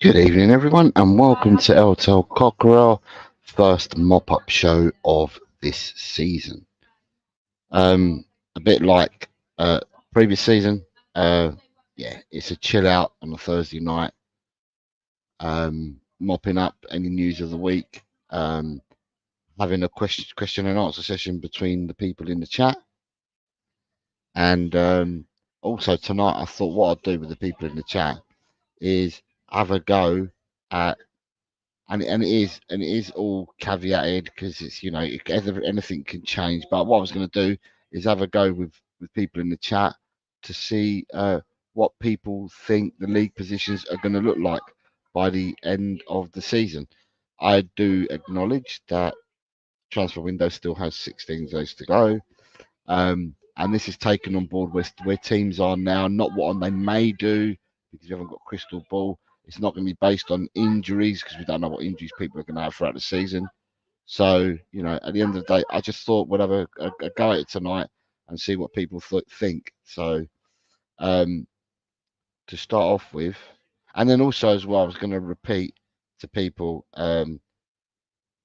Good evening, everyone, and welcome to LTL Cockerel, first mop-up show of this season. A bit like previous season, yeah, it's a chill out on a Thursday night, mopping up any news of the week, having a question and answer session between the people in the chat, and also tonight I thought what I'd do with the people in the chat is have a go at, and it is all caveated because it's, you know, anything can change. But what I was going to do is have a go with people in the chat to see what people think the league positions are going to look like by the end of the season. I do acknowledge that transfer window still has 16 days to go, and this is taken on board where teams are now, not what they may do, because you haven't got a crystal ball. It's not going to be based on injuries because we don't know what injuries people are going to have throughout the season. So, you know, at the end of the day, I just thought we'd have a go at it tonight and see what people think. So, to start off with, and then also as well, I was going to repeat to people,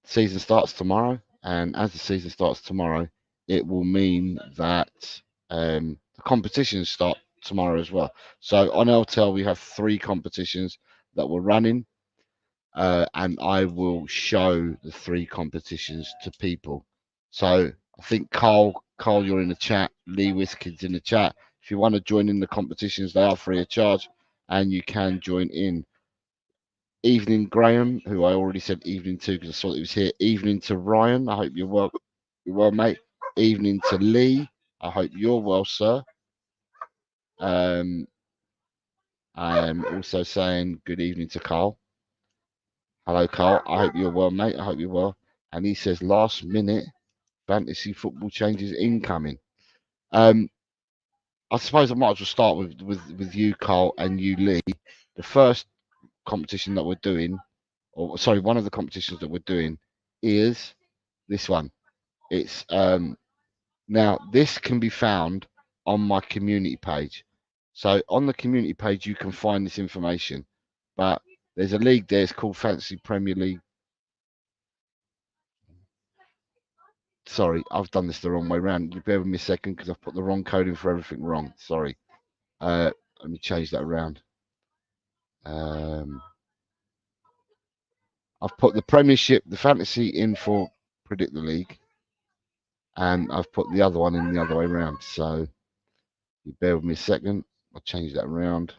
season starts tomorrow, and as the season starts tomorrow, it will mean that the competitions start tomorrow as well. So on LTL, we have 3 competitions that we're running, and I will show the 3 competitions to people. So I think Carl, you're in the chat. Lee Wiskid's in the chat. If you want to join in the competitions, they are free of charge, and you can join in. Evening, Graham, who I already said evening to because I saw that he was here. Evening to Ryan. I hope you're well. You're well, mate. Evening to Lee. I hope you're well, sir. I am also saying good evening to Carl. Hello, Carl. I hope you're well, mate. I hope you're well. And he says last minute fantasy football changes incoming. I suppose I might as well start with you, Carl, and you, Lee. The first competition that we're doing, or sorry, one of the competitions that we're doing is this one. It's now this can be found on my community page. So on the community page you can find this information, but there's a league there. It's called Fantasy Premier League. Sorry, I've done this the wrong way around. You bear with me a second because I've put the wrong code in for everything wrong. Sorry. Let me change that around. I've put the Premiership, the Fantasy in for Predict the League, and I've put the other one in the other way around. So you bear with me a second. I'll change that around.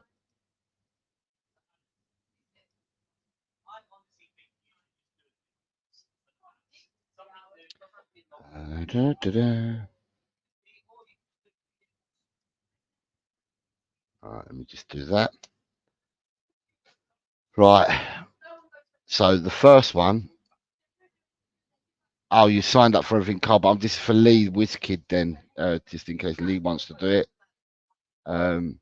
All right, let me just do that. Right. So the first one. Oh, you signed up for everything, Carl, but I'm just for Lee Wizkid then, just in case Lee wants to do it. Right.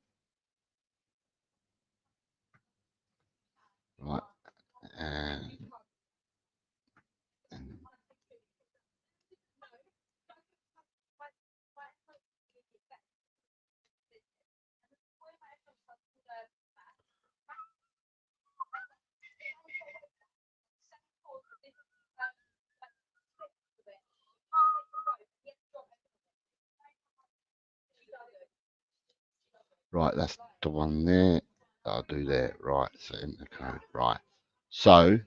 Right, that's the one there. I'll do there. Right, so enter code. Right. So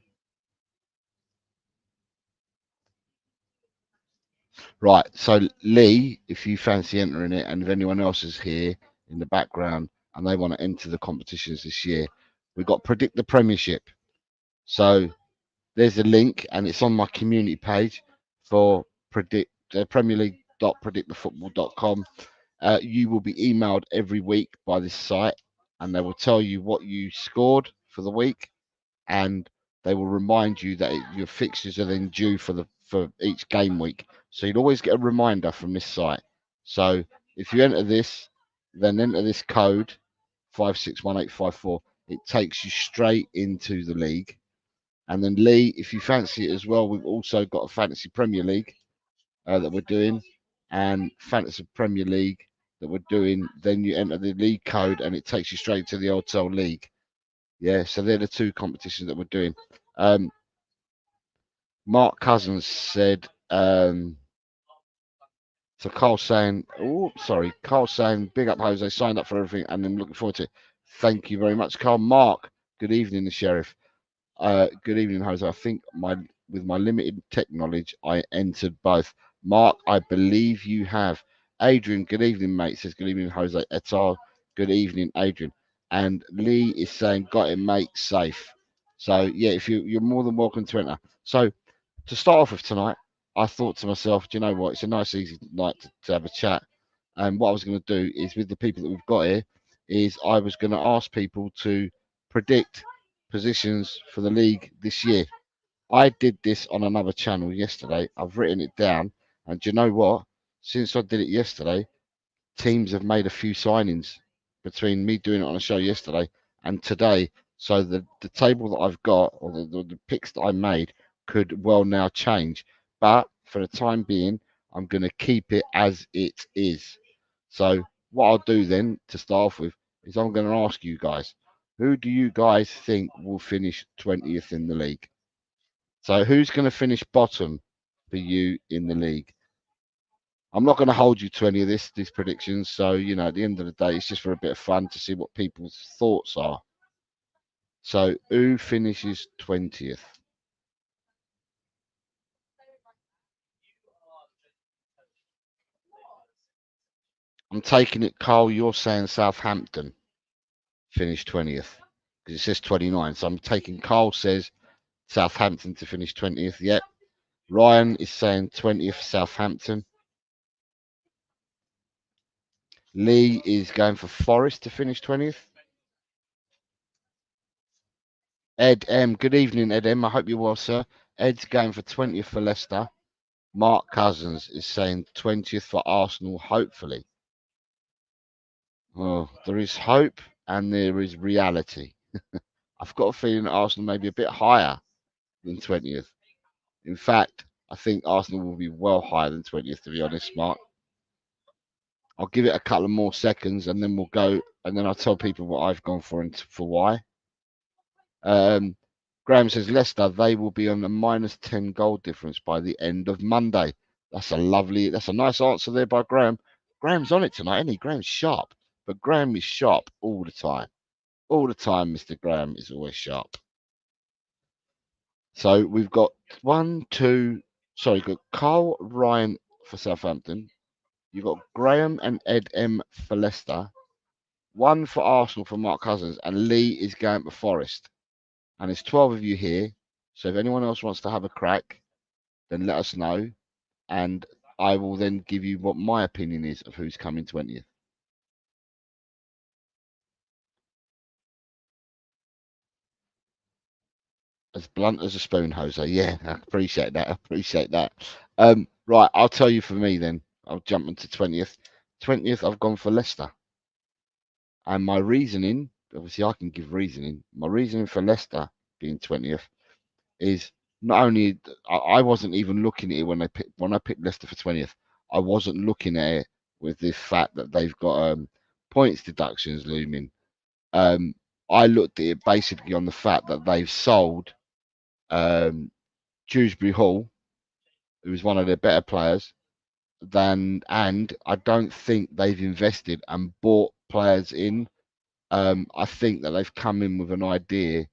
right, so Lee, if you fancy entering it, and if anyone else is here in the background and they want to enter the competitions this year, we've got Predict the Premiership. So there's a link, and it's on my community page for Predict Premier League.predictthefootball.com. You will be emailed every week by this site, and they will tell you what you scored for the week, and they will remind you that your fixtures are then due for each game week. So you'll always get a reminder from this site. So if you enter this, then enter this code 561854. It takes you straight into the league. And then Lee, if you fancy it as well, we've also got a Fantasy Premier League that we're doing, and Fantasy Premier League that we're doing, then you enter the league code and it takes you straight to the Hotel League. Yeah, so they're the two competitions that we're doing. Mark Cousins said, so Carl's saying, Carl's saying, big up Jose, signed up for everything and I'm looking forward to it. Thank you very much, Carl. Mark, good evening, the Sheriff. Good evening, Jose. I think with my limited tech knowledge, I entered both. Mark, I believe you have. Adrian, good evening, mate. Says good evening, Jose. Etar, good evening, Adrian. And Lee is saying, got it, mate, safe. So yeah, if you're more than welcome to enter. So to start off with tonight, I thought to myself, do you know what? It's a nice, easy night to have a chat. And what I was going to do is with the people that we've got here, is I was going to ask people to predict positions for the league this year. I did this on another channel yesterday. I've written it down, and do you know what? Since I did it yesterday, teams have made a few signings between me doing it on a show yesterday and today. So the table that I've got, or the picks that I made, could well now change. But for the time being, I'm going to keep it as it is. So what I'll do then to start off with is I'm going to ask you guys, who do you guys think will finish 20th in the league? So who's going to finish bottom for you in the league? I'm not going to hold you to any of these predictions. So, you know, at the end of the day, it's just for a bit of fun to see what people's thoughts are. So who finishes 20th? I'm taking it, Carl, you're saying Southampton finish 20th because it says 29. So I'm taking Carl says Southampton to finish 20th. Yep. Ryan is saying 20th Southampton. Lee is going for Forest to finish 20th. Ed M. Good evening, Ed M. I hope you're well, sir. Ed's going for 20th for Leicester. Mark Cousins is saying 20th for Arsenal, hopefully. Oh, there is hope and there is reality. I've got a feeling that Arsenal may be a bit higher than 20th. In fact, I think Arsenal will be well higher than 20th, to be honest, Mark. I'll give it a couple of more seconds and then we'll go, and then I'll tell people what I've gone for and for why. Graham says Leicester, they will be on a -10 goal difference by the end of Monday. That's a nice answer there by Graham. Graham's on it tonight, isn't he? Graham's sharp, but Graham is sharp all the time. All the time, Mr. Graham is always sharp. So we've got we've got Carl Ryan for Southampton. You've got Graham and Ed M for Leicester. One for Arsenal for Mark Cousins, and Lee is going for Forest. And there's 12 of you here. So if anyone else wants to have a crack, then let us know. And I will then give you what my opinion is of who's coming 20th. As blunt as a spoon, Jose. Yeah, I appreciate that. I appreciate that. Right, I'll tell you for me then. I'll jump into 20th. 20th, I've gone for Leicester. And my reasoning, obviously I can give reasoning. My reasoning for Leicester being 20th is not only I wasn't even looking at it when I picked Leicester for 20th. I wasn't looking at it with the fact that they've got points deductions looming. I looked at it basically on the fact that they've sold Dewsbury Hall, who was one of their better players, and I don't think they've invested and bought players in. I think that they've come in with an idea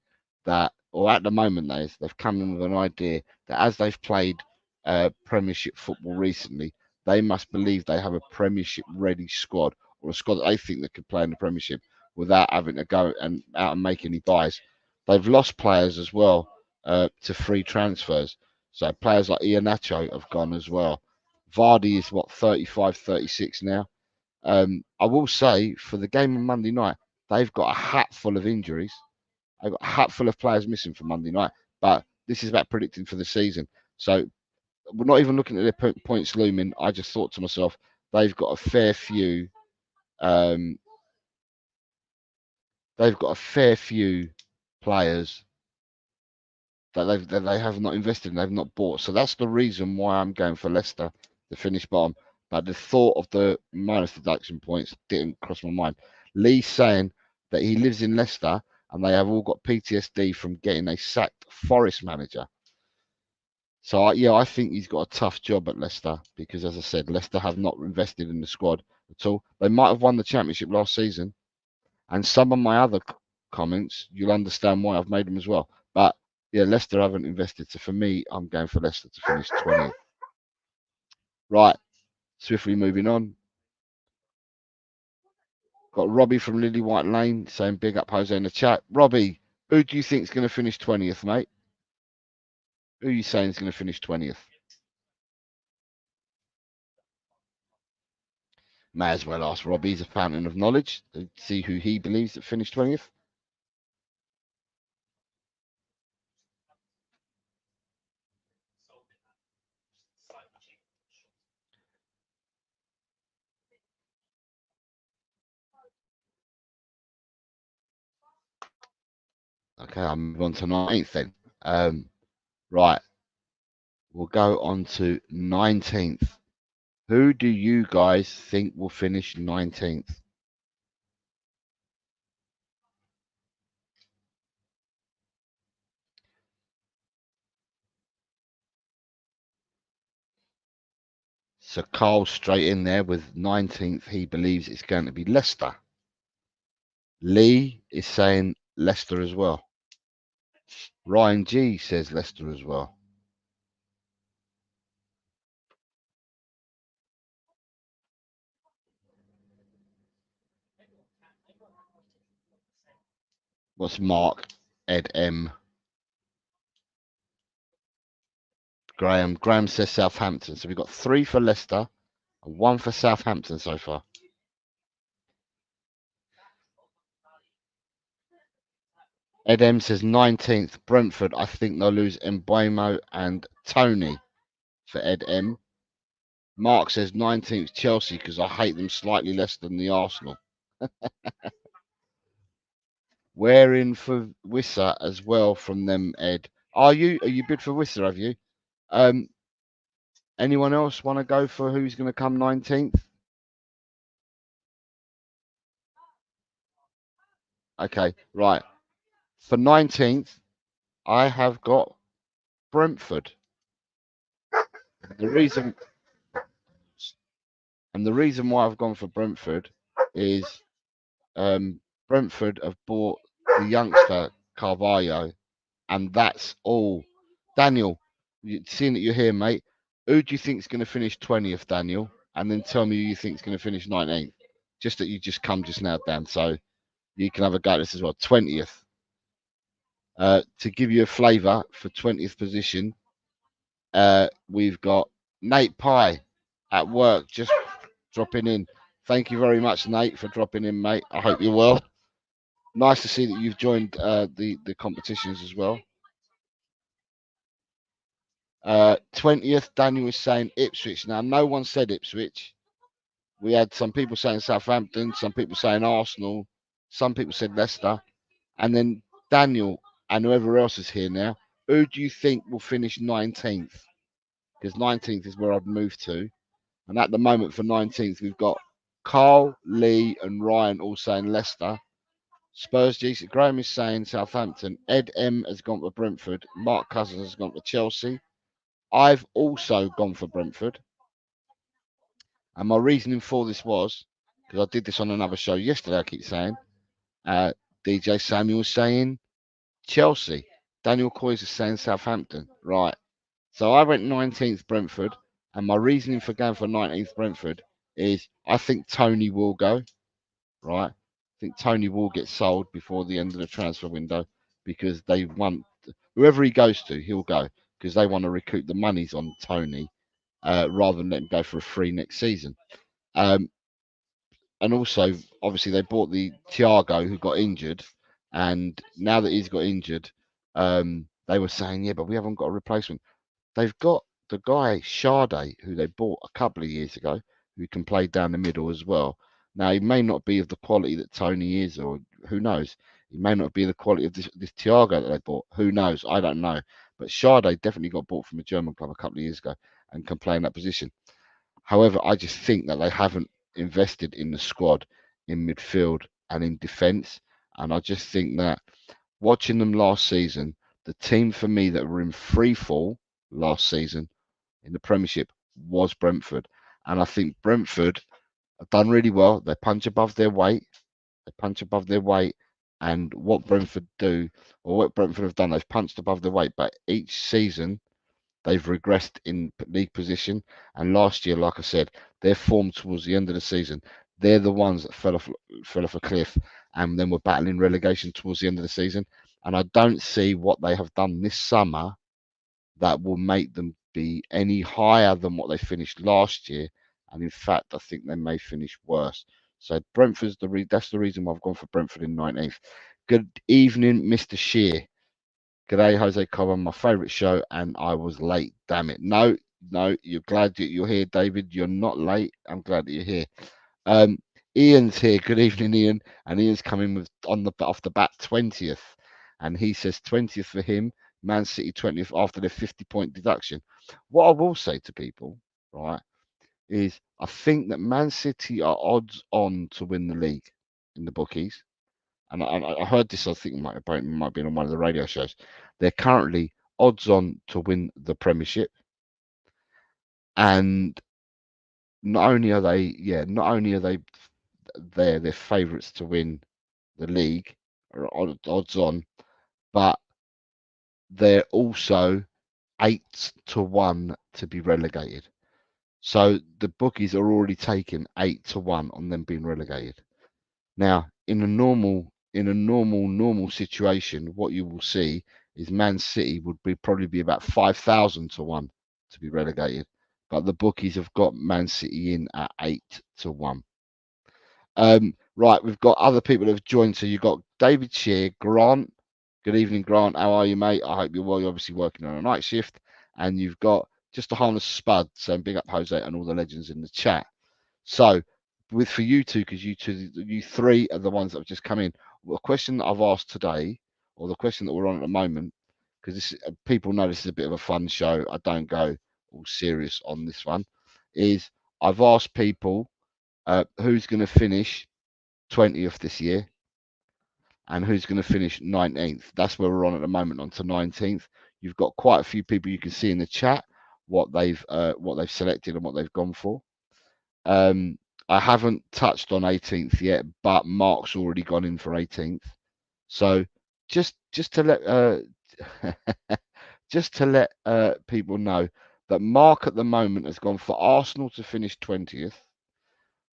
that, or at the moment, they've come in with an idea that as they've played Premiership football recently, they must believe they have a Premiership ready squad, or a squad that they think that could play in the Premiership without having to go and out and make any buys. They've lost players as well to free transfers. So players like Iheanacho have gone as well. Vardy is what, 35, 36 now. I will say for the game on Monday night, they've got a hat full of injuries. They've got a hat full of players missing for Monday night. But this is about predicting for the season. So we're not even looking at their points looming. I just thought to myself, they've got a fair few. They've got a fair few players that they have not invested in, they've not bought. So that's the reason why I'm going for Leicester to finish bottom. but the thought of the minus deduction points didn't cross my mind. Lee's saying that he lives in Leicester and they have all got PTSD from getting a sacked Forest manager. So, yeah, I think he's got a tough job at Leicester because, as I said, Leicester have not invested in the squad at all. They might have won the championship last season. And some of my other comments, you'll understand why I've made them as well. But, yeah, Leicester haven't invested. So, for me, I'm going for Leicester to finish 20th. Right. Swiftly moving on. Got Robbie from Lily White Lane saying big up Jose in the chat. Robbie, who do you think is going to finish 20th, mate? Who are you saying is going to finish 20th? May as well ask Robbie. He's a fountain of knowledge. To see who he believes that finished 20th. Okay, I'll move on to 19th then. Right. We'll go on to 19th. Who do you guys think will finish 19th? So Carl's straight in there with 19th. He believes it's going to be Leicester. Lee is saying Leicester as well. Ryan G says Leicester as well. What's Mark? Ed M. Graham says Southampton. So we've got 3 for Leicester and 1 for Southampton so far. Ed M says 19th, Brentford. I think they'll lose Mbeumo and Tony for Ed M. Mark says 19th, Chelsea, because I hate them slightly less than the Arsenal. We're in for Wissa as well from them, Ed. Are you bid for Wissa, have you? Anyone else want to go for who's going to come 19th? Okay, right. For 19th, I have got Brentford. The reason why I've gone for Brentford is Brentford have bought the youngster Carvalho, and that's all. Daniel, seeing that you're here, mate, who do you think is going to finish 20th, Daniel? And then tell me who you think is going to finish 19th. Just that you just come just now, Dan, so you can have a go at this as well. 20th. To give you a flavour for 20th position, we've got Nate Pye at work just dropping in. Thank you very much, Nate, for dropping in, mate. I hope you're well. Nice to see that you've joined the competitions as well. 20th, Daniel was saying Ipswich. Now, no one said Ipswich. We had some people saying Southampton, some people saying Arsenal, some people said Leicester. And then Daniel and whoever else is here now, who do you think will finish 19th? Because 19th is where I'd move to. And at the moment for 19th, we've got Carl, Lee, and Ryan all saying Leicester. Spurs G. Graham is saying Southampton. Ed M has gone for Brentford. Mark Cousins has gone for Chelsea. I've also gone for Brentford. And my reasoning for this was, because I did this on another show yesterday, I keep saying, DJ Samuel saying Chelsea. Daniel Coyes is saying Southampton. Right. So I went 19th Brentford. And my reasoning for going for 19th Brentford is I think Tony will go. Right. I think Tony will get sold before the end of the transfer window because they want, whoever he goes to, he'll go because they want to recoup the monies on Tony rather than let him go for a free next season. And also, obviously, they bought the Thiago who got injured, and now that he's got injured, they were saying, yeah, but we haven't got a replacement. They've got the guy Hwandaee who they bought a couple of years ago, who can play down the middle as well. Now he may not be of the quality that Tony is, or who knows? He may not be the quality of this Thiago that they bought. Who knows? I don't know. But Hwandaee definitely got bought from a German club a couple of years ago and can play in that position. However, I just think that they haven't invested in the squad, in midfield and in defence. And I just think that watching them last season, the team for me that were in free fall last season in the Premiership was Brentford. And I think Brentford have done really well. They punch above their weight. They punch above their weight. And what Brentford do, or what Brentford have done, they've punched above their weight. But each season, they've regressed in league position. And last year, like I said, their form towards the end of the season, they're the ones that fell off a cliff and then were battling relegation towards the end of the season. And I don't see what they have done this summer that will make them be any higher than what they finished last year. And in fact, I think they may finish worse. So Brentford's that's the reason why I've gone for Brentford in 19th. Good evening, Mr. Shear. G'day, Jose Cobb, my favourite show, and I was late. Damn it! No, you're glad that you're here, David. You're not late. I'm glad that you're here. Ian's here. Good evening, Ian. And Ian's coming with off the bat 20th, and he says 20th for him. Man City 20th after their 50-point deduction. What I will say to people, right, is I think that Man City are odds on to win the league in the bookies. And I heard this, I think it might have been on one of the radio shows. They're currently odds on to win the Premiership. And not only are they they're favourites to win the league, or odds on, but they're also 8-1 to be relegated. So the bookies are already taking 8-1 on them being relegated. Now, in a normal situation, what you will see is Man City would probably be about 5,000-1 to be relegated, but the bookies have got Man City in at 8-1. Right, we've got other people that have joined. So you've got David Shear, Grant. Good evening, Grant. How are you, mate? I hope you're well. You're obviously working on a night shift. And you've got just a harness Spud saying big up Jose and all the legends in the chat. So for you two, because you three are the ones that have just come in. A question that I've asked today, or the question that we're on at the moment, because people know this is a bit of a fun show. I don't go all serious on this one. Is I've asked people who's going to finish 20th this year and who's going to finish 19th. That's where we're on at the moment, on to 19th. You've got quite a few people you can see in the chat what they've selected and what they've gone for. I haven't touched on 18th yet, but Mark's already gone in for 18th. So just to let people know that Mark at the moment has gone for Arsenal to finish 20th.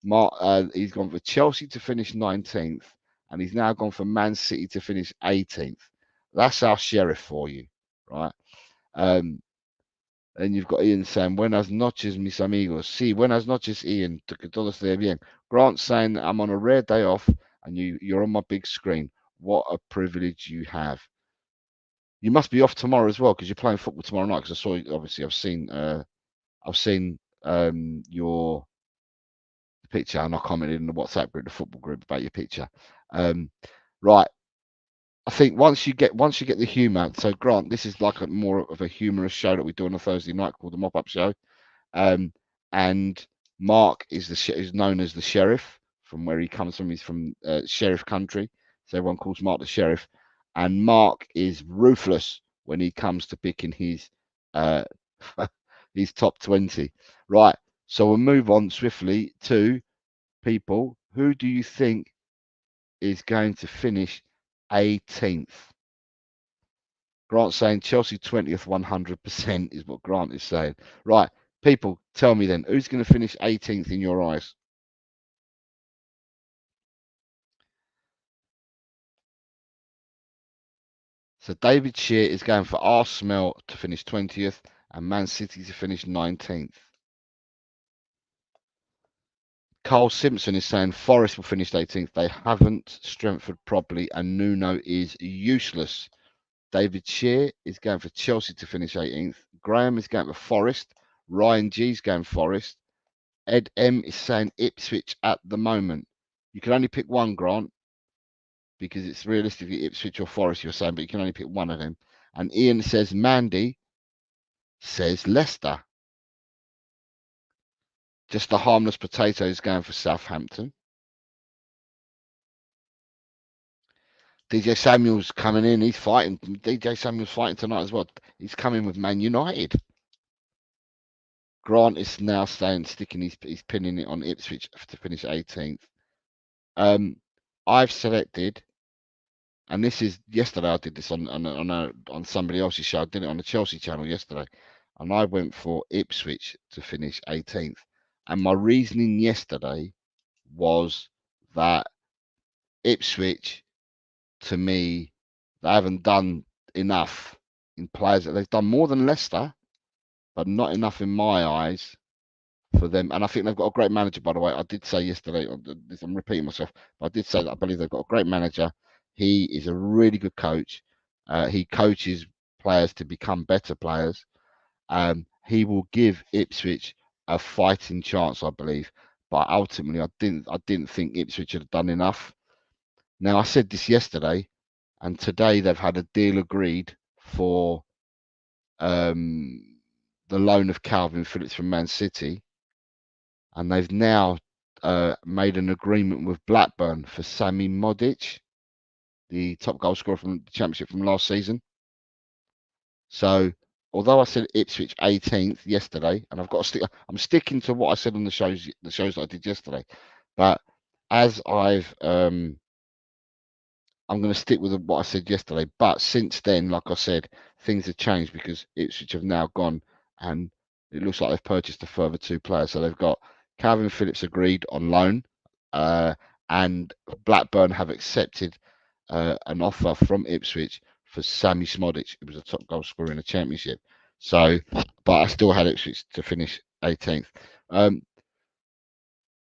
Mark, he's gone for Chelsea to finish 19th, and he's now gone for Man City to finish 18th. That's our sheriff for you, right? And you've got Ian saying, buenas noches, mis amigos. Sí, buenas noches, Ian. Que todo esté bien. Grant saying, I'm on a rare day off, and you're on my big screen. What a privilege you have. You must be off tomorrow as well, because you're playing football tomorrow night. Because I saw, obviously, I've seen your picture, and I commented in the WhatsApp group, the football group, about your picture. Right. I think once you get the humour, so Grant, this is like more of a humorous show that we do on a Thursday night called the Mop Up Show, and Mark is known as the sheriff from where he comes from. He's from sheriff country, so everyone calls Mark the sheriff, and Mark is ruthless when he comes to picking his his top 20. Right, so we'll move on swiftly to people. Who do you think is going to finish 18th? Grant saying Chelsea 20th, 100% is what Grant is saying. Right, people, tell me then, who's going to finish 18th in your eyes? So David Shear is going for Arsenal to finish 20th and Man City to finish 19th. Carl Simpson is saying Forest will finish 18th. They haven't strengthened properly and Nuno is useless. David Shear is going for Chelsea to finish 18th. Graham is going for Forest. Ryan G is going Forest. Ed M is saying Ipswich at the moment. You can only pick one, Grant, because it's realistically Ipswich or Forest you're saying, but you can only pick one of them. And Ian says Mandy says Leicester. Just a harmless potato is going for Southampton. DJ Samuel's coming in. He's fighting. DJ Samuel's fighting tonight as well. He's coming with Man United. Grant is now sticking. He's pinning it on Ipswich to finish 18th. I've selected, and this is yesterday. I did this on somebody else's show. I did it on the Chelsea channel yesterday, and I went for Ipswich to finish 18th. And my reasoning yesterday was that Ipswich, to me, they haven't done enough in players. They've done more than Leicester, but not enough in my eyes for them. And I think they've got a great manager, by the way. I did say yesterday, I'm repeating myself, but I did say that I believe they've got a great manager. He is a really good coach. He coaches players to become better players. He will give Ipswich a fighting chance, I believe. But ultimately, I didn't think Ipswich had done enough. Now, I said this yesterday, and today they've had a deal agreed for the loan of Calvin Phillips from Man City, and they've now made an agreement with Blackburn for Sami Modic, the top goal scorer from the Championship from last season. So, although I said Ipswich 18th yesterday, and I'm sticking to what I said on the shows that I did yesterday. But as I'm going to stick with what I said yesterday. But since then, like I said, things have changed because Ipswich have now gone and it looks like they've purchased a further 2 players. So they've got Calvin Phillips agreed on loan, and Blackburn have accepted an offer from Ipswich for Sami Modic, who was a top goal scorer in the Championship. So, but I still had Ipswich to finish 18th.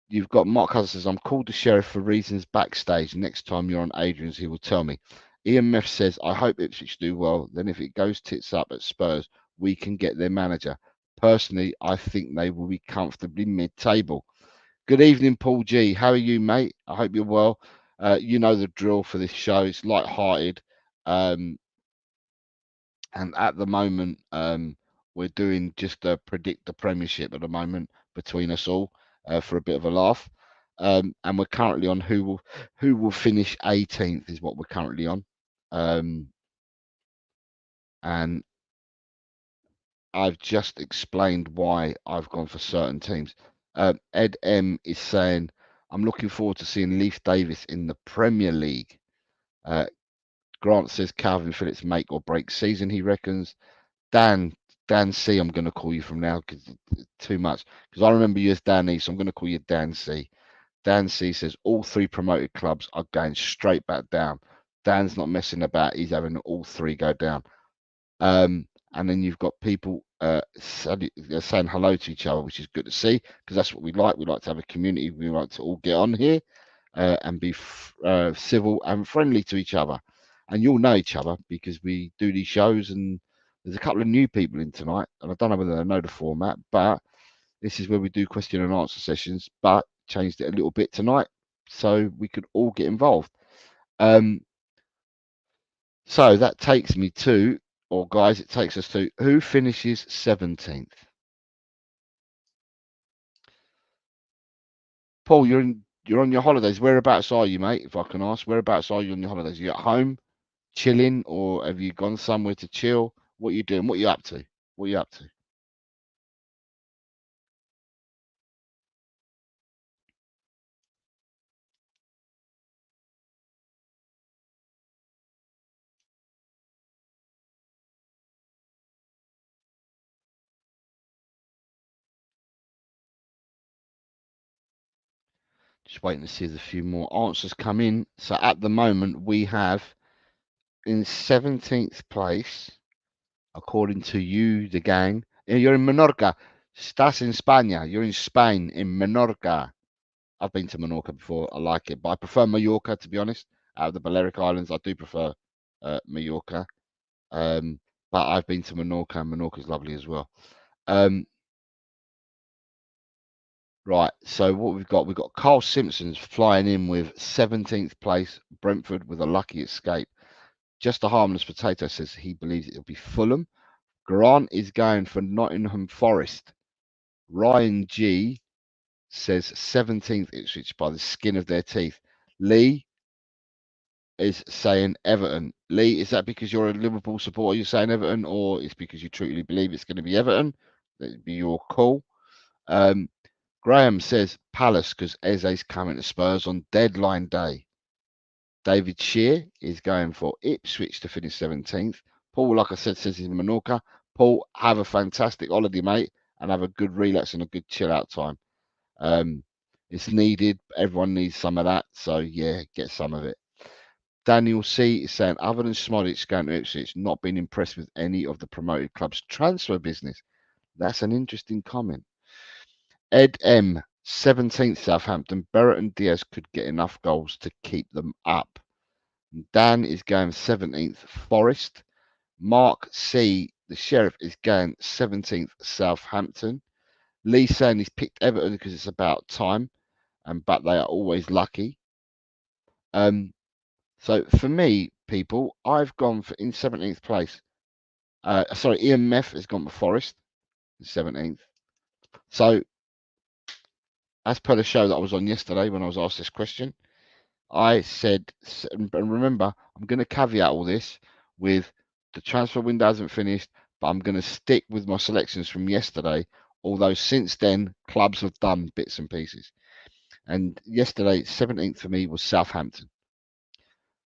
You've got Mark Hudson says, I'm called the sheriff for reasons backstage. Next time you're on Adrian's, he will tell me. Ian Meth says, I hope Ipswich do well. Then if it goes tits up at Spurs, we can get their manager. Personally, I think they will be comfortably mid-table. Good evening, Paul G. How are you, mate? I hope you're well. You know the drill for this show. It's light-hearted. And at the moment, we're doing just a predict the Premiership at the moment between us all. For a bit of a laugh, and we're currently on who will finish 18th is what we're currently on, and I've just explained why I've gone for certain teams. Ed M is saying I'm looking forward to seeing Leif Davis in the Premier League. Grant says Calvin Phillips make or break season, he reckons. Dan C, I'm going to call you from now because it's too much. Because I remember you as Dan E, so I'm going to call you Dan C. Dan C says all 3 promoted clubs are going straight back down. Dan's not messing about. He's having all 3 go down. And then you've got people saying hello to each other, which is good to see because that's what we like. We like to have a community. We like to all get on here and be civil and friendly to each other. And you'll know each other because we do these shows, and there's a couple of new people in tonight, and I don't know whether they know the format, but this is where we do question and answer sessions, but changed it a little bit tonight so we could all get involved. So that takes me to, or guys, it takes us to who finishes 17th. Paul, you're on your holidays. Whereabouts are you, mate? If I can ask, whereabouts are you on your holidays? Are you at home, chilling, or have you gone somewhere to chill? What are you doing? What are you up to? What are you up to? Just waiting to see if a few more answers come in. So at the moment, we have in 17th place, according to you, the gang. You're in Menorca. Estás en España. You're in Spain, in Menorca. I've been to Menorca before. I like it, but I prefer Mallorca, to be honest. Out of the Balearic Islands, I do prefer Mallorca. But I've been to Menorca, and Menorca's lovely as well. Right, so what we've got Carl Simpson's flying in with 17th place, Brentford with a lucky escape. Just a harmless potato says he believes it'll be Fulham. Grant is going for Nottingham Forest. Ryan G says 17th Ipswich by the skin of their teeth. Lee is saying Everton. Lee, is that because you're a Liverpool supporter, you're saying Everton, or it's because you truly believe it's going to be Everton? That'd be your call. Graham says Palace because Eze's coming to Spurs on deadline day. David Shear is going for Ipswich to finish 17th. Paul, like I said, says he's in Menorca. Paul, have a fantastic holiday, mate, and have a good relax and a good chill out time. It's needed. Everyone needs some of that. So, yeah, get some of it. Daniel C is saying, other than Smodic going to Ipswich, not been impressed with any of the promoted club's transfer business. That's an interesting comment. Ed M, 17th Southampton. Barrett and Diaz could get enough goals to keep them up. Dan is going 17th Forest. Mark C, the Sheriff, is going 17th Southampton. Lee saying he's picked Everton because it's about time, but they are always lucky. So for me, people, I've gone for in 17th place. Ian Meth has gone for Forest in 17th. So as per the show that I was on yesterday when I was asked this question, I said, and remember, I'm going to caveat all this with the transfer window hasn't finished, but I'm going to stick with my selections from yesterday, although since then, clubs have done bits and pieces. And yesterday, 17th for me was Southampton.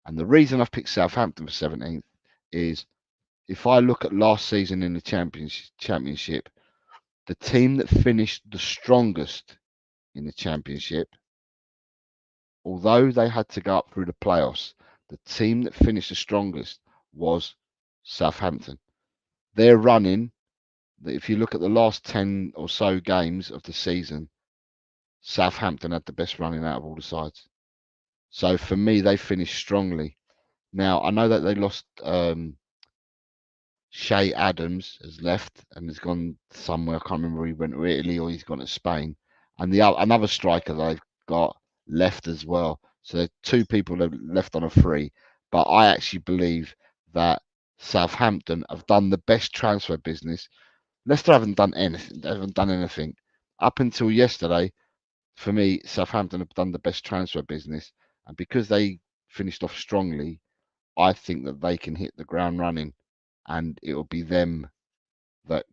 And the reason I've picked Southampton for 17th is if I look at last season in the championship, the team that finished the strongest in the championship, although they had to go up through the playoffs, the team that finished the strongest was Southampton. They're running, if you look at the last 10 or so games of the season, Southampton had the best running out of all the sides. So for me, they finished strongly. Now, I know that they lost Shea Adams has left and has gone somewhere. I can't remember he went to Italy or he's gone to Spain. And another striker they've got left as well. So there are two people that left on a free. But I actually believe that Southampton have done the best transfer business. Leicester haven't done anything. They haven't done anything. Up until yesterday, for me, Southampton have done the best transfer business. And because they finished off strongly, I think that they can hit the ground running. And it will be them that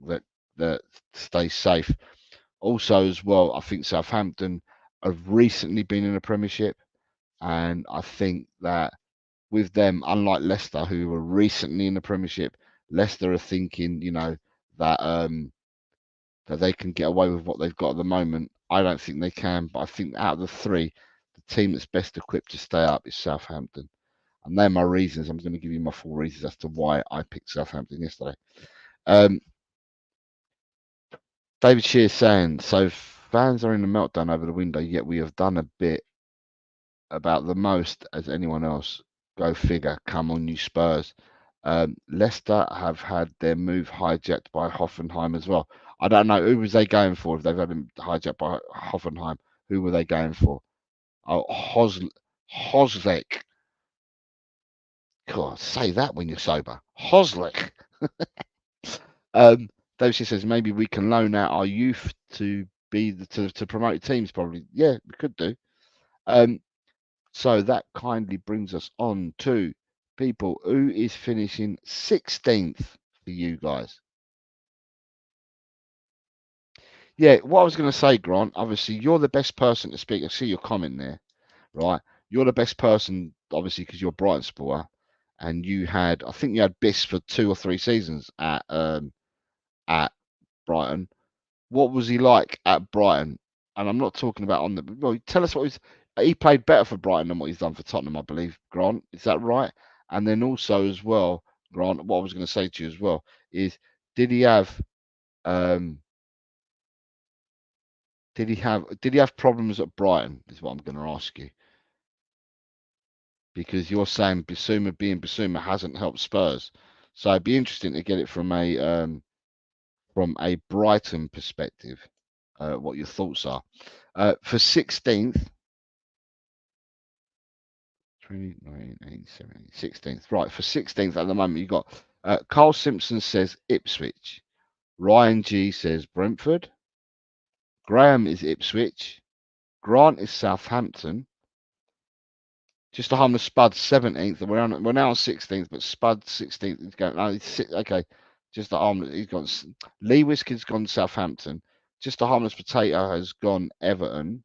stay safe. Also, as well, I think Southampton have recently been in the Premiership, and I think that with them, unlike Leicester, who were recently in the Premiership, Leicester are thinking, that that they can get away with what they've got at the moment. I don't think they can, but I think out of the three, the team that's best equipped to stay up is Southampton. And they're my reasons. I'm going to give you my full reasons as to why I picked Southampton yesterday. David Shear saying, so fans are in a meltdown over the window, yet we have done a bit about the most as anyone else. Go figure. Come on, you Spurs. Leicester have had their move hijacked by Hoffenheim as well. I don't know. Who was they going for if they've had him hijacked by Hoffenheim? Who were they going for? Oh, Hoslik. God, say that when you're sober. Hoslik. David says maybe we can loan out our youth to be to promote teams. Probably, yeah, we could do. So that kindly brings us on to people who is finishing 16th for you guys. Yeah, what I was going to say, Grant. Obviously, you're the best person to speak. I see your comment there, right? You're the best person, obviously, because you're a Brighton supporter, and I think you had Biss for 2 or 3 seasons at Brighton. What was he like at Brighton? And I'm not talking about on the. Well, tell us what he played better for Brighton than what he's done for Tottenham, I believe. Grant, is that right? And then also as well, Grant, what I was going to say to you as well is, did he have problems at Brighton? Is what I'm going to ask you, because you're saying Bissouma being Bissouma hasn't helped Spurs, so it'd be interesting to get it from a Brighton perspective. What your thoughts are for 16th. 16th. Right, for 16th at the moment, you've got Carl Simpson says Ipswich. Ryan G says Brentford. Graham is Ipswich. Grant is Southampton. Just a harmless Spud 17th. We're now on 16th, but Spud 16th is going. No, okay. Just a harmless. He's gone. Lee Whiskey's gone Southampton. Just a harmless potato has gone Everton.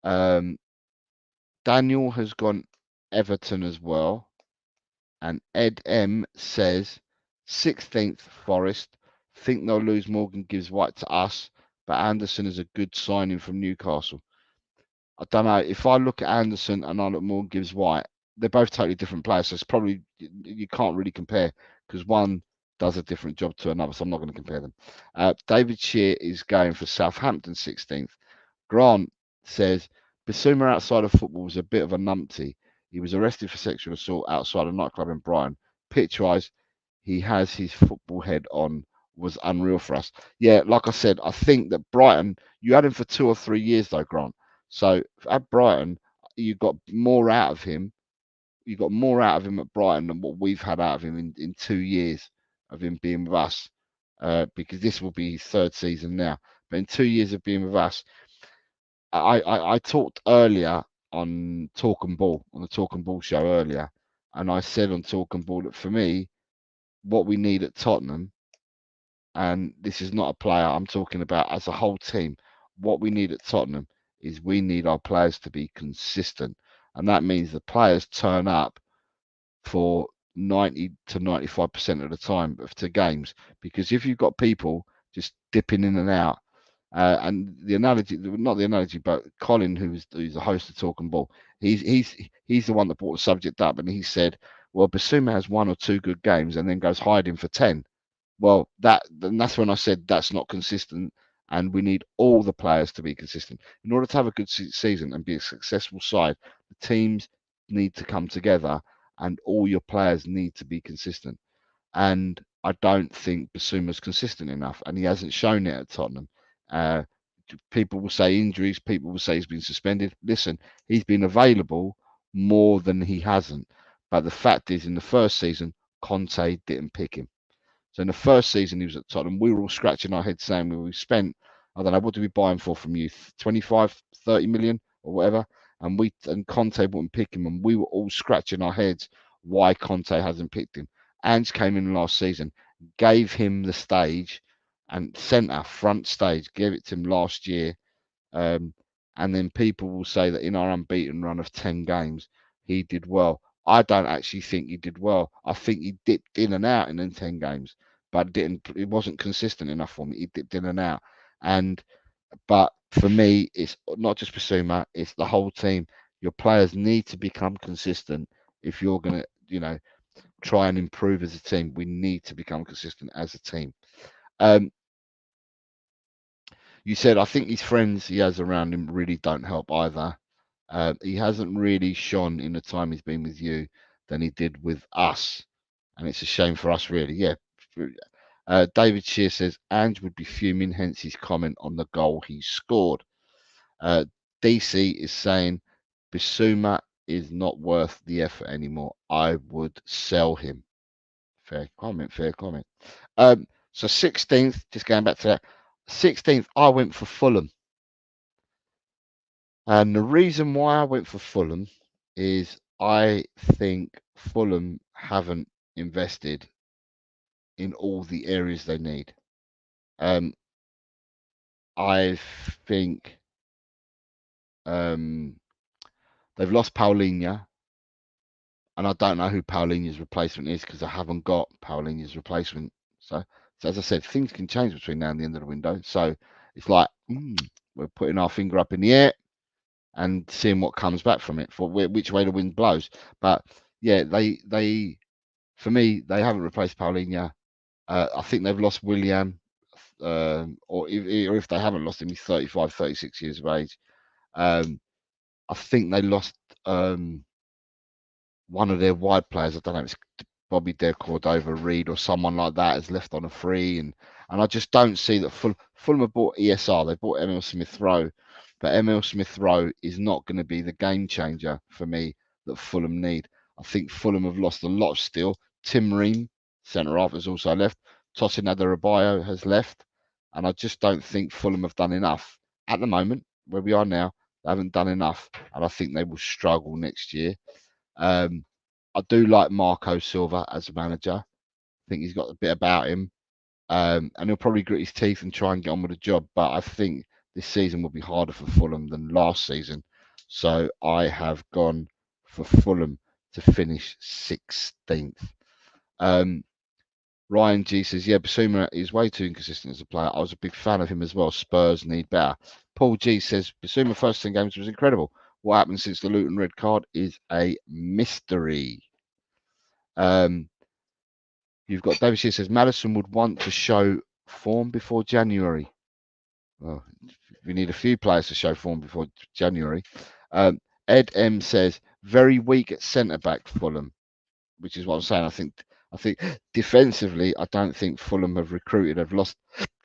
Daniel has gone Everton as well. And Ed M says 16th Forest. Think they'll lose Morgan Gibbs White to us, but Anderson is a good signing from Newcastle. I don't know. If I look at Anderson and I look at Morgan Gibbs White, they're both totally different players. So it's probably, you can't really compare because one does a different job to another. So I'm not going to compare them. David Shear is going for Southampton 16th. Grant says Bissouma outside of football was a bit of a numpty. He was arrested for sexual assault outside a nightclub in Brighton. Pitch-wise, he has his football head on, was unreal for us. Yeah, like I said, I think that Brighton, you had him for 2 or 3 years though, Grant. So at Brighton, you got more out of him. You got more out of him at Brighton than what we've had out of him in 2 years of him being with us. Because this will be his 3rd season now. But in 2 years of being with us, I talked earlier on Talk and Ball, on the Talk and Ball show earlier, and I said on Talk and Ball that for me, what we need at Tottenham, and this is not a player, I'm talking about as a whole team, what we need at Tottenham is we need our players to be consistent. And that means the players turn up for 90 to 95% of the time to games. Because if you've got people just dipping in and out, and the analogy, not the analogy, but Colin, who's the host of Talk and Ball, he's the one that brought the subject up, and he said, well, Bissouma has 1 or 2 good games and then goes hiding for 10. Well, that's when I said that's not consistent, and we need all the players to be consistent. In order to have a good season and be a successful side, the teams need to come together and all your players need to be consistent. And I don't think Bissouma's consistent enough, and he hasn't shown it at Tottenham. People will say injuries, people will say he's been suspended. Listen, he's been available more than he hasn't. But the fact is, in the first season, Conte didn't pick him. So in the first season he was at Tottenham, we were all scratching our heads saying, well, we spent, I don't know, what did we buy him for from you? 25, 30 million or whatever. And Conte wouldn't pick him, and we were all scratching our heads why Conte hasn't picked him. Ange came in last season, gave him the stage and centre, front stage, gave it to him last year. And then people will say that in our unbeaten run of 10 games, he did well. I don't actually think he did well. I think he dipped in and out in the 10 games, but it wasn't consistent enough for me. He dipped in and out. But for me, it's not just Bissouma, it's the whole team. Your players need to become consistent if you're going to, try and improve as a team. We need to become consistent as a team. You said, I think his friends he has around him really don't help either. He hasn't really shone in the time he's been with you than he did with us. And it's a shame for us, really. Yeah. David Shear says, Ange would be fuming, hence his comment on the goal he scored. DC is saying, Bissouma is not worth the effort anymore. I would sell him. Fair comment. So 16th, just going back to that, 16th, I went for Fulham. And the reason why I went for Fulham is I think Fulham haven't invested in all the areas they need. I think they've lost Paulinho, and I don't know who Paulinho's replacement is because I haven't got Paulinho's replacement. So as I said, things can change between now and the end of the window. So it's like we're putting our finger up in the air and seeing what comes back from it, for which way the wind blows. But yeah, they for me, they haven't replaced Paulinho. I think they've lost Willian, or if they haven't lost him, he's 35, 36 years of age. I think they lost one of their wide players. I don't know, it's Bobby De Cordova Reed or someone like that has left on a free, and I just don't see that Fulham have bought ESR. They bought Emil Smith Rowe, but Emil Smith Rowe is not going to be the game changer for me that Fulham need. I think Fulham have lost a lot still. Tim Ream, centre half, has also left. Tosin Adarabioyo has left. and I just don't think Fulham have done enough at the moment where we are now. They haven't done enough, and I think they will struggle next year. I do like Marco Silva as a manager. I think he's got a bit about him, and he'll probably grit his teeth and try and get on with the job. But I think this season will be harder for Fulham than last season. So I have gone for Fulham to finish 16th. Ryan G says, yeah, Basuma is way too inconsistent as a player. I was a big fan of him as well. Spurs need better. Paul G says, Basuma first 10 games was incredible. What happened since the Luton red card is a mystery. You've got David Shear says, Maddison would want to show form before January. Well, we need a few players to show form before January. Ed M says, very weak at centre-back Fulham, which is what I'm saying. I think defensively, I don't think Fulham have recruited. They've lost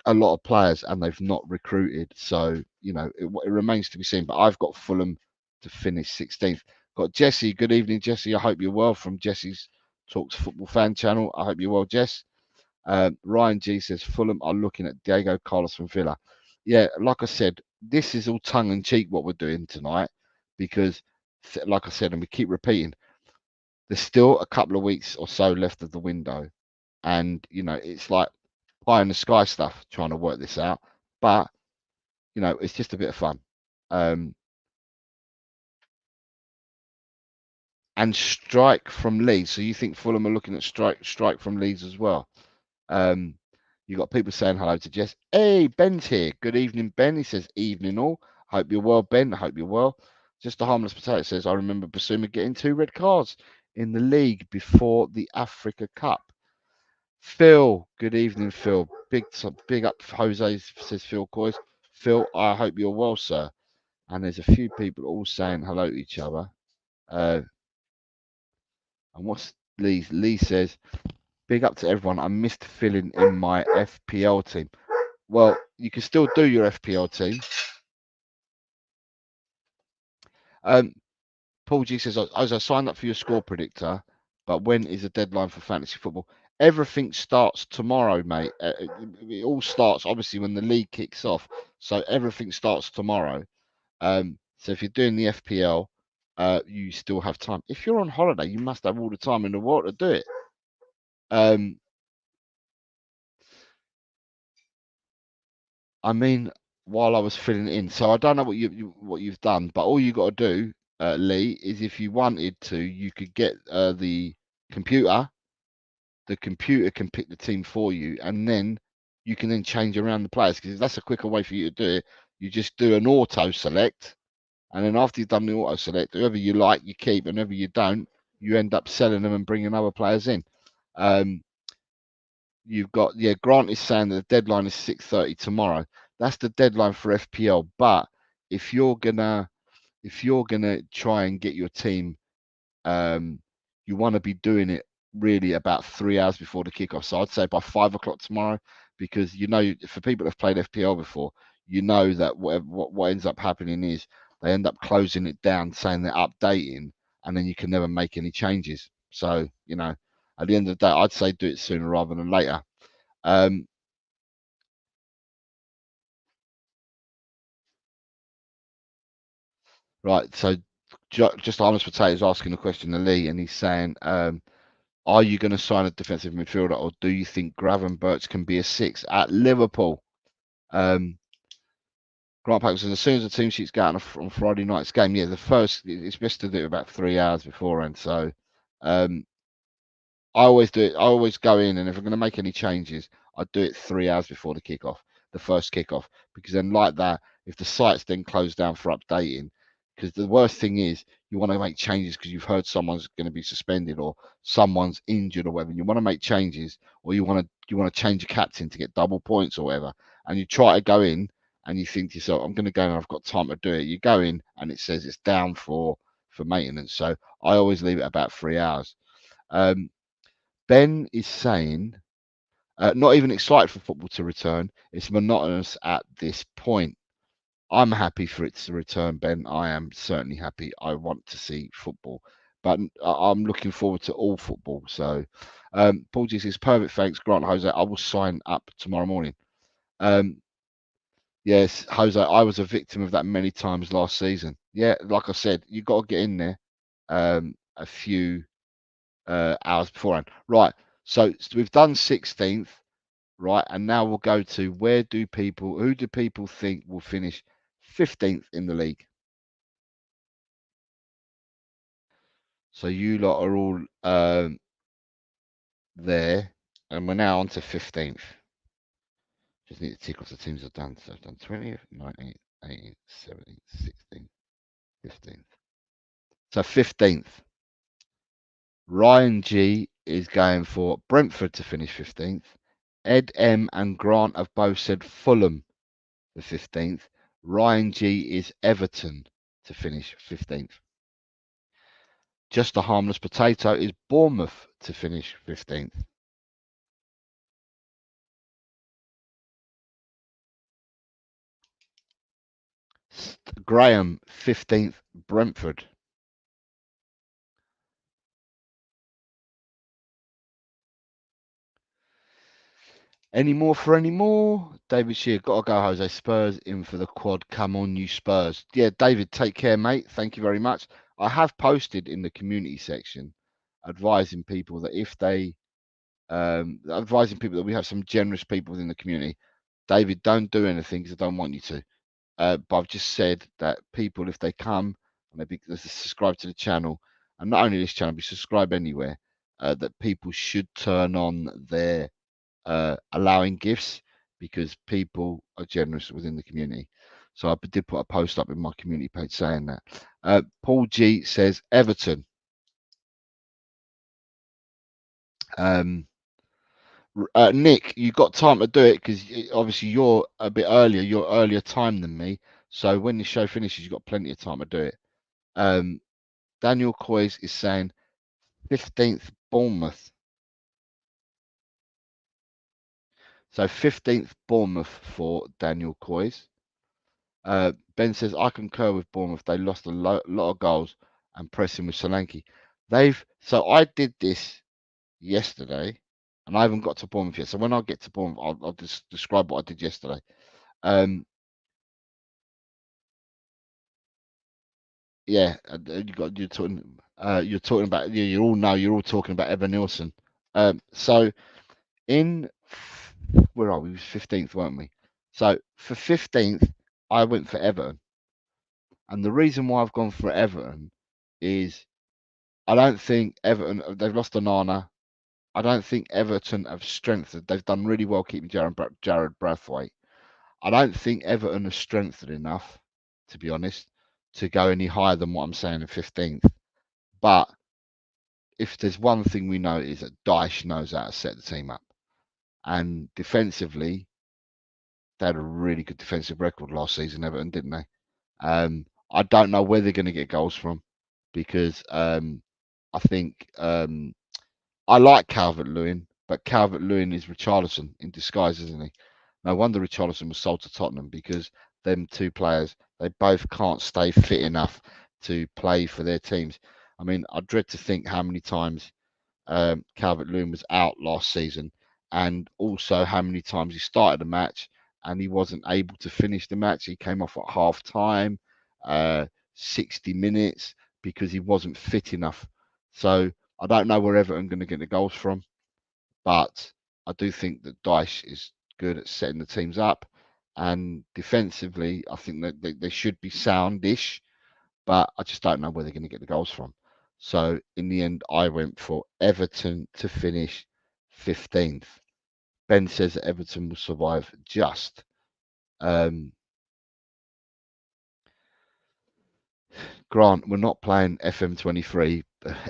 a lot of players and they've not recruited. So, it remains to be seen. But I've got Fulham to finish 16th. Got Jesse. Good evening, Jesse. I hope you're well from Jesse's Talks Football fan channel. I hope you're well, Jess. Ryan G says, Fulham are looking at Diego Carlos from Villa. Yeah, like I said, this is all tongue-in-cheek what we're doing tonight because, like I said, and we keep repeating, there's still a couple of weeks or so left of the window. And, it's like pie in the sky stuff trying to work this out. But, it's just a bit of fun. And strike from Leeds. So you think Fulham are looking at strike from Leeds as well? You got people saying hello to Jess. Hey, Ben's here. Good evening, Ben. He says, evening all. Hope you're well, Ben. I hope you're well. Just a harmless potato says, I remember Basuma getting 2 red cards in the league before the Africa Cup. Phil, good evening, Phil. Big up Jose, says Phil Coys. Phil, I hope you're well, sir. And there's a few people all saying hello to each other. And what's Lee? Lee says, big up to everyone. I missed filling in my FPL team. Well, you can still do your FPL team. Paul G says, I signed up for your score predictor, but when is the deadline for fantasy football? Everything starts tomorrow, mate. It all starts, obviously, when the league kicks off. So everything starts tomorrow. So if you're doing the FPL, you still have time. If you're on holiday, you must have all the time in the world to do it. I mean, while I was filling it in, so I don't know what you've done, but all you got to do, Lee, is if you wanted to, you could get the computer. The computer can pick the team for you, and then you can then change around the players. Because that's a quicker way for you to do it. You just do an auto select, and then after you've done the auto select, whoever you like, you keep, and whoever you don't, you end up selling them and bringing other players in. You've got, Grant is saying that the deadline is 6:30 tomorrow. That's the deadline for FPL. But if you're gonna try and get your team, you want to be doing it really about 3 hours before the kickoff. So I'd say by 5 o'clock tomorrow, because for people that have played FPL before, that what ends up happening is they end up closing it down, saying they're updating, and then you can never make any changes. So at the end of the day, I'd say do it sooner rather than later. Right, so just Honest Potato is asking a question to Lee, and he's saying, are you going to sign a defensive midfielder, or do you think Gravenberch can be a 6 at Liverpool? Grant Packer says, as soon as the team sheets go out on Friday night's game, it's best to do it about 3 hours beforehand. So I always do it. I always go in, and if I'm going to make any changes, I do it 3 hours before the first kickoff, because then like that, if the site's then closed down for updating, because the worst thing is you want to make changes because you've heard someone's going to be suspended or someone's injured or whatever. You want to make changes, or you want to change a captain to get double points or whatever, and you try to go in and you think to yourself, I'm going to go and I've got time to do it. You go in and it says it's down for maintenance. So I always leave it about 3 hours. Ben is saying, not even excited for football to return. It's monotonous at this point. I'm happy for it to return, Ben. I am certainly happy. I want to see football, but I'm looking forward to all football. So, Paul G says, perfect. Thanks, Grant Jose. I will sign up tomorrow morning. Yes, Jose, I was a victim of that many times last season. Yeah, like I said, you got to get in there a few hours beforehand. Right, so we've done 16th, right, and now we'll go to who do people think will finish 15th in the league? So you lot are all there, and we're now on to 15th. Just need to tick off the teams I've done. So I've done 20th, 19th, 18th, 17th, 16th, 15th. So 15th. Ryan G is going for Brentford to finish 15th. Ed M and Grant have both said Fulham the 15th. Ryan G is Everton to finish 15th. Just a Harmless Potato is Bournemouth to finish 15th. Graham, 15th, Brentford. Any more for any more? David Shear, gotta go, Jose. Spurs in for the quad. Come on, you Spurs. Yeah, David, take care, mate. Thank you very much. I have posted in the community section advising people that if they, advising people that we have some generous people within the community. David, don't do anything because I don't want you to. But I've just said that people, if they come and they subscribe to the channel, and not only this channel, but subscribe anywhere, that people should turn on their allowing gifts because people are generous within the community. So I did put a post up in my community page saying that. Paul G says Everton. Nick, you got time to do it because obviously you're a bit earlier. You're earlier time than me. So when the show finishes, you've got plenty of time to do it. Daniel Coys is saying 15th Bournemouth. So 15th Bournemouth for Daniel Coys. Ben says, I concur with Bournemouth. They lost a lot of goals and pressing with Solanke. So I did this yesterday and I haven't got to Bournemouth yet. So when I get to Bournemouth, I'll just describe what I did yesterday. Yeah, you're talking about you all know you're all talking about Evan Nielsen. So in where are we? 15th, weren't we? So for 15th, I went for Everton. And the reason why I've gone for Everton is I don't think Everton, they've lost Onana. I don't think Everton have strengthened. They've done really well keeping Jared Brathwaite. I don't think Everton have strengthened enough, to be honest, to go any higher than what I'm saying in 15th. But if there's one thing we know is that Dyche knows how to set the team up. And defensively, they had a really good defensive record last season, Everton, didn't they? I don't know where they're going to get goals from because I think I like Calvert-Lewin, but Calvert-Lewin is Richarlison in disguise, isn't he? No wonder Richarlison was sold to Tottenham because them two players, they both can't stay fit enough to play for their teams. I mean, I dread to think how many times Calvert-Lewin was out last season and also how many times he started a match and he wasn't able to finish the match. He came off at half time, 60 minutes because he wasn't fit enough. So I don't know where Everton are going to get the goals from, but I do think that Dyche is good at setting the teams up. And defensively, I think that they should be soundish, but I just don't know where they're going to get the goals from. So in the end, I went for Everton to finish 15th. Ben says that Everton will survive just. Grant, we're not playing FM23.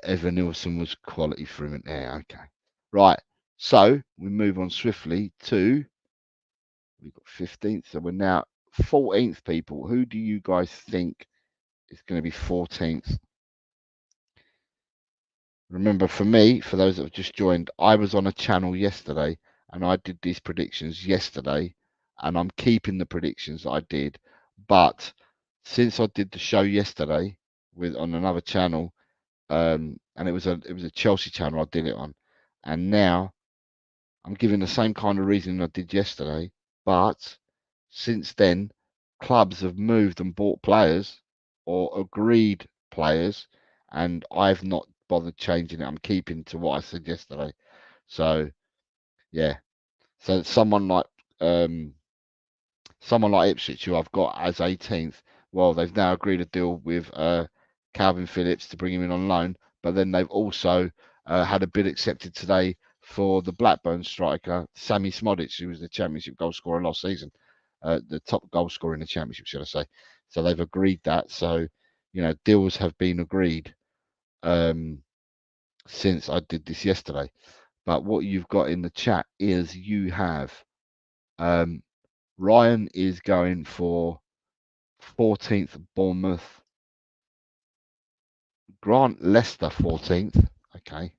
Evan Nielsen was quality for him. Yeah, okay. Right. So we move on swiftly to we've got 15th. So we're now 14th, people. Who do you guys think is going to be 14th? Remember, for me, for those that have just joined, I was on a channel yesterday and I did these predictions yesterday, and I'm keeping the predictions that I did. But since I did the show yesterday with on another channel, and it was a Chelsea channel I did it on, and now I'm giving the same kind of reason I did yesterday. But since then, clubs have moved and bought players or agreed players, and I've not bothered changing it. I'm keeping to what I said yesterday. So yeah, so someone like Ipswich, who I've got as 18th, well, they've now agreed a deal with Calvin Phillips to bring him in on loan, but then they've also had a bid accepted today for the Blackburn striker, Sammy Smodic, who was the Championship goal scorer last season, the top goal scorer in the Championship, should I say. So they've agreed that. So, deals have been agreed since I did this yesterday. But what you've got in the chat is you have Ryan is going for 14th Bournemouth. Grant Leicester 14th. Okay.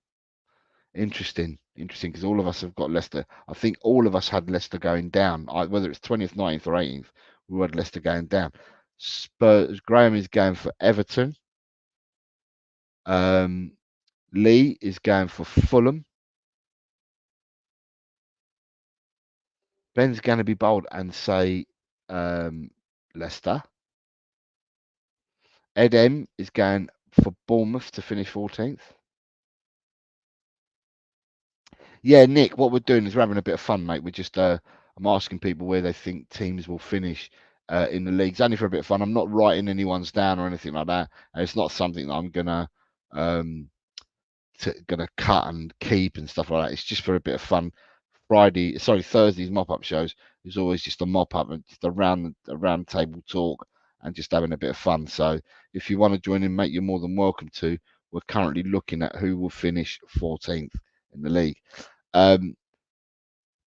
Interesting, because all of us have got Leicester. I think all of us had Leicester going down. Whether it's 20th, 19th, or 18th, we had Leicester going down. Spurs. Graham is going for Everton. Lee is going for Fulham. Ben's going to be bold and say Leicester. Ed M is going for Bournemouth to finish 14th. Yeah, Nick, what we're doing is we're having a bit of fun, mate. We're just I'm asking people where they think teams will finish in the leagues, only for a bit of fun. I'm not writing anyone's down or anything like that. And it's not something that I'm gonna cut and keep and stuff like that. It's just for a bit of fun. Thursday's mop-up shows is always just a mop-up and just a round table talk and just having a bit of fun. So if you want to join in, mate, you're more than welcome to. We're currently looking at who will finish 14th in the league.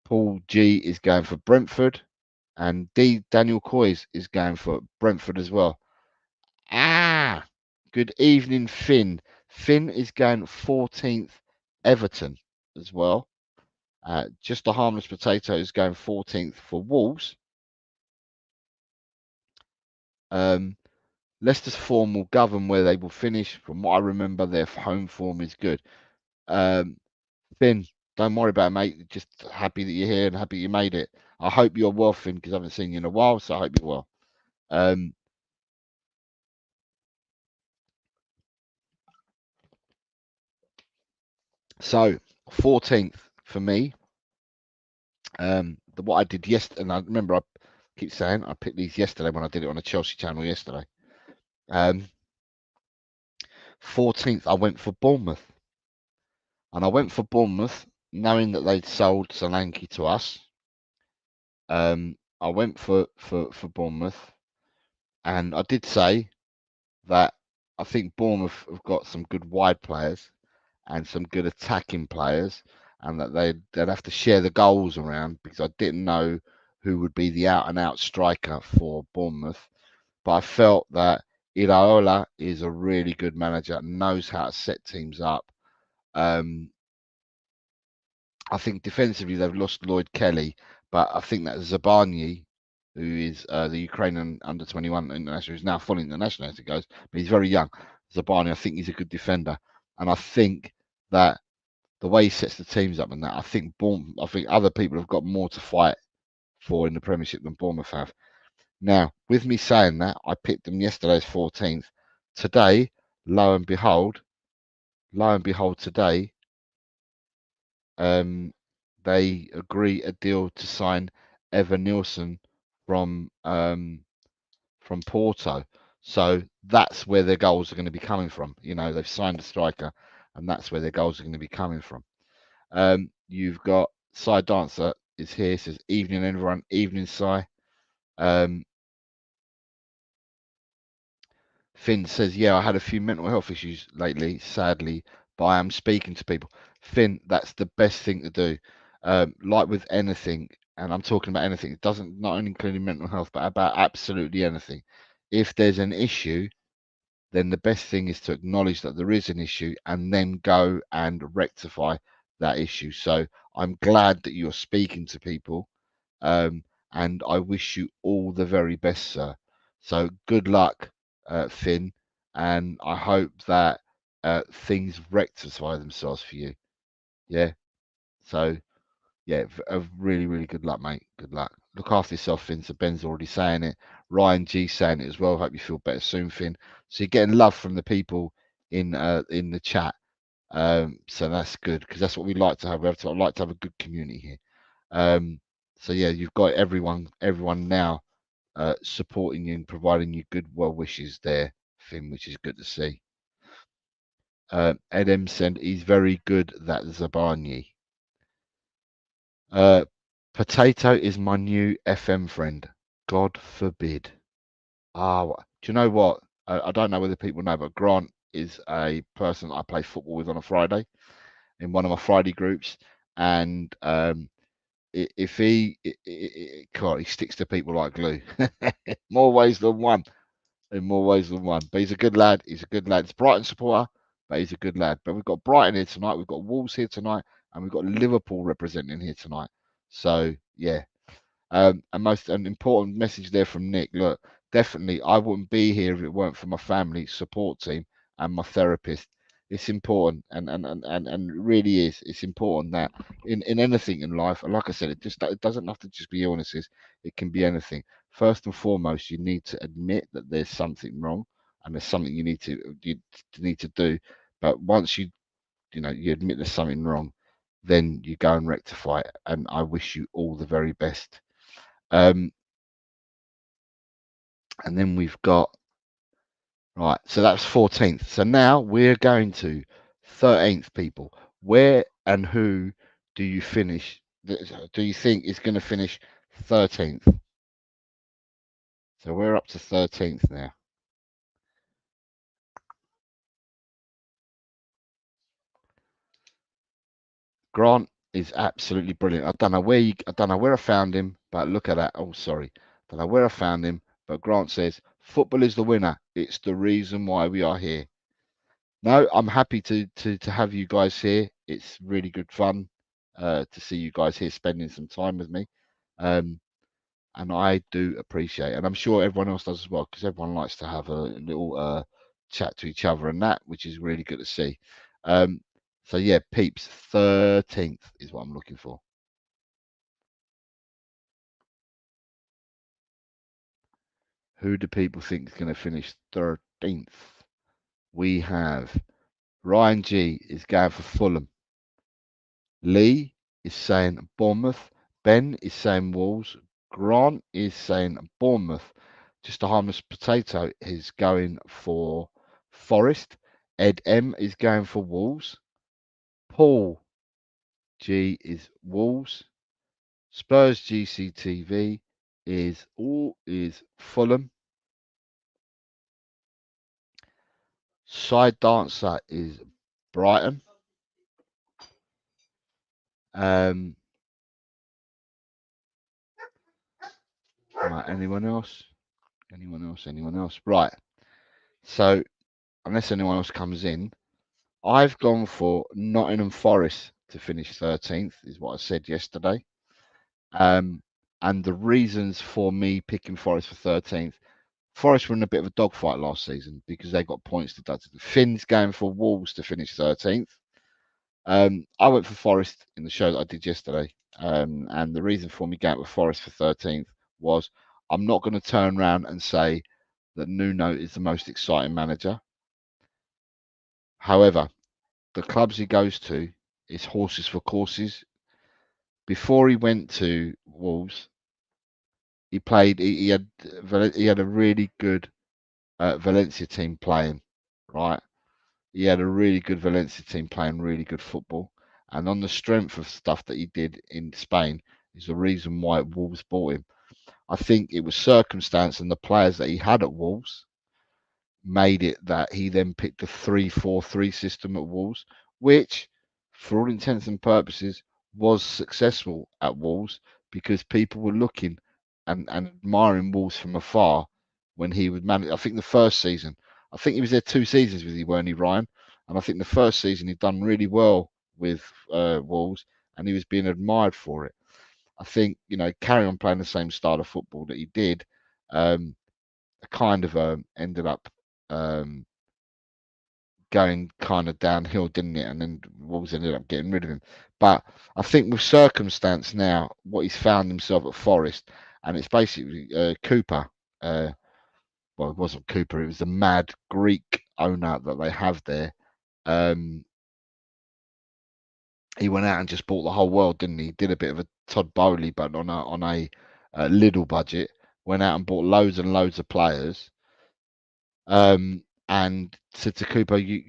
Paul G is going for Brentford, and Daniel Coys is going for Brentford as well. Good evening, Finn. Finn is going 14th Everton as well. Just a harmless potato is going 14th for Wolves. Leicester's form will govern where they will finish. From what I remember, their home form is good. Finn, don't worry about it, mate. Just happy that you're here and happy you made it. I hope you're well, Finn, because I haven't seen you in a while, so I hope you're well. So 14th for me. What I did yesterday, and I remember I keep saying I picked these yesterday when I did it on the Chelsea channel yesterday. 14th, I went for Bournemouth. And I went for Bournemouth knowing that they'd sold Solanke to us. I went for Bournemouth, and I did say that I think Bournemouth have got some good wide players and some good attacking players, and that they'd have to share the goals around, because I didn't know who would be the out-and-out striker for Bournemouth. But I felt that Iraola is a really good manager, knows how to set teams up. I think defensively they've lost Lloyd Kelly, but I think that Zabani, who is the Ukrainian under-21 international, who's now fully international as it goes, but he's very young. Zabani, I think he's a good defender, and I think that the way he sets the teams up and that, I think other people have got more to fight for in the Premiership than Bournemouth have. Now, with me saying that, I picked them yesterday as 14th. Today, lo and behold, today, they agree a deal to sign Evan Nielsen from Porto. So that's where their goals are going to be coming from. They've signed a striker, and that's where their goals are going to be coming from. You've got Cy Dancer is here. Says evening everyone. Evening Cy. Finn says, yeah, I had a few mental health issues lately, sadly, but I am speaking to people. Finn, that's the best thing to do. Like with anything, and I'm talking about anything, it doesn't, not only including mental health, but about absolutely anything. If there's an issue, then the best thing is to acknowledge that there is an issue and then go and rectify that issue. So I'm glad that you're speaking to people, and I wish you all the very best, sir. So good luck, Finn, and I hope that things rectify themselves for you. Yeah. So yeah, really, really good luck, mate. Good luck. Look after yourself, Finn. So Ben's already saying it. Ryan G saying it as well. Hope you feel better soon, Finn. So you're getting love from the people in the chat. So that's good, because that's what we like to have. We like to have a good community here. So yeah, you've got everyone now supporting you and providing you good well wishes there, Finn, which is good to see. Ed M said he's very good, that Zabani. Potato is my new FM friend. God forbid. Do you know what? I don't know whether people know, but Grant is a person I play football with on a Friday in one of my Friday groups, and if he sticks to people like glue. More ways than one. In more ways than one. But he's a good lad. He's a good lad. He's a Brighton supporter, but he's a good lad. But we've got Brighton here tonight. We've got Wolves here tonight, and we've got Liverpool representing here tonight. So yeah. And an important message there from Nick. Look, definitely, I wouldn't be here if it weren't for my family support team and my therapist. It's important, and it really is. It's important that in anything in life, and like I said, it doesn't have to just be illnesses. It can be anything. First and foremost, you need to admit that there's something wrong, and there's something you need to do. But once you admit there's something wrong, then you go and rectify it. And I wish you all the very best. And then we've got, right, so that's 14th. So now we're going to 13th, people. Where and who do you think is going to finish 13th? So we're up to 13th now. Grant is absolutely brilliant. I don't know where I found him, but look at that. Oh, sorry. Don't know where I found him, but Grant says, football is the winner. It's the reason why we are here. No, I'm happy to have you guys here. It's really good fun to see you guys here spending some time with me. And I do appreciate it. And I'm sure everyone else does as well, because everyone likes to have a little chat to each other and that, which is really good to see. So yeah, peeps, 13th is what I'm looking for. Who do people think is going to finish 13th? We have Ryan G is going for Fulham. Lee is saying Bournemouth. Ben is saying Wolves. Grant is saying Bournemouth. Just a harmless potato is going for Forest. Ed M is going for Wolves. Paul G is Wolves. Spurs GCTV is Fulham. Side Dancer is Brighton. Right, anyone else? Anyone else? Right. So, unless anyone else comes in, I've gone for Nottingham Forest to finish 13th, is what I said yesterday. And the reasons for me picking Forest for 13th, Forest were in a bit of a dogfight last season because they got points deducted. Finn's going for Wolves to finish 13th. I went for Forest in the show that I did yesterday. And the reason for me going with Forest for 13th was I'm not going to turn around and say that Nuno is the most exciting manager. However, the clubs he goes to is horses for courses. Before he went to Wolves, he played. He had a really good Valencia team playing, right? He had a really good Valencia team playing really good football, and on the strength of stuff that he did in Spain is the reason why Wolves bought him. I think it was circumstance and the players that he had at Wolves made it that he then picked a 3-4-3 system at Wolves, which, for all intents and purposes, was successful at Wolves because people were looking and admiring Wolves from afar when he would manage. I think the first season, I think he was there 2 seasons with you, weren't he, Ryan? And I think the first season he'd done really well with Wolves, and he was being admired for it. I think, carry on playing the same style of football that he did, kind of ended up going kind of downhill, didn't it? And then Wolves ended up getting rid of him. But I think with circumstance now, what he's found himself at Forest, and it's basically Cooper. Well, it wasn't Cooper; it was the mad Greek owner that they have there. He went out and just bought the whole world, didn't he? He did a bit of a Todd Bowley, but on a little budget. Went out and bought loads and loads of players. And said to Cooper, you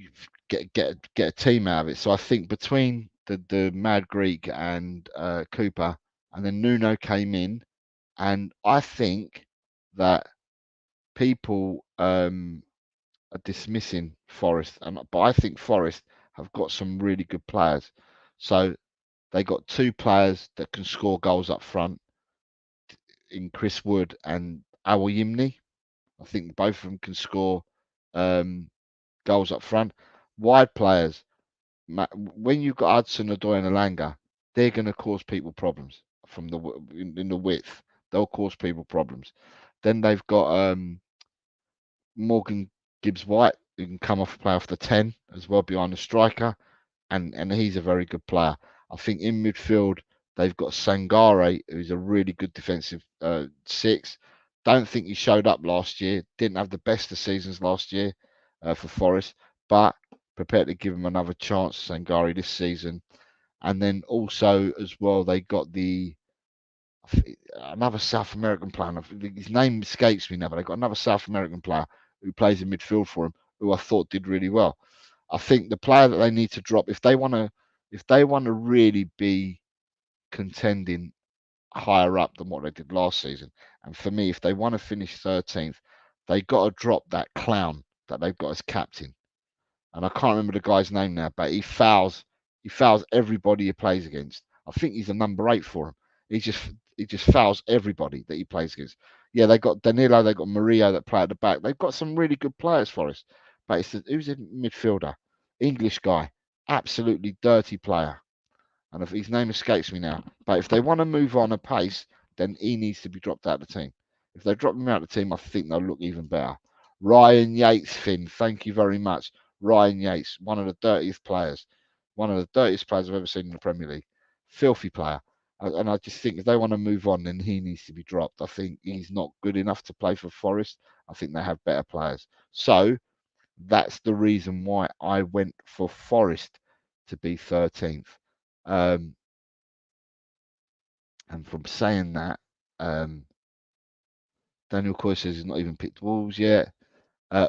get a team out of it. So I think between the mad Greek and Cooper, and then Nuno came in, and I think that people are dismissing Forest, but I think Forest have got some really good players. So they got two players that can score goals up front in Chris Wood and Awayimni. I think both of them can score goals up front. Wide players, when you've got Hudson-Odoi and Alanga, they're going to cause people problems from in the width. They'll cause people problems. Then they've got Morgan Gibbs-White, who can come off play off the 10 as well behind the striker, and he's a very good player. I think in midfield they've got Sangare, who's a really good defensive 6. Don't think he showed up last year. Didn't have the best of seasons last year for Forest, but prepared to give him another chance, Sangare, this season. And then also as well, they got another South American player. His name escapes me now, but they got another South American player who plays in midfield for him, who I thought did really well. I think the player that they need to drop if they want to really be contending higher up than what they did last season, and for me, if they want to finish 13th, they got to drop that clown that they've got as captain. And I can't remember the guy's name now, but he fouls everybody he plays against. I think he's a number 8 for him. He just fouls everybody that he plays against. Yeah, they got Danilo, they got Mario that play at the back. They've got some really good players for us. But who's a midfielder? English guy, absolutely dirty player. And if his name escapes me now, but if they want to move on apace, then he needs to be dropped out of the team. If they drop him out of the team, I think they'll look even better. Ryan Yates, Finn, thank you very much. Ryan Yates, one of the dirtiest players I've ever seen in the Premier League. Filthy player. And I just think if they want to move on, then he needs to be dropped. I think he's not good enough to play for Forest. I think they have better players. So that's the reason why I went for Forest to be 13th. And from saying that, Daniel Coy says he's not even picked Wolves yet.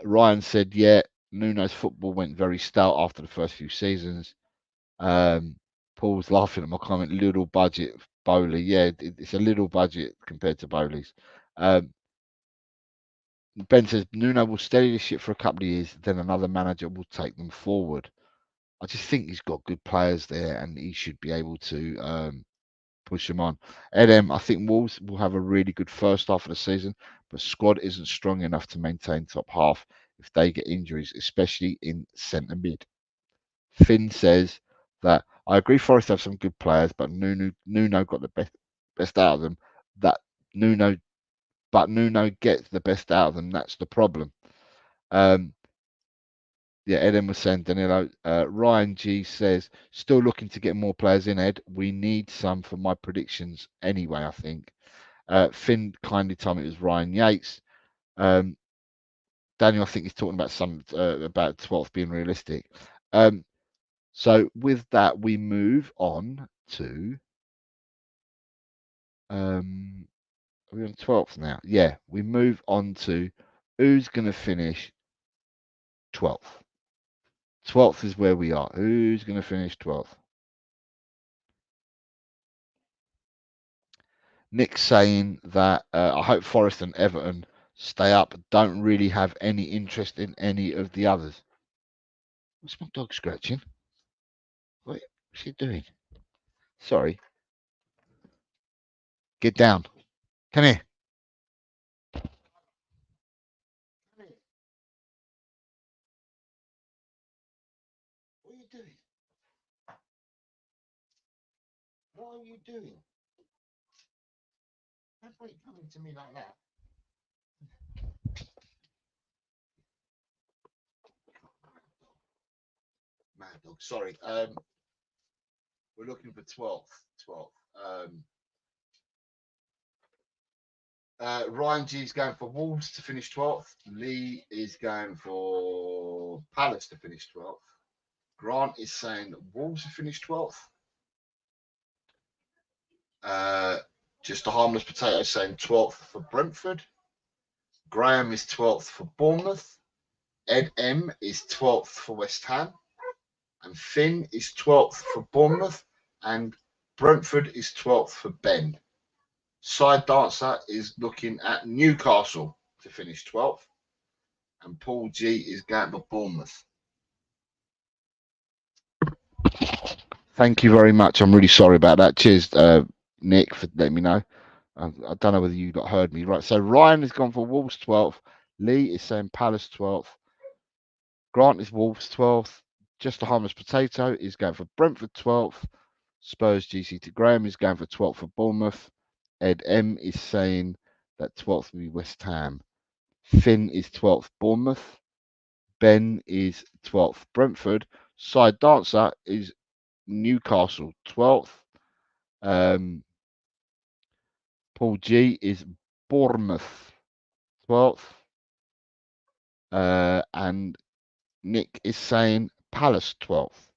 Ryan said, yeah, Nuno's football went very stout after the first few seasons. Paul's laughing at my comment, little budget Bowley. Yeah, it's a little budget compared to Bowley's. Ben says Nuno will steady the ship for a couple of years, then another manager will take them forward. I just think he's got good players there, and he should be able to push them on. I think Wolves will have a really good first half of the season, but squad isn't strong enough to maintain top half if they get injuries, especially in centre mid. Finn says that I agree Forest have some good players, but Nuno got the best out of them. That Nuno gets the best out of them. That's the problem. Yeah, Eden was saying Danilo. Ryan G says, still looking to get more players in, Ed. We need some for my predictions anyway, I think. Finn kindly told me it was Ryan Yates. Daniel, I think he's talking about about 12th being realistic. So with that, we move on to are we on 12th now? Yeah, we move on to who's going to finish 12th. 12th is where we are. Who's going to finish 12th? Nick's saying that I hope Forest and Everton stay up. Don't really have any interest in any of the others. What's my dog scratching? What's he doing? Sorry. Get down. Come here. What are you doing? What are you doing? Why are you coming to me like that? Mad dog. Sorry. We're looking for 12th. 12th. Ryan G is going for Wolves to finish 12th. Lee is going for Palace to finish 12th. Grant is saying Wolves to finish 12th. Just a harmless potato saying 12th for Brentford. Graham is 12th for Bournemouth. Ed M is 12th for West Ham. And Finn is 12th for Bournemouth. And Brentford is 12th for Ben. Side Dancer is looking at Newcastle to finish 12th. And Paul G is going for Bournemouth. Thank you very much. I'm really sorry about that. Cheers, Nick, for letting me know. I don't know whether you heard me right. So Ryan has gone for Wolves 12th. Lee is saying Palace 12th. Grant is Wolves 12th. Just a harmless potato is going for Brentford 12th. Spurs GCT Graham is going for 12th for Bournemouth. Ed M is saying that 12th will be West Ham. Finn is 12th Bournemouth. Ben is 12th Brentford. Side Dancer is Newcastle 12th. Paul G is Bournemouth 12th. And Nick is saying Palace 12th.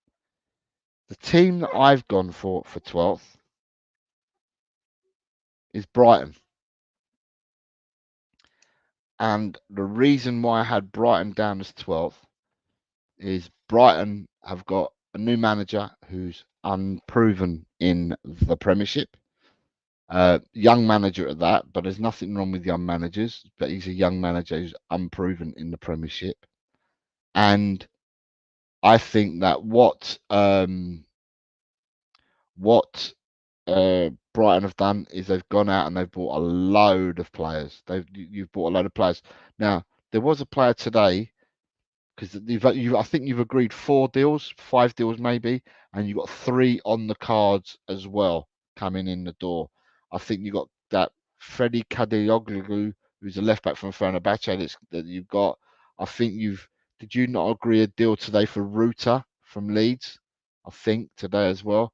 The team that I've gone for 12th is Brighton. And the reason why I had Brighton down as 12th is Brighton have got a new manager who's unproven in the Premiership. Young manager at that, but there's nothing wrong with young managers, but he's a young manager who's unproven in the Premiership. And I think that what Brighton have done is they've gone out and they've bought a load of players. You've bought a load of players. Now there was a player today because I think you've agreed 4 deals, 5 deals maybe, and you've got 3 on the cards as well coming in the door. I think you got that Freddie Kadeoglu, who's a left back from Fenerbahce that you've got. I think did you not agree a deal today for Ruta from Leeds? I think today as well.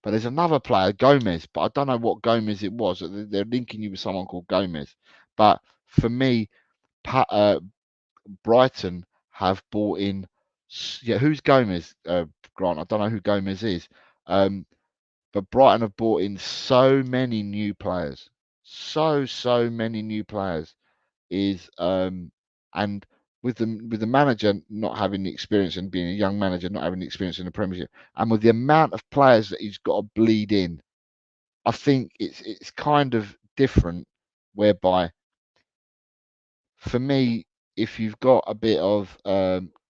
But there's another player, Gomez, but I don't know what Gomez it was. They're linking you with someone called Gomez. But for me, Brighton have bought in. Yeah, who's Gomez? Grant, I don't know who Gomez is. But Brighton have bought in so many new players. So many new players. And with the manager not having the experience and being a young manager, not having the experience in the Premiership, and with the amount of players that he's got to bleed in, I think it's kind of different. Whereby, for me, if you've got a bit of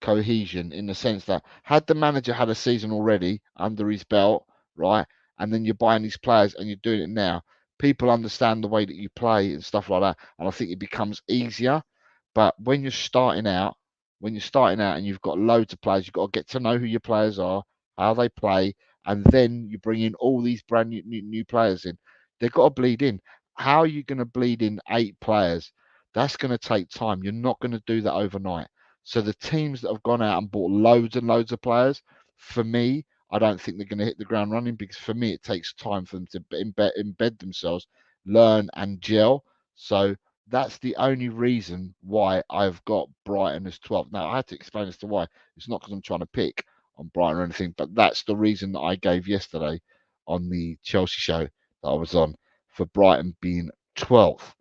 cohesion in the sense that had the manager had a season already under his belt, right, and then you're buying these players and you're doing it now, people understand the way that you play and stuff like that, and I think it becomes easier. But when you're starting out and you've got loads of players, you've got to get to know who your players are, how they play, and then you bring in all these brand new players in. They've got to bleed in. How are you going to bleed in 8 players? That's going to take time. You're not going to do that overnight. So the teams that have gone out and bought loads and loads of players, for me, I don't think they're going to hit the ground running, because for me, it takes time for them to embed themselves, learn and gel. So that's the only reason why I've got Brighton as 12th. Now, I had to explain as to why. It's not because I'm trying to pick on Brighton or anything, but that's the reason that I gave yesterday on the Chelsea show that I was on for Brighton being 12th.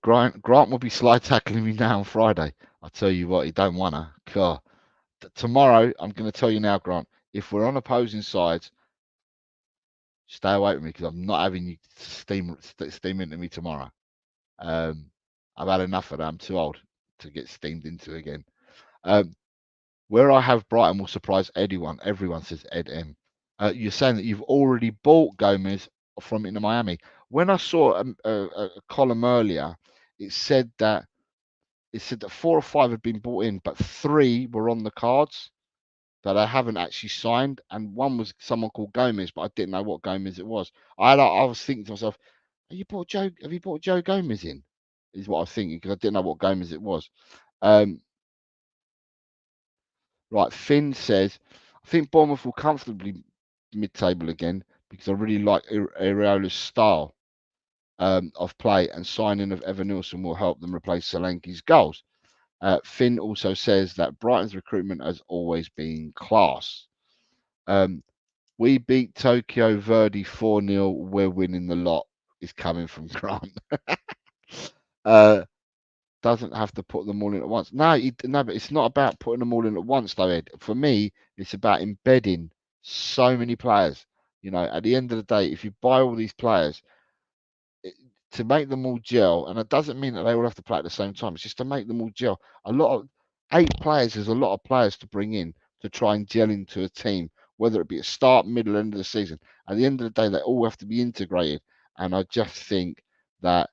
Grant will be slide tackling me now on Friday. I tell you what, he don't wanna. God. Tomorrow, I'm going to tell you now, Grant. If we're on opposing sides, stay away from me, because I'm not having you steam into me tomorrow. I've had enough of that. I'm too old to get steamed into again. Where I have Brighton will surprise anyone. Everyone says Ed M. You're saying that you've already bought Gomez from Inter Miami. When I saw a column earlier, it said that 4 or 5 had been bought in, but 3 were on the cards that I haven't actually signed, and one was someone called Gomez, but I didn't know what Gomez it was. I was thinking to myself, have you bought Joe Gomez in? Is what I was thinking, because I didn't know what Gomez it was. Right, Finn says, I think Bournemouth will comfortably mid-table again because I really like Iraola's style of play, and signing of Evan Nilsson will help them replace Solanke's goals. Finn also says that Brighton's recruitment has always been class. We beat Tokyo Verdy 4-0. We're winning the lot is coming from Grant. Doesn't have to put them all in at once. No, but it's not about putting them all in at once, though, Ed. For me, it's about embedding so many players. You know, at the end of the day, if you buy all these players, to make them all gel, and it doesn't mean that they all have to play at the same time. It's just to make them all gel. A lot of 8 players is a lot of players to bring in to try and gel into a team, whether it be a start, middle, end of the season. At the end of the day, they all have to be integrated. And I just think that,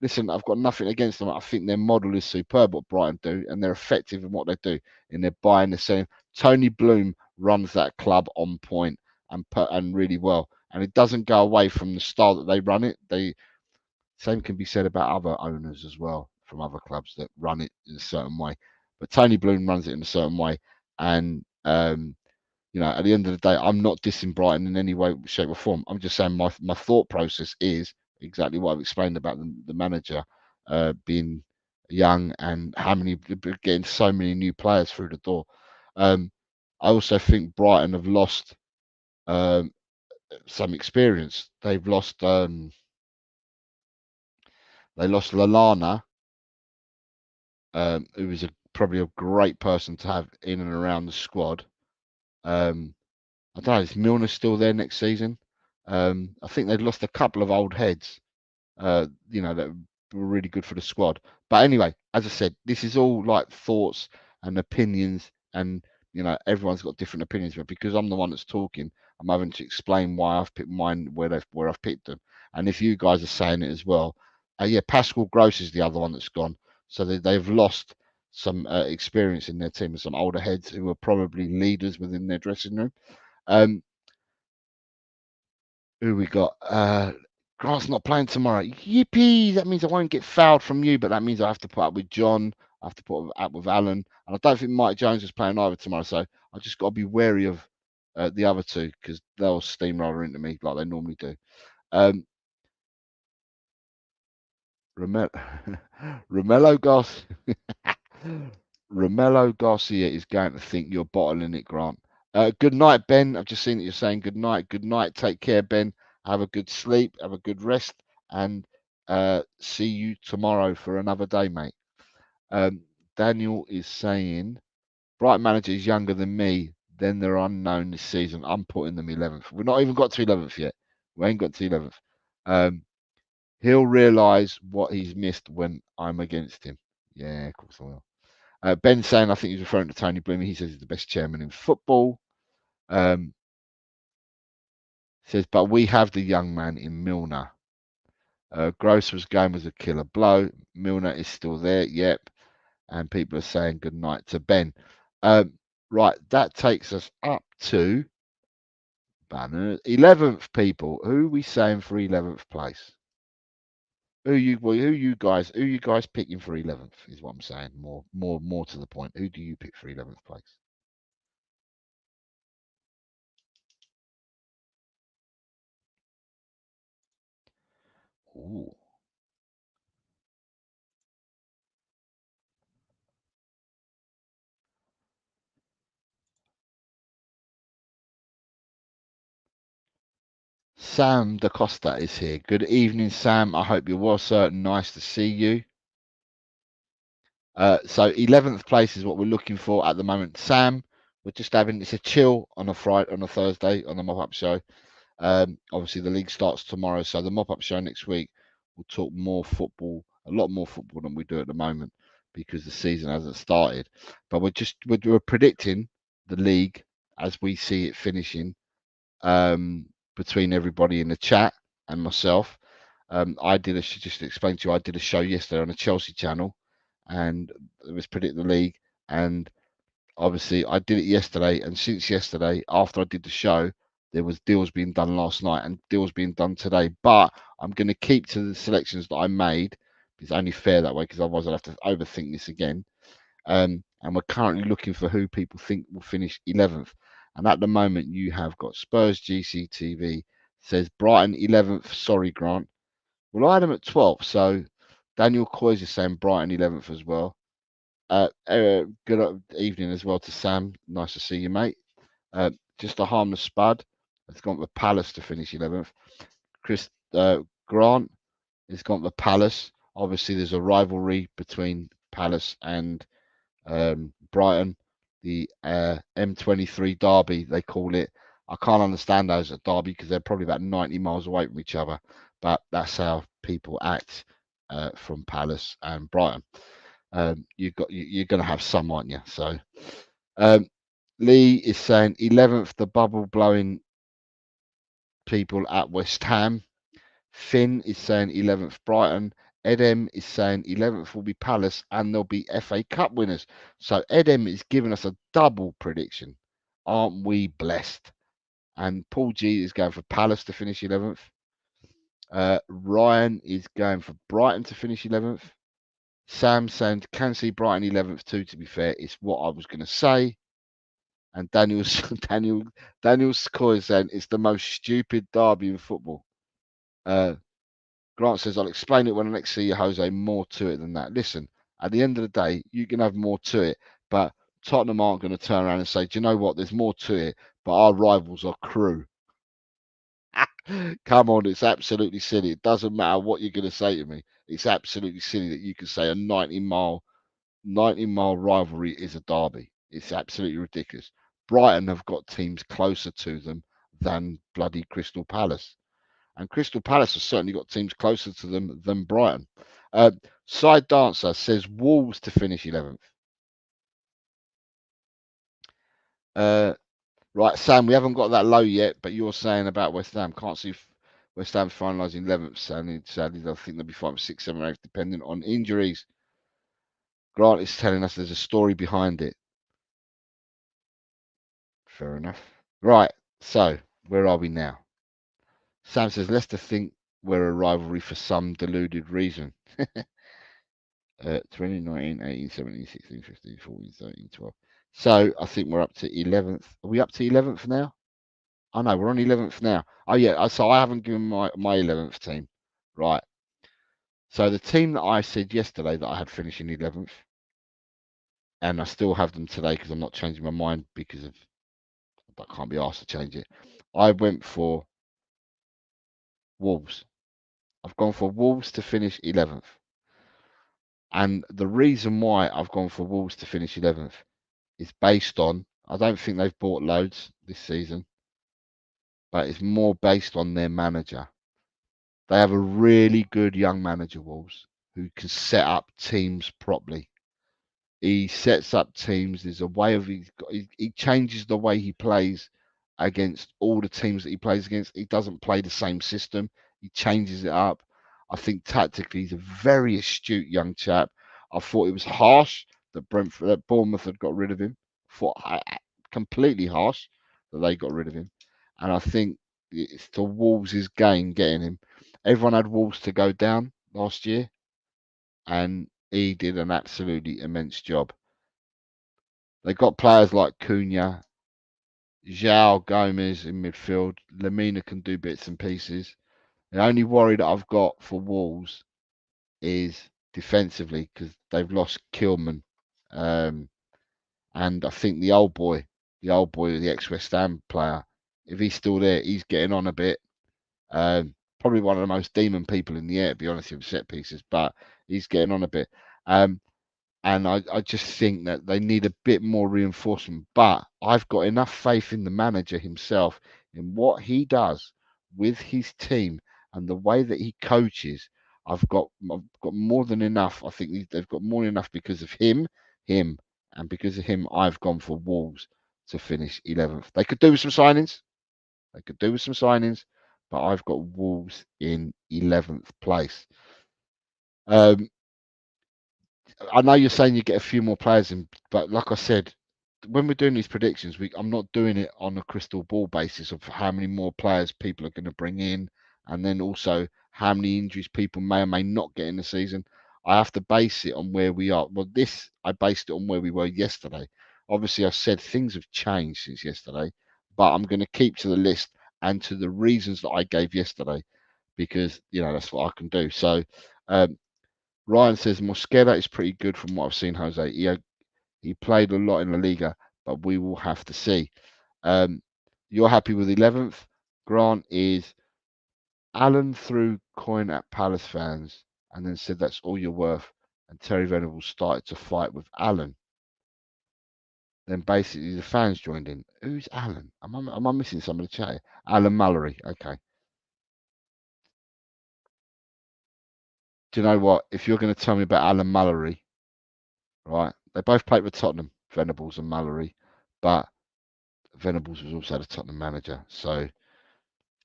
listen, I've got nothing against them. I think their model is superb, what Brighton do, and they're effective in what they do. And they're buying the same. Tony Bloom runs that club on point and really well. And it doesn't go away from the style that they run it. Same can be said about other owners as well from other clubs that run it in a certain way. But Tony Bloom runs it in a certain way. And, you know, at the end of the day, I'm not dissing Brighton in any way, shape or form. I'm just saying my thought process is exactly what I've explained about the manager being young and how many getting so many new players through the door. I also think Brighton have lost some experience. They've lost they lost Lallana, who is probably a great person to have in and around the squad. I don't know, is Milner still there next season? I think they've lost a couple of old heads, you know, that were really good for the squad. But anyway, as I said, this is all like thoughts and opinions, and you know, everyone's got different opinions. But because I'm the one that's talking, I'm having to explain why I've picked mine where I've picked them. And if you guys are saying it as well, yeah, Pascal Gross is the other one that's gone. So they've lost some experience in their team and some older heads who are probably leaders within their dressing room. Who we got? Grant's not playing tomorrow. Yippee! That means I won't get fouled from you, but that means I have to put up with John. I have to put up with Alan, and I don't think Mike Jones is playing either tomorrow. So I just got to be wary of the other two because they'll steamroller into me like they normally do. Romello Garcia is going to think you're bottling it, Grant. Good night, Ben. I've just seen that you're saying good night. Good night. Take care, Ben. Have a good sleep. Have a good rest. And see you tomorrow for another day, mate. Daniel is saying, Brighton manager is younger than me. Then they're unknown this season. I'm putting them 11th. We've not even got to 11th yet. We ain't got to 11th. He'll realise what he's missed when I'm against him. Yeah, of course I will. Ben saying, I think he's referring to Tony Bloom. He says he's the best chairman in football. Says, but we have the young man in Milner. Gross was going as a killer blow. Milner is still there. Yep. And people are saying good night to Ben. Right, that takes us up to 11th, people. Who are we saying for 11th place? Who you guys picking for 11th is what I'm saying. More to the point. Who do you pick for 11th place? Ooh. Sam Da Costa is here. Good evening, Sam. I hope you're well, sir. Nice to see you. So 11th place is what we're looking for at the moment. Sam, we're just having it's a chill on a Thursday on the Mop Up Show. Obviously the league starts tomorrow, so the Mop Up Show next week we'll talk more football, a lot more football than we do at the moment because the season hasn't started. But we're predicting the league as we see it finishing between everybody in the chat and myself. Just to explain to you, I did a show yesterday on the Chelsea channel, and it was predict the league. And obviously, I did it yesterday, and since yesterday, after I did the show, there was deals being done last night and deals being done today. But I'm going to keep to the selections that I made. It's only fair that way because otherwise I'll have to overthink this again. And we're currently looking for who people think will finish 11th. And at the moment, you have got Spurs GCTV says Brighton 11th. Sorry, Grant. Well, I had them at 12th. So Daniel Coys is saying Brighton 11th as well. Good evening as well to Sam. Nice to see you, mate. Just a harmless spud. It's gone for Palace to finish 11th. Chris Grant has gone for Palace. Obviously, there's a rivalry between Palace and Brighton. The M23 derby, they call it. I can't understand those at derby because they're probably about 90 miles away from each other. But that's how people act from Palace and Brighton. You're going to have some, aren't you? So Lee is saying 11th, the bubble blowing people at West Ham. Finn is saying 11th, Brighton. Edem is saying 11th will be Palace and they'll be FA Cup winners. So Edem is giving us a double prediction. Aren't we blessed? And Paul G is going for Palace to finish 11th. Ryan is going for Brighton to finish 11th. Sam saying can see Brighton 11th too, to be fair. It's what I was going to say. And Daniel's Coy saying it's the most stupid derby in football. Grant says, I'll explain it when I next see you, Jose. More to it than that. Listen, at the end of the day, you can have more to it, but Tottenham aren't going to turn around and say, do you know what? There's more to it, but our rivals are Crew. Come on, it's absolutely silly. It doesn't matter what you're going to say to me. It's absolutely silly that you can say a 90-mile rivalry is a derby. It's absolutely ridiculous. Brighton have got teams closer to them than bloody Crystal Palace. And Crystal Palace has certainly got teams closer to them than Brighton. Side Dancer says Wolves to finish 11th. Right, Sam, we haven't got that low yet, but you're saying about West Ham. Can't see West Ham finalising 11th. Sadly, I think they'll be 5, 6, 7, 8, depending on injuries. Grant is telling us there's a story behind it. Fair enough. Right, so where are we now? Sam says Leicester think we're a rivalry for some deluded reason. 2019, 18, 17, 16, 15, 14, 13, 12. So I think we're up to 11th. Are we up to 11th now? Oh no, we're on 11th now. Oh yeah, so I haven't given my 11th team. Right. So the team that I said yesterday that I had finishing 11th, and I still have them today because I'm not changing my mind because of I can't be asked to change it. I went for Wolves. I've gone for Wolves to finish 11th. And the reason why I've gone for Wolves to finish 11th is based on, I don't think they've bought loads this season, but it's more based on their manager. They have a really good young manager, Wolves, who can set up teams properly. He sets up teams. There's a way of he changes the way he plays against all the teams that he plays against. He doesn't play the same system. He changes it up. I think tactically he's a very astute young chap. I thought it was harsh that Bournemouth had got rid of him. Completely harsh that they got rid of him. And I think it's to Wolves' gain getting him. Everyone had Wolves to go down last year, and he did an absolutely immense job. They got players like Cunha, João Gomez in midfield. Lamina can do bits and pieces. The only worry that I've got for Wolves is defensively because they've lost Kilman. And I think the old boy, the ex-West Ham player, if he's still there, he's getting on a bit. Probably one of the most demon people in the air, to be honest with set pieces, but he's getting on a bit. And I just think that they need a bit more reinforcement. But I've got enough faith in the manager himself, in what he does with his team and the way that he coaches. I've got more than enough. I think they've got more than enough because of him, and because of him, I've gone for Wolves to finish 11th. They could do with some signings. But I've got Wolves in 11th place. I know you're saying you get a few more players in, but like I said, when we're doing these predictions, I'm not doing it on a crystal ball basis of how many more players people are going to bring in, and then also how many injuries people may or may not get in the season. I have to base it on where we are. Well, I based it on where we were yesterday. Obviously, I said things have changed since yesterday. but I'm going to keep to the list and to the reasons that I gave yesterday, because that's what I can do. So Ryan says Mosquera is pretty good from what I've seen, Jose. He played a lot in La Liga, but we will have to see. You're happy with 11th. Grant is Alan threw coin at Palace fans and then said that's all you're worth. And Terry Venables started to fight with Alan. Then basically the fans joined in. Who's Alan? Am I missing somebody chatting? Alan Mallory. Okay. Do you know what? If you're going to tell me about Alan Mallory, right? They both played with Tottenham, Venables and Mallory, but Venables was also the Tottenham manager. So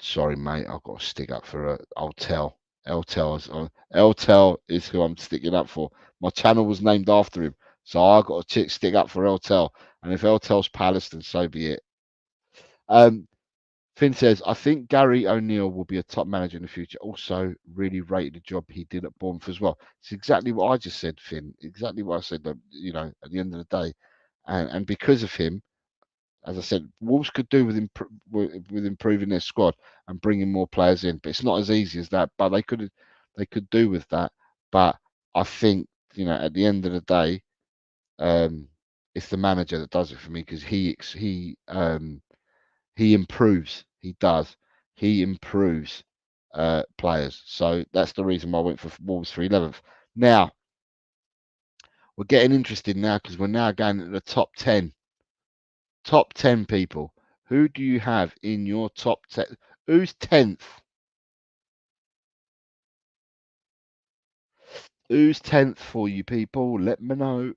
sorry, mate. I've got to stick up for Eltel. Eltel is who I'm sticking up for. My channel was named after him, so I got to stick up for Eltel. And if Eltel's Palace, then so be it. Finn says, I think Gary O'Neill will be a top manager in the future. Also, really rated the job he did at Bournemouth as well. It's exactly what I just said, Finn. Exactly what I said. At the end of the day, and because of him, as I said, Wolves could do with improving their squad and bringing more players in, but it's not as easy as that. But they could do with that. But I think at the end of the day, it's the manager that does it for me, because he improves. He does. He improves players. So that's the reason why I went for Wolves for 11th. Now we're getting interested now, because we're now going into the top 10. Top 10 people. Who do you have in your top 10? Who's 10th? Who's 10th for you people? Let me know.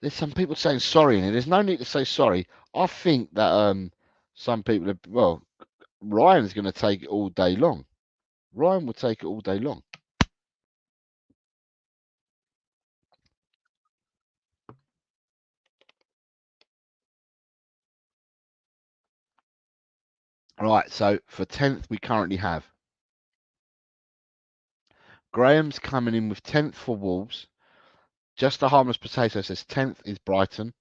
There's some people saying sorry in it. There's no need to say sorry. I think that some people are, well, Ryan's going to take it all day long. Ryan will take it all day long. All right, so for 10th, we currently have Graham's coming in with 10th for Wolves. Just a harmless potato says 10th is Brighton.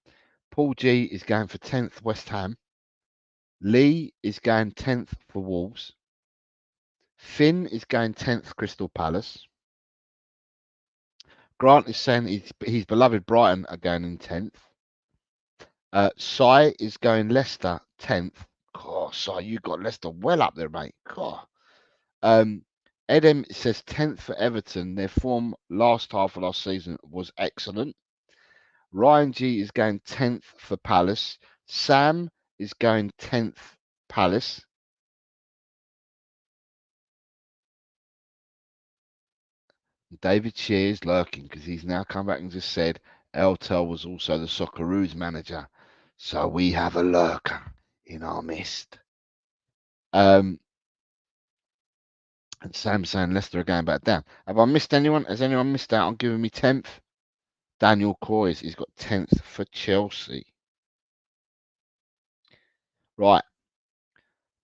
Paul G is going for 10th West Ham. Lee is going 10th for Wolves. Finn is going 10th Crystal Palace. Grant is saying his beloved Brighton are going in 10th. Sai is going Leicester 10th. God, Sai, you got Leicester well up there, mate. God. Edem says 10th for Everton. Their form last half of last season was excellent. Ryan G is going 10th for Palace. Sam is going 10th Palace. David Shear is lurking because he's now come back and just said Eltel was also the Socceroos manager. So we have a lurker in our midst. And Sam saying Leicester are going back down. Have I missed anyone? Has anyone missed out on giving me 10th? Daniel Coys, he's got 10th for Chelsea. Right.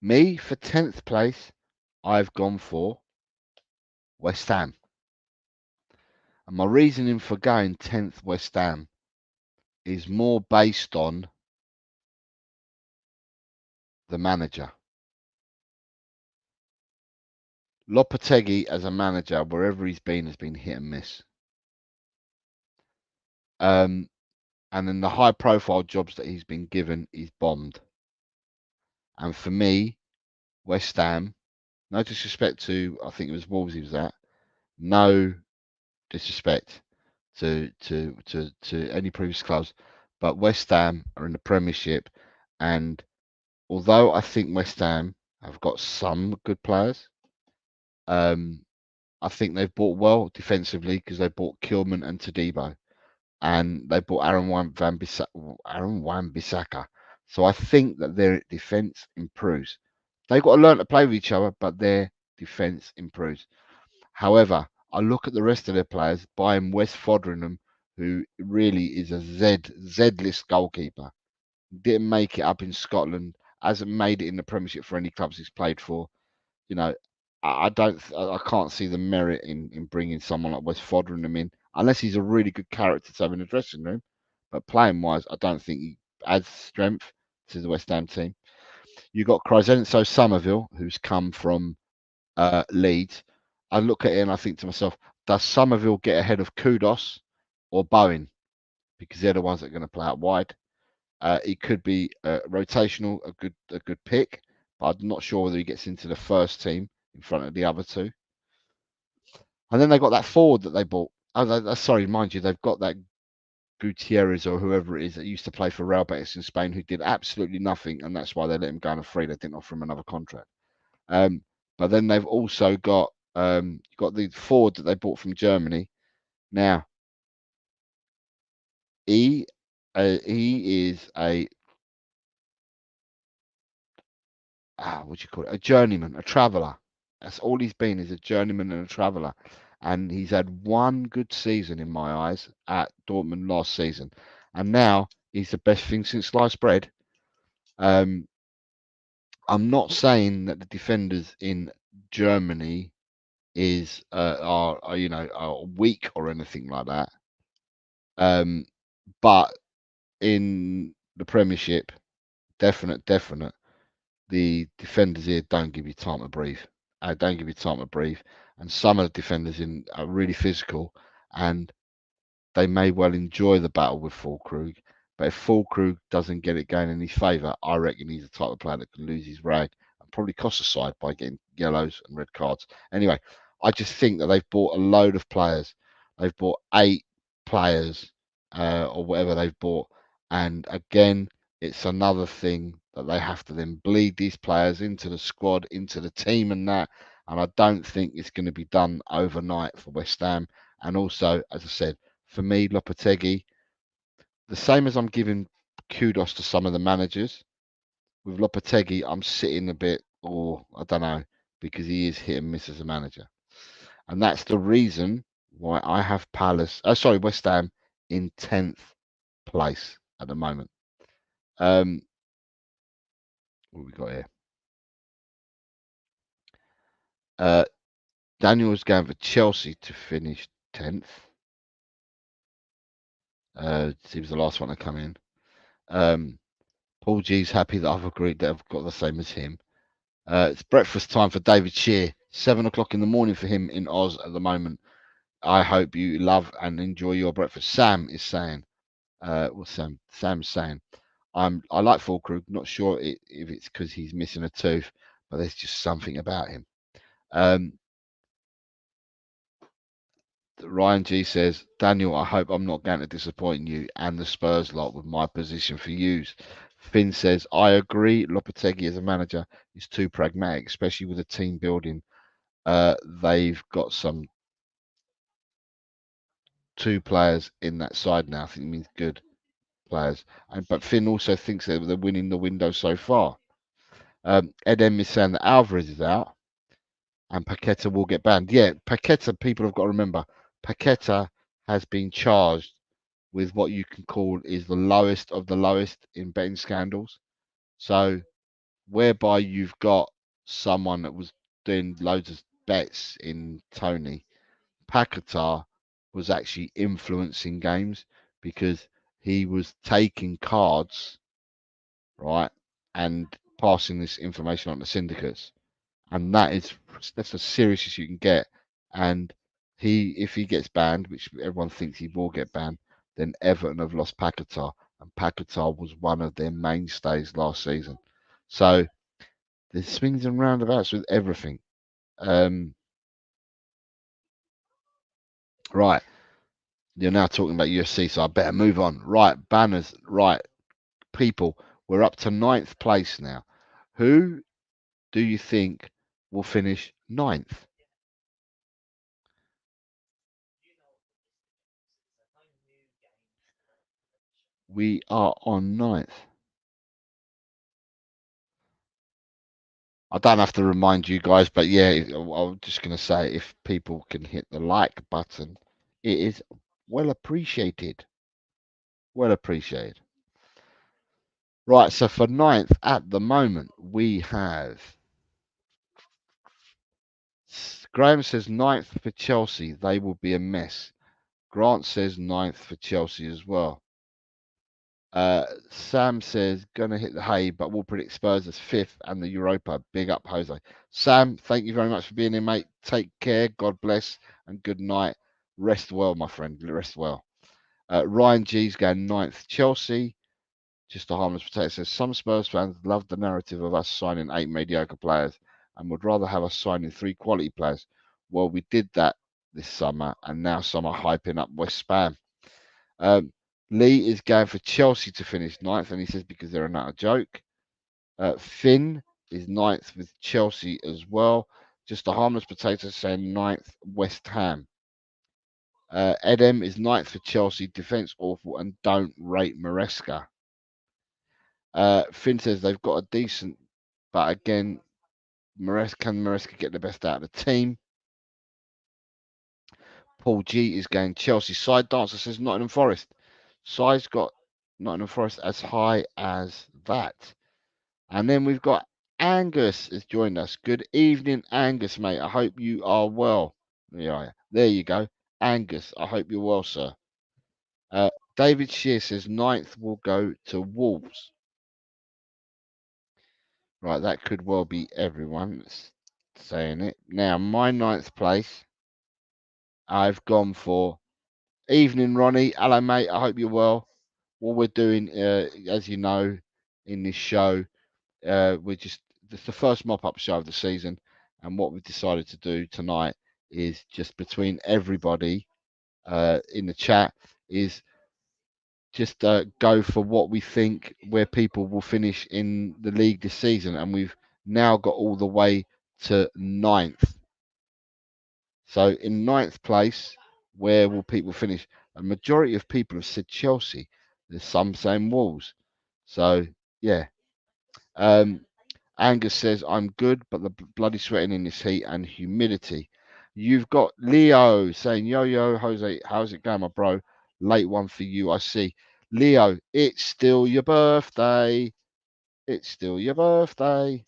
Me, for 10th place, I've gone for West Ham. And my reasoning for going 10th West Ham is more based on the manager. Lopetegui as a manager, wherever he's been, has been hit and miss. And then the high profile jobs that he's been given, he's bombed. And for me, West Ham, no disrespect to, I think it was Wolves he was at, no disrespect to any previous clubs, but West Ham are in the Premiership, and although I think West Ham have got some good players, I think they've bought well defensively because they bought Kilman and Todibo, and they bought Aaron Wan-Bissaka. So I think that their defense improves. They've got to learn to play with each other, but their defense improves. However, I look at the rest of their players, buying Wes Foderingham, who really is a Z-list goalkeeper. Didn't make it up in Scotland, hasn't made it in the Premiership for any clubs he's played for. I can't see the merit in bringing someone like Wes Foderingham in unless he's a really good character to have in the dressing room. But playing wise, I don't think he adds strength to the West Ham team. You've got Crysenso Somerville, who's come from Leeds. I look at it and I think to myself, does Somerville get ahead of Kudos or Bowen? Because they're the ones that are going to play out wide. It could be rotational, a good pick, but I'm not sure whether he gets into the first team in front of the other two. And then they got that forward that they bought. Oh, sorry, mind you, they've got that Gutierrez or whoever it is that used to play for Real Betis in Spain who did absolutely nothing, and that's why they let him go on a free. They didn't offer him another contract. But then they've also got the forward that they bought from Germany. Now, he is a what do you call it? A journeyman, a traveller. That's all he's been, is a journeyman and a traveller. And he's had one good season in my eyes at Dortmund last season, and now he's the best thing since sliced bread. I'm not saying that the defenders in Germany are weak or anything like that. But in the Premiership, definite. The defenders here don't give you time to breathe. Don't give you time to breathe. And some of the defenders in are really physical, and they may well enjoy the battle with Füllkrug. But if Füllkrug doesn't get it going in his favour, I reckon he's the type of player that can lose his rag and probably cost the side by getting yellows and red cards. Anyway, I just think that they've bought a load of players. They've bought 8 players or whatever they've bought. And again, it's another thing that they have to then bleed these players into the squad, into the team and that. And I don't think it's going to be done overnight for West Ham. And also, as I said, for me, Lopetegui, the same as I'm giving kudos to some of the managers, with Lopetegui, I'm sitting a bit, or I don't know, because he is hit and miss as a manager. And that's the reason why I have West Ham in 10th place at the moment. What we got here? Daniel's going for Chelsea to finish 10th. He was the last one to come in. Paul G's happy that I've agreed that I've got the same as him. It's breakfast time for David Shear. 7 o'clock in the morning for him in Oz at the moment. I hope you love and enjoy your breakfast. Sam is saying, Sam's saying, I like Füllkrug. Not sure if it's because he's missing a tooth, but there's just something about him. Ryan G says, Daniel, I hope I'm not going to disappoint you and the Spurs lot with my position for use. Finn says, I agree. Lopetegui as a manager is too pragmatic, especially with a team building. They've got some 2 players in that side now. I think it means good players. But Finn also thinks that they're winning the window so far. Ed M is saying that Alvarez is out and Paqueta will get banned. Yeah, Paqueta, people have got to remember, Paqueta has been charged with what you can call is the lowest of the lowest in betting scandals. So, whereby you've got someone that was doing loads of bets in Tony, Paqueta was actually influencing games because he was taking cards, right, and passing this information on to syndicates, and that's as serious as you can get. And if he gets banned, which everyone thinks he will get banned, then Everton have lost Paqueta, and Paqueta was one of their mainstays last season. So there's swings and roundabouts with everything. Right, you're now talking about UFC, so I better move on. Right, banners. Right, people, we're up to 9th place now. Who do you think will finish 9th? We are on 9th. I don't have to remind you guys, but yeah, I'm just going to say if people can hit the like button, it is well appreciated. Well appreciated. Right, so for 9th at the moment, we have Graham says 9th for Chelsea. They will be a mess. Grant says 9th for Chelsea as well. Sam says gonna hit the hay, but we'll predict Spurs as 5th and the Europa. Big up, Jose. Sam, thank you very much for being here, mate. Take care. God bless and good night. Rest well, my friend. Rest well. Ryan G's going 9th Chelsea. Just a harmless potato says some Spurs fans love the narrative of us signing 8 mediocre players and would rather have us signing 3 quality players. Well, we did that this summer, and now some are hyping up West Ham. Lee is going for Chelsea to finish 9th, and he says because they're another joke. Finn is 9th with Chelsea as well. Just a harmless potato saying 9th West Ham. Edem is 9th for Chelsea. Defence awful and don't rate Maresca. Finn says they've got a decent, but again, can Maresca get the best out of the team? Paul G is going Chelsea. Side Dancer says Nottingham Forest. Side's got Nottingham Forest as high as that. And then we've got Angus has joined us. Good evening, Angus, mate. I hope you are well. Yeah, there you go. Angus, I hope you're well, sir. David Shear says 9th will go to Wolves. Right, that could well be everyone saying it. Now, my 9th place, I've gone for evening, Ronnie. Hello, mate. I hope you're well. What we're doing, as you know, in this show, it's the first mop-up show of the season, and what we've decided to do tonight is just between everybody in the chat is just go for what we think where people will finish in the league this season, and we've now got all the way to 9th. So in 9th place, where will people finish? A majority of people have said Chelsea. There's some saying Wolves. So yeah. Angus says I'm good, but the bloody sweating in this heat and humidity. You've got Leo saying yo Jose, how's it going, my bro? Late one for you, I see. Leo, it's still your birthday. It's still your birthday.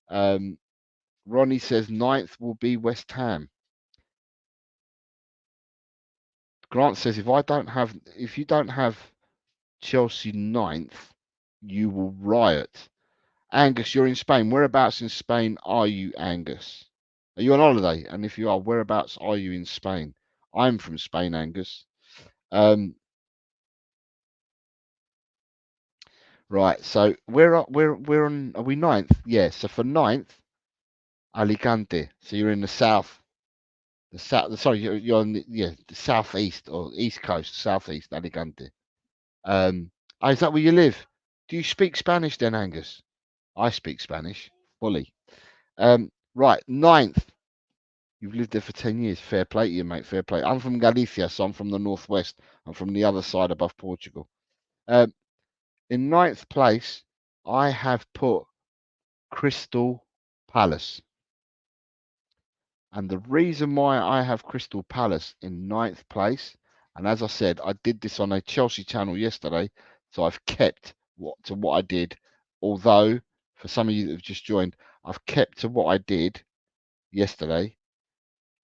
Ronnie says 9th will be West Ham. Grant says if you don't have Chelsea 9th, you will riot. Angus, you're in Spain. Whereabouts in Spain are you, Angus? Are you on holiday? And if you are, whereabouts are you in Spain? I'm from Spain, Angus. Right, so we're on. Are we 9th? Yeah. So for 9th, Alicante. So you're in the south. The south. Sorry, you're on the southeast or east coast, southeast Alicante. Is that where you live? Do you speak Spanish then, Angus? I speak Spanish fully. Right, 9th. You've lived there for 10 years. Fair play to you, mate. Fair play. I'm from Galicia, so I'm from the northwest. I'm from the other side above Portugal. In 9th place, I have put Crystal Palace. And the reason why I have Crystal Palace in 9th place, and as I said, I did this on a Chelsea channel yesterday, so I've kept what I did. Although, for some of you that have just joined, I've kept to what I did yesterday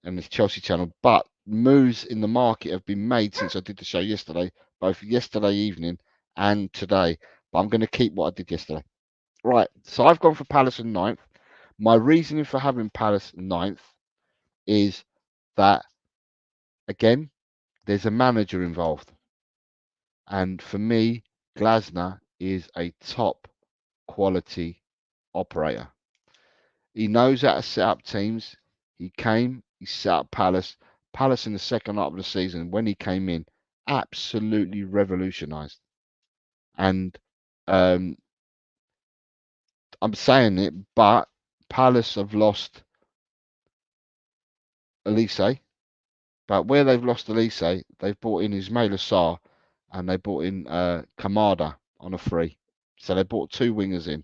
and this Chelsea channel, but moves in the market have been made since I did the show yesterday, both yesterday evening and today. But I'm going to keep what I did yesterday. Right, so I've gone for Palace in 9th. My reasoning for having Palace 9th is that, again, there's a manager involved. And for me, Glasner is a top quality operator. He knows how to set up teams. He set up Palace. Palace in the second half of the season, when he came in, absolutely revolutionised. And I'm saying it, but Palace have lost Elise. But where they've lost Elise, they've brought in Ismail Assar and they brought in Kamada on a free. So they brought 2 wingers in.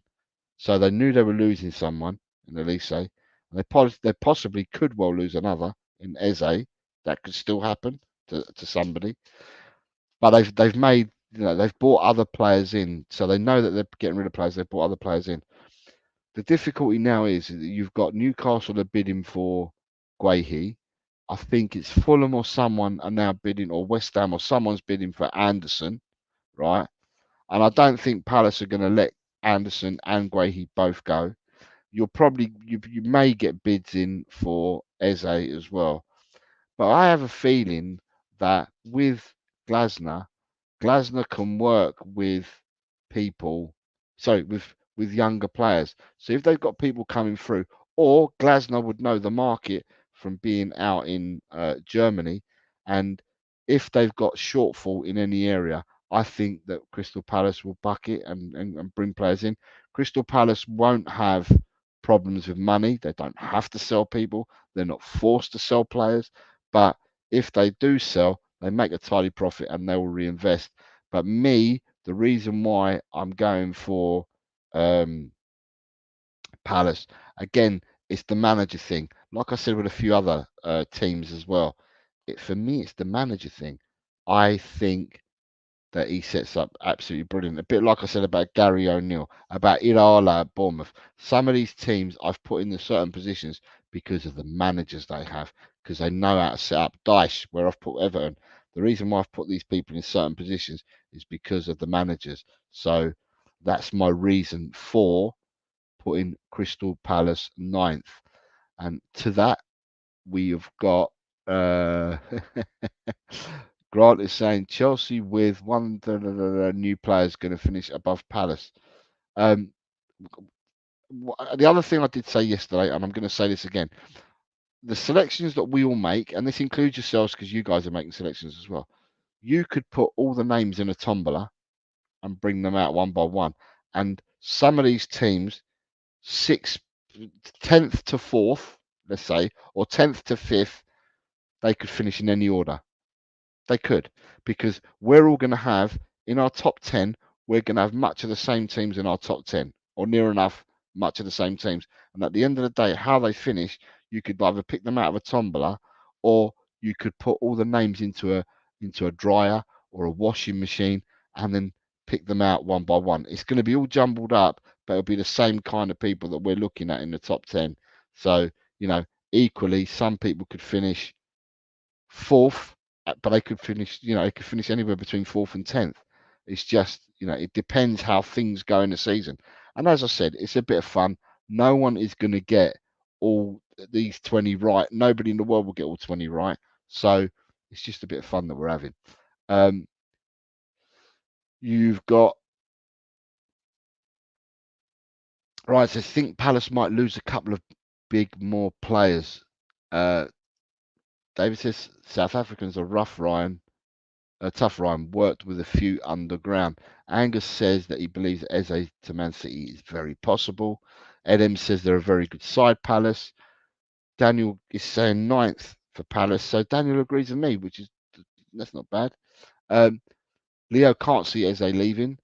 So they knew they were losing someone in Elise. And they possibly could well lose another in Eze. That could still happen to somebody. But they've made, they've brought other players in. So they know that they're getting rid of players. They've brought other players in. The difficulty now is that you've got Newcastle are bidding for Guehi. I think it's Fulham or someone are now bidding, or West Ham or someone's bidding for Anderson, right? And I don't think Palace are going to let Anderson and Guehi both go. You'll probably you may get bids in for Eze as well. But I have a feeling that with Glasner can work with people, sorry, with younger players. So if they've got people coming through, or Glasner would know the market from being out in Germany, and if they've got shortfall in any area, I think that Crystal Palace will buck it and bring players in. Crystal Palace won't have problems with money. They don't have to sell people. They're not forced to sell players. But if they do sell, they make a tidy profit and they will reinvest. But me, the reason why I'm going for Palace, again, it's the manager thing. Like I said with a few other teams as well. For me, it's the manager thing. I think that he sets up absolutely brilliant. A bit like I said about Gary O'Neill, about Iraola at Bournemouth. Some of these teams I've put in the certain positions because of the managers they have, because they know how to set up. Dyche, where I've put Everton. The reason why I've put these people in certain positions is because of the managers. So that's my reason for putting Crystal Palace ninth. And to that, we have got Grant is saying Chelsea with one new player is going to finish above Palace. The other thing I did say yesterday, and I'm going to say this again, the selections that we all make, and this includes yourselves because you guys are making selections as well. You could put all the names in a tombola and bring them out one by one. And some of these teams, 10th to 4th, let's say, or 10th to 5th, they could finish in any order. They could, because we're all going to have, in our top 10, we're going to have much of the same teams in our top 10, or near enough much of the same teams. And at the end of the day, how they finish, you could either pick them out of a tombola, or you could put all the names into a dryer or a washing machine, and then pick them out one by one. It's going to be all jumbled up, but it'll be the same kind of people that we're looking at in the top 10. So, equally, some people could finish 4th, but they could finish, it could finish anywhere between 4th and 10th. It's just, it depends how things go in the season. And as I said, it's a bit of fun. No one is going to get all these 20 right. Nobody in the world will get all 20 right. So it's just a bit of fun that we're having. You've got, right, so I think Palace might lose a couple of big more players. David says South Africans are rough, Ryan. Tough Ryan, worked with a few underground. Angus says that he believes Eze to Man City is very possible. Edem says they're a very good side, Palace. Daniel is saying 9th for Palace. So Daniel agrees with me, that's not bad. Leo can't see Eze leaving.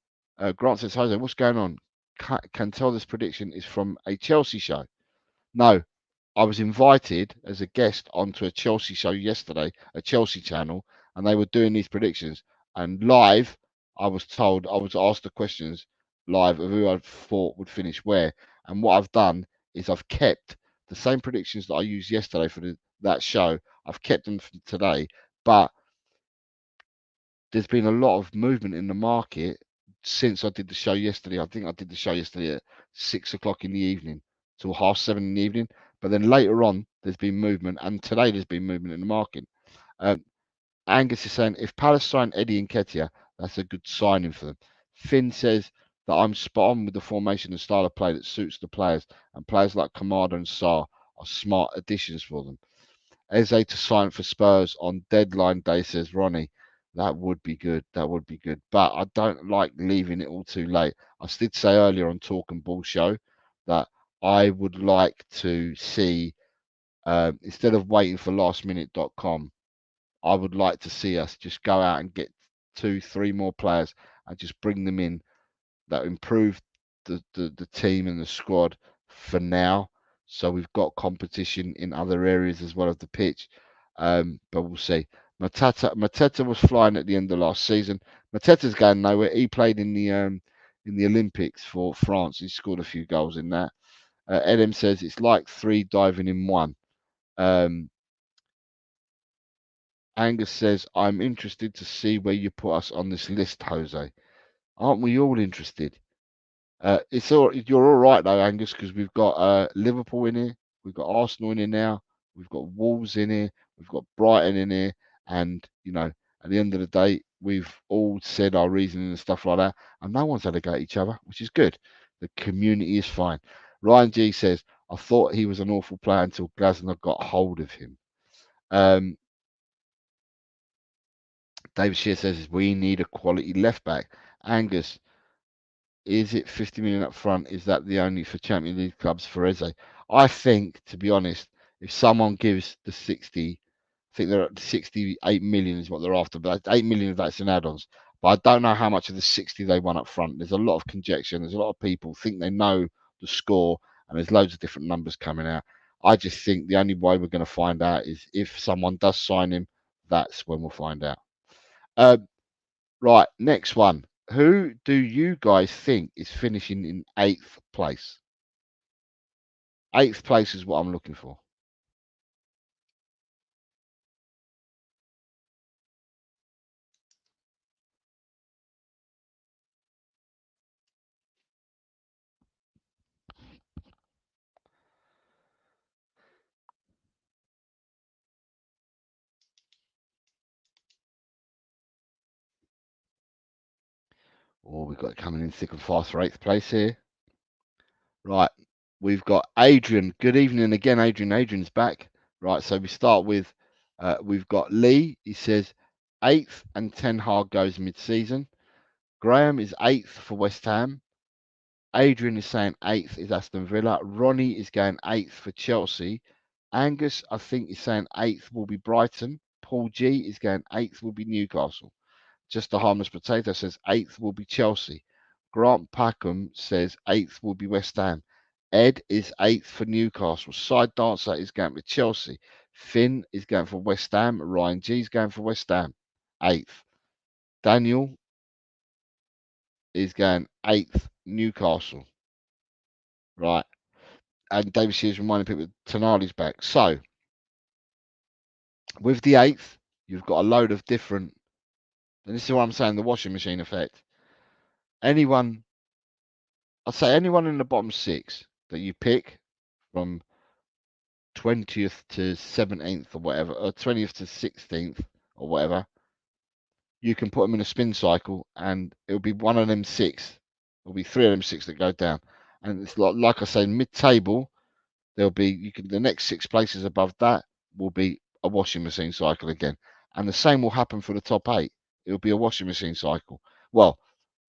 Grant says, Jose, what's going on? Can tell this prediction is from a Chelsea show. No, I was invited as a guest onto a Chelsea show yesterday, a Chelsea channel, and they were doing these predictions. And live, I was asked the questions live of who I thought would finish where. And what I've done is I've kept the same predictions that I used yesterday for that show. I've kept them for today. But there's been a lot of movement in the market since I did the show yesterday. I think I did the show yesterday at 6 o'clock in the evening till 7:30 in the evening. But then later on, there's been movement, and today there's been movement in the market. Angus is saying if Palace sign Eddie Nketiah, that's a good signing for them. Finn says that I'm spot on with the formation and style of play that suits the players, and players like Kamada and Sarr are smart additions for them. Eze to sign for Spurs on deadline day, says Ronnie. That would be good. That would be good. But I don't like leaving it all too late. I did say earlier on Talk and Ball Show that I would like to see, instead of waiting for lastminute.com, I would like to see us just go out and get 2-3 more players and just bring them in that improve the team and the squad for now. So we've got competition in other areas as well as the pitch. But we'll see. Mateta was flying at the end of last season. Mateta's going nowhere. He played in the Olympics for France. He scored a few goals in that. Edem says it's like 3 diving in 1. Angus says, I'm interested to see where you put us on this list, Jose. Aren't we all interested? You're all right though, Angus, because we've got Liverpool in here, we've got Arsenal in here now, we've got Wolves in here, we've got Brighton in here, and at the end of the day, we've all said our reasoning and stuff like that, and no one's had a go at each other, which is good. The community is fine. Ryan G says, I thought he was an awful player until Glasner got hold of him. David Shear says we need a quality left back. Angus, is it 50 million up front? Is that the only for Champions League clubs for Eze? I think, to be honest, if someone gives the 60, I think they're at 68 million is what they're after, but 8 million of that's in add-ons. But I don't know how much of the 60 they won up front. There's a lot of conjecture. There's a lot of people think they know the score, and there's loads of different numbers coming out. I just think the only way we're going to find out is if someone does sign him. That's when we'll find out. Right, next one. Who do you guys think is finishing in 8th place? 8th place is what I'm looking for. Oh, we've got it coming in thick and fast for 8th place here. Right, we've got Adrian. Good evening again, Adrian. Adrian's back. Right, so we start with, we've got Lee. He says 8th and Ten Hag goes mid-season. Graham is 8th for West Ham. Adrian is saying 8th is Aston Villa. Ronnie is going 8th for Chelsea. Angus, I think, is saying 8th will be Brighton. Paul G is going 8th will be Newcastle. Just a harmless potato says 8th will be Chelsea. Grant Packham says 8th will be West Ham. Ed is 8th for Newcastle. Side Dancer is going for Chelsea. Finn is going for West Ham. Ryan G is going for West Ham. 8th. Daniel is going 8th Newcastle. Right. And David Shears reminding people Tonali's back. So with the 8th, you've got a load of different, and this is what I'm saying, the washing machine effect. Anyone, I'd say anyone in the bottom 6 that you pick from 20th to 17th or whatever, or 20th to 16th or whatever, you can put them in a spin cycle and it'll be one of them 6. It'll be 3 of them 6 that go down. And it's like I say, mid-table, there'll be, the next 6 places above that will be a washing machine cycle again. And the same will happen for the top 8. It'll be a washing machine cycle. Well,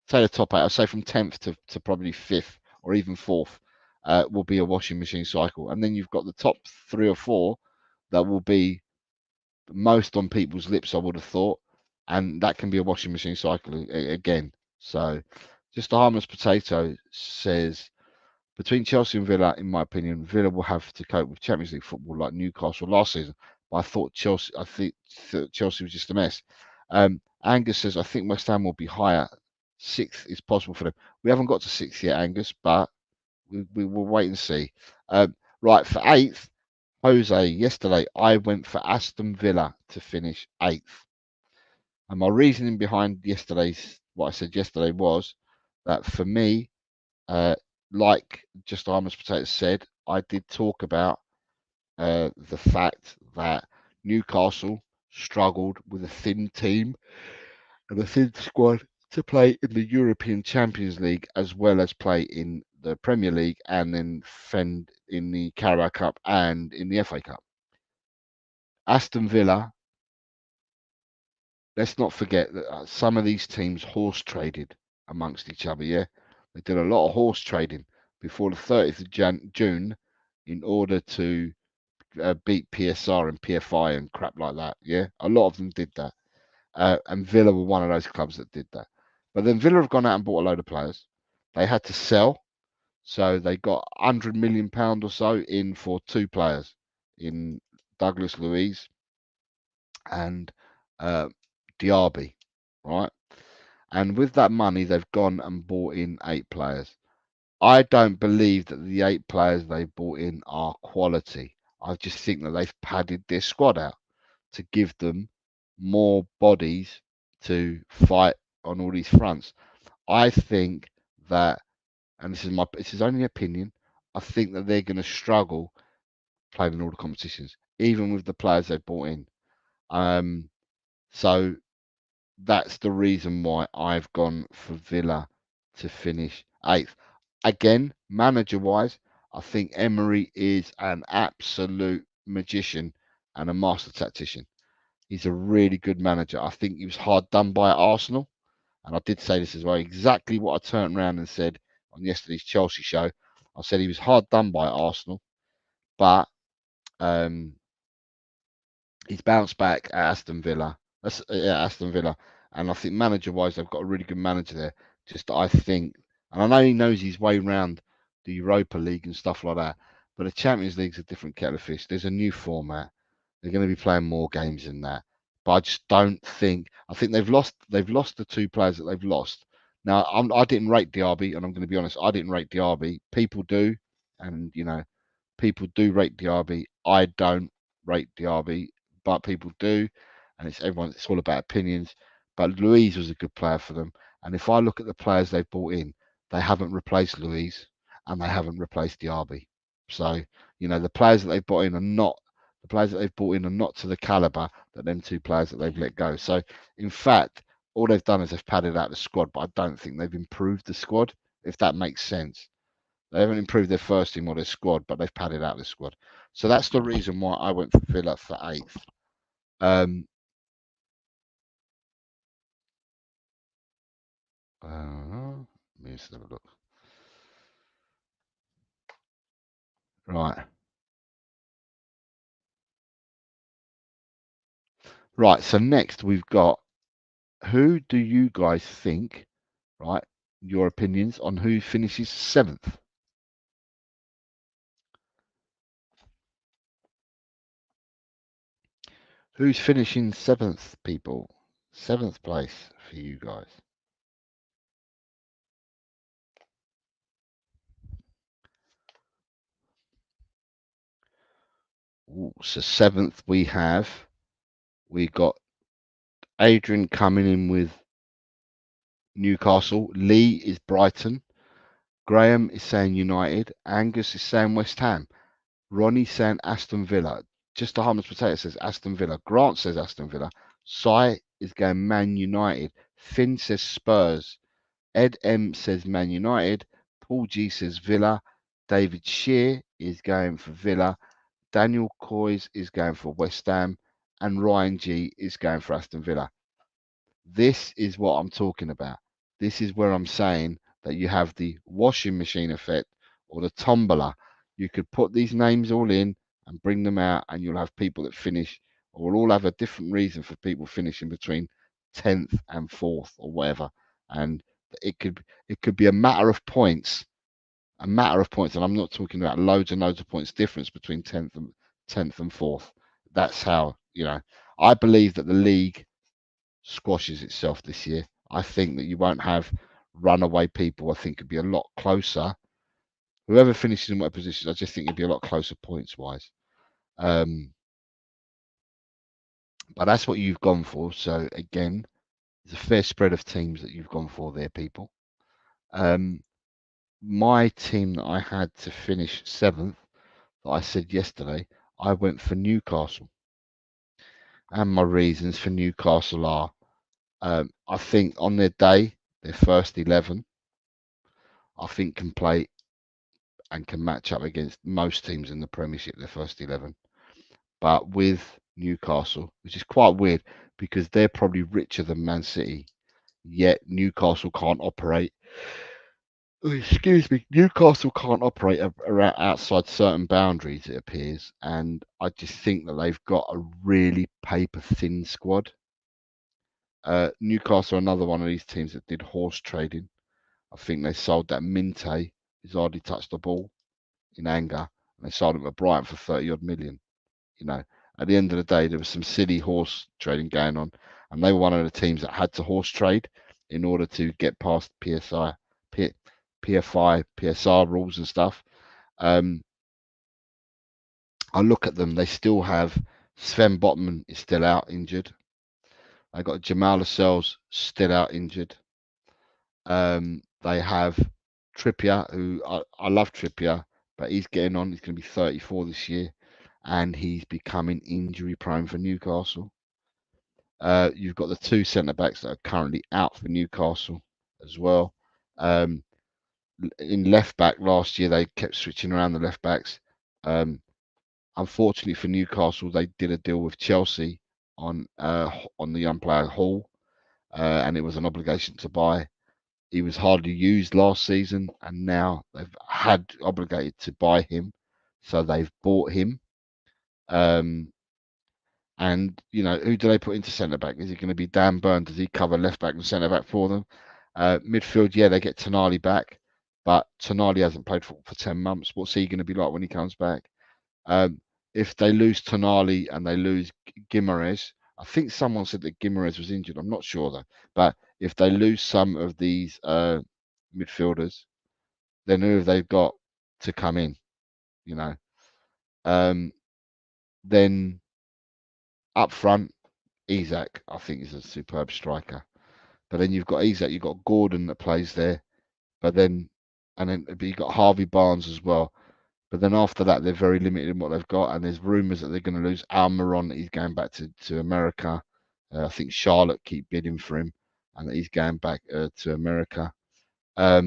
say the top 8, I'll say from 10th to probably 5th or even 4th will be a washing machine cycle. And then you've got the top 3 or 4 that will be most on people's lips, I would have thought. And that can be a washing machine cycle again. So just a harmless potato says, between Chelsea and Villa, in my opinion, Villa will have to cope with Champions League football like Newcastle last season. But I think Chelsea was just a mess. Angus says, I think West Ham will be higher. 6th is possible for them. We haven't got to 6th yet, Angus, but we will wait and see. Right, for 8th, Jose, yesterday I went for Aston Villa to finish 8th. And my reasoning behind what I said yesterday was that for me, like just Harmless Potatoes said, I did talk about the fact that Newcastle struggled with a thin team and a thin squad to play in the European Champions League as well as play in the Premier League and then fend in the Carabao Cup and in the FA Cup. Aston Villa, let's not forget that some of these teams horse traded amongst each other, yeah? They did a lot of horse trading before the 30th of June in order to beat PSR and PFI and crap like that. Yeah, a lot of them did that, and Villa were one of those clubs that did that. But then Villa have gone out and bought a load of players. They had to sell, so they got £100 million or so in for 2 players, in Douglas Luiz and Diaby, right? And with that money, they've gone and bought in 8 players. I don't believe that the 8 players they bought in are quality. I just think that they've padded their squad out to give them more bodies to fight on all these fronts. I think that, and this is only opinion, I think that they're going to struggle playing in all the competitions, even with the players they've brought in. So that's the reason why I've gone for Villa to finish 8th. Again, manager-wise, I think Emery is an absolute magician and a master tactician. He's a really good manager. I think he was hard done by at Arsenal. And I did say this as well, exactly what I turned around and said on yesterday's Chelsea show. I said he was hard done by at Arsenal, but he's bounced back at Aston Villa. Aston Villa. And I think manager-wise, they've got a really good manager there. Just I think, and I know he knows his way around the Europa League and stuff like that, but the Champions League's a different kettle of fish. There's a new format. They're going to be playing more games than that. But I just don't think. I think they've lost. They've lost the 2 players that they've lost. Now I didn't rate Diaby, and I'm going to be honest. I didn't rate Diaby. People do, and people do rate Diaby. I don't rate Diaby, but people do, and it's all about opinions. But Luiz was a good player for them, and if I look at the players they've brought in, they haven't replaced Luiz and they haven't replaced Diaby. So the players that they've brought in are not to the caliber that them 2 players that they've let go. So in fact, all they've done is they've padded out the squad, but I don't think they've improved the squad, if that makes sense. They haven't improved their first team or their squad, but they've padded out the squad. So that's the reason why I went for Villa for 8th. Let me just have a look. Right. So next we've got, who do you guys think, right? Your opinions on who finishes 7th. Who's finishing 7th, people? 7th place for you guys. Ooh, so 7th we got Adrian coming in with Newcastle. Lee is Brighton. Graham is saying United. Angus is saying West Ham. Ronnie saying Aston Villa. Just a Harmless Potato says Aston Villa. Grant says Aston Villa. Sai is going Man United. Finn says Spurs. Ed M says Man United. Paul G says Villa. David Shear is going for Villa. Daniel Coys is going for West Ham. And Ryan G is going for Aston Villa. This is what I'm talking about. This is where I'm saying that you have the washing machine effect or the tombola. You could put these names all in and bring them out, and you'll have people that finish, or we'll all have a different reason for people finishing between 10th and 4th or whatever. And it could be a matter of points, and I'm not talking about loads and loads of points difference between 10th and 4th. That's how, I believe that the league squashes itself this year. I think that you won't have runaway people. I think it'd be a lot closer. Whoever finishes in what positions, I just think it'd be a lot closer points wise. But that's what you've gone for. So again, there's a fair spread of teams that you've gone for there, people. My team that I had to finish 7th, that I said yesterday, I went for Newcastle. And my reasons for Newcastle are, I think on their day, their first 11, I think can play and can match up against most teams in the Premiership, their first 11. But with Newcastle, which is quite weird because they're probably richer than Man City, yet Newcastle can't operate. Excuse me, Newcastle can't operate around outside certain boundaries, it appears. And I just think that they've got a really paper-thin squad. Newcastle are another one of these teams that did horse trading. I think they sold that Minte, who's hardly touched the ball, in anger, and they sold him to Brighton for 30 odd million. At the end of the day, there was some silly horse trading going on, and they were one of the teams that had to horse trade in order to get past PFI, PSR rules and stuff. I look at them, they still have Sven Botman is still out injured. They got Jamal Lascelles still out injured. They have Trippier, who I love Trippier, but he's getting on. He's going to be 34 this year, and he's becoming injury prone for Newcastle. You've got the two centre backs that are currently out for Newcastle as well. In left back last year, they kept switching around the left backs. Unfortunately for Newcastle, they did a deal with Chelsea on the young player Hall, and it was an obligation to buy. He was hardly used last season, and now they've had obligated to buy him, so they've bought him. And who do they put into centre back? Is it going to be Dan Burn? Does he cover left back and centre back for them? Midfield, yeah, they get Tonali back, but Tonali hasn't played football for 10 months. What's he going to be like when he comes back? If they lose Tonali and they lose Guimaraes, I think someone said that Guimaraes was injured. I'm not sure though. But if they lose some of these midfielders, then who have they got to come in? Then up front, Isak, I think, is a superb striker. But then you've got Isak, you've got Gordon that plays there. But you've got Harvey Barnes as well. But then after that, they're very limited in what they've got. And there's rumours that they're going to lose Almiron. He's going back to America. I think Charlotte keep bidding for him, and that he's going back to America. I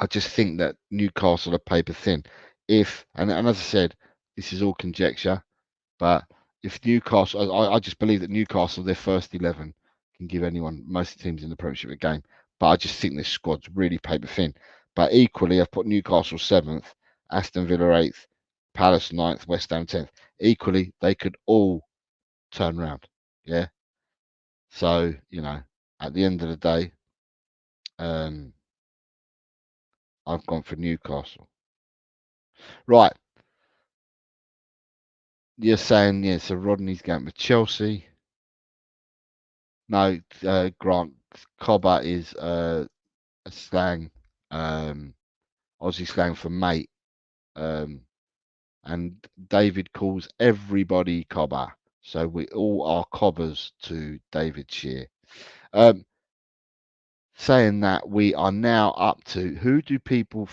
just think that Newcastle are paper thin. And as I said, this is all conjecture, but if Newcastle, I just believe that Newcastle, their first 11, can give most teams in the Premiership a game. But I just think this squad's really paper thin. But equally, I've put Newcastle 7th, Aston Villa 8th, Palace 9th, West Ham 10th. Equally, they could all turn round. Yeah. So, at the end of the day, I've gone for Newcastle. Right. You're saying, yeah, so Rodney's going with Chelsea. No, Grant, Kōbe is a slang, Aussie slang for mate. And David calls everybody Kōbe. So we all are cobbers to David Shear. Saying that, we are now up to who do people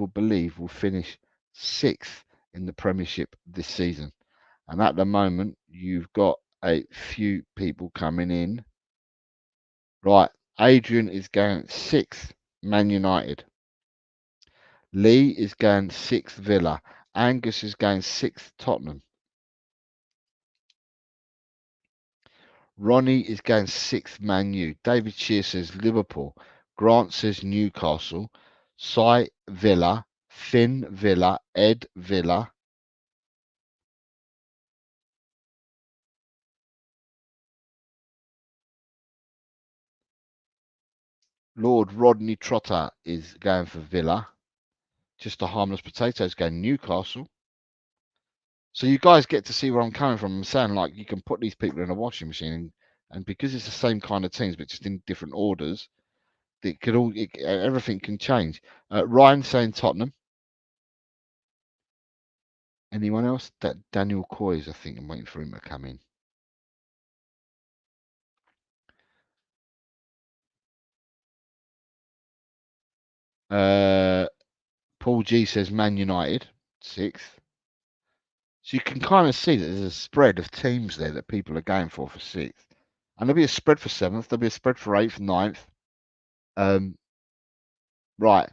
believe will finish 6th in the Premiership this season? And at the moment, you've got a few people coming in. Right, Adrian is going 6th, Man United. Lee is going 6th, Villa. Angus is going 6th, Tottenham. Ronnie is going 6th, Man U. David Shear says Liverpool. Grant says Newcastle. Sai, Villa. Finn, Villa. Ed, Villa. Lord Rodney Trotter is going for Villa. Just a harmless potato is going Newcastle. So you guys get to see where I'm coming from. I'm saying, like, you can put these people in a washing machine, and because it's the same kind of teams, but just in different orders, everything can change. Ryan saying Tottenham. Anyone else? That Daniel Coys, I think I'm waiting for him to come in. Paul G says Man United, 6th. So you can kind of see that there's a spread of teams there that people are going for 6th. And there'll be a spread for 7th. There'll be a spread for 8th, 9th. Right.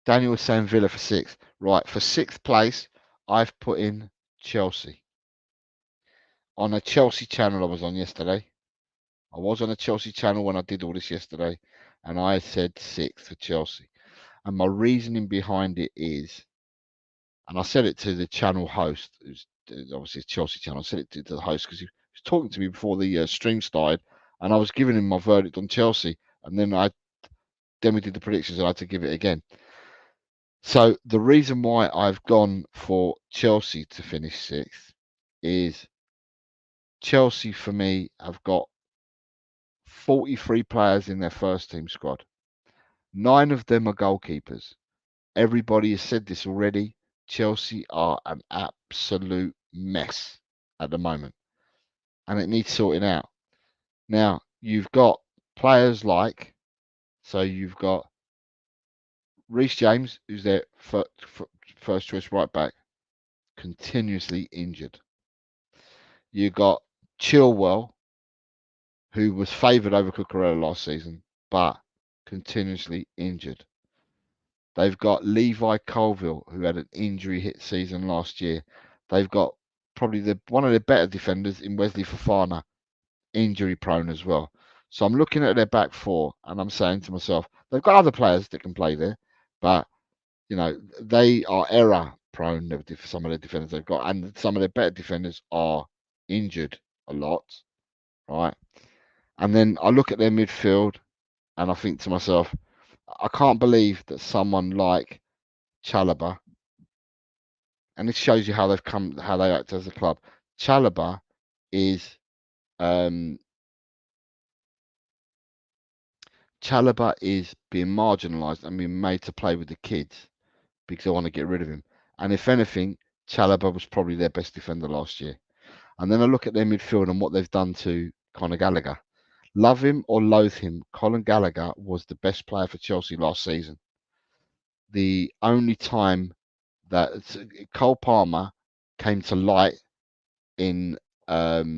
Daniel was saying Villa for 6th. Right. For 6th place, I've put in Chelsea. On a Chelsea channel I was on yesterday. I was on a Chelsea channel when I did all this yesterday. And I said 6th for Chelsea. And my reasoning behind it is, and I said it to the channel host, who's obviously a Chelsea channel. I said it to the host because he was talking to me before the stream started, and I was giving him my verdict on Chelsea, and then we did the predictions, and I had to give it again. So the reason why I've gone for Chelsea to finish 6th is Chelsea, for me, have got 43 players in their first team squad. 9 of them are goalkeepers. Everybody has said this already. Chelsea are an absolute mess at the moment, and it needs sorting out. Now, you've got players like, so you've got Reece James, who's their first choice right back, continuously injured. You've got Chilwell, who was favoured over Cucurella last season, but continuously injured. They've got Levi Colville, who had an injury hit season last year. They've got probably one of the better defenders in Wesley Fofana, injury prone as well. So I'm looking at their back four and I'm saying to myself, they've got other players that can play there, but you know, they are error prone, some of the defenders they've got, and some of their better defenders are injured a lot, right? And then I look at their midfield and I think to myself, I can't believe that someone like Chalobah, and this shows you how they've come, how they act as a club. Chalobah is being marginalised and being made to play with the kids because they want to get rid of him. And if anything, Chalobah was probably their best defender last year. And then I look at their midfield and what they've done to Conor Gallagher. Love him or loathe him, Colin Gallagher was the best player for Chelsea last season. The only time that Cole Palmer came to light in the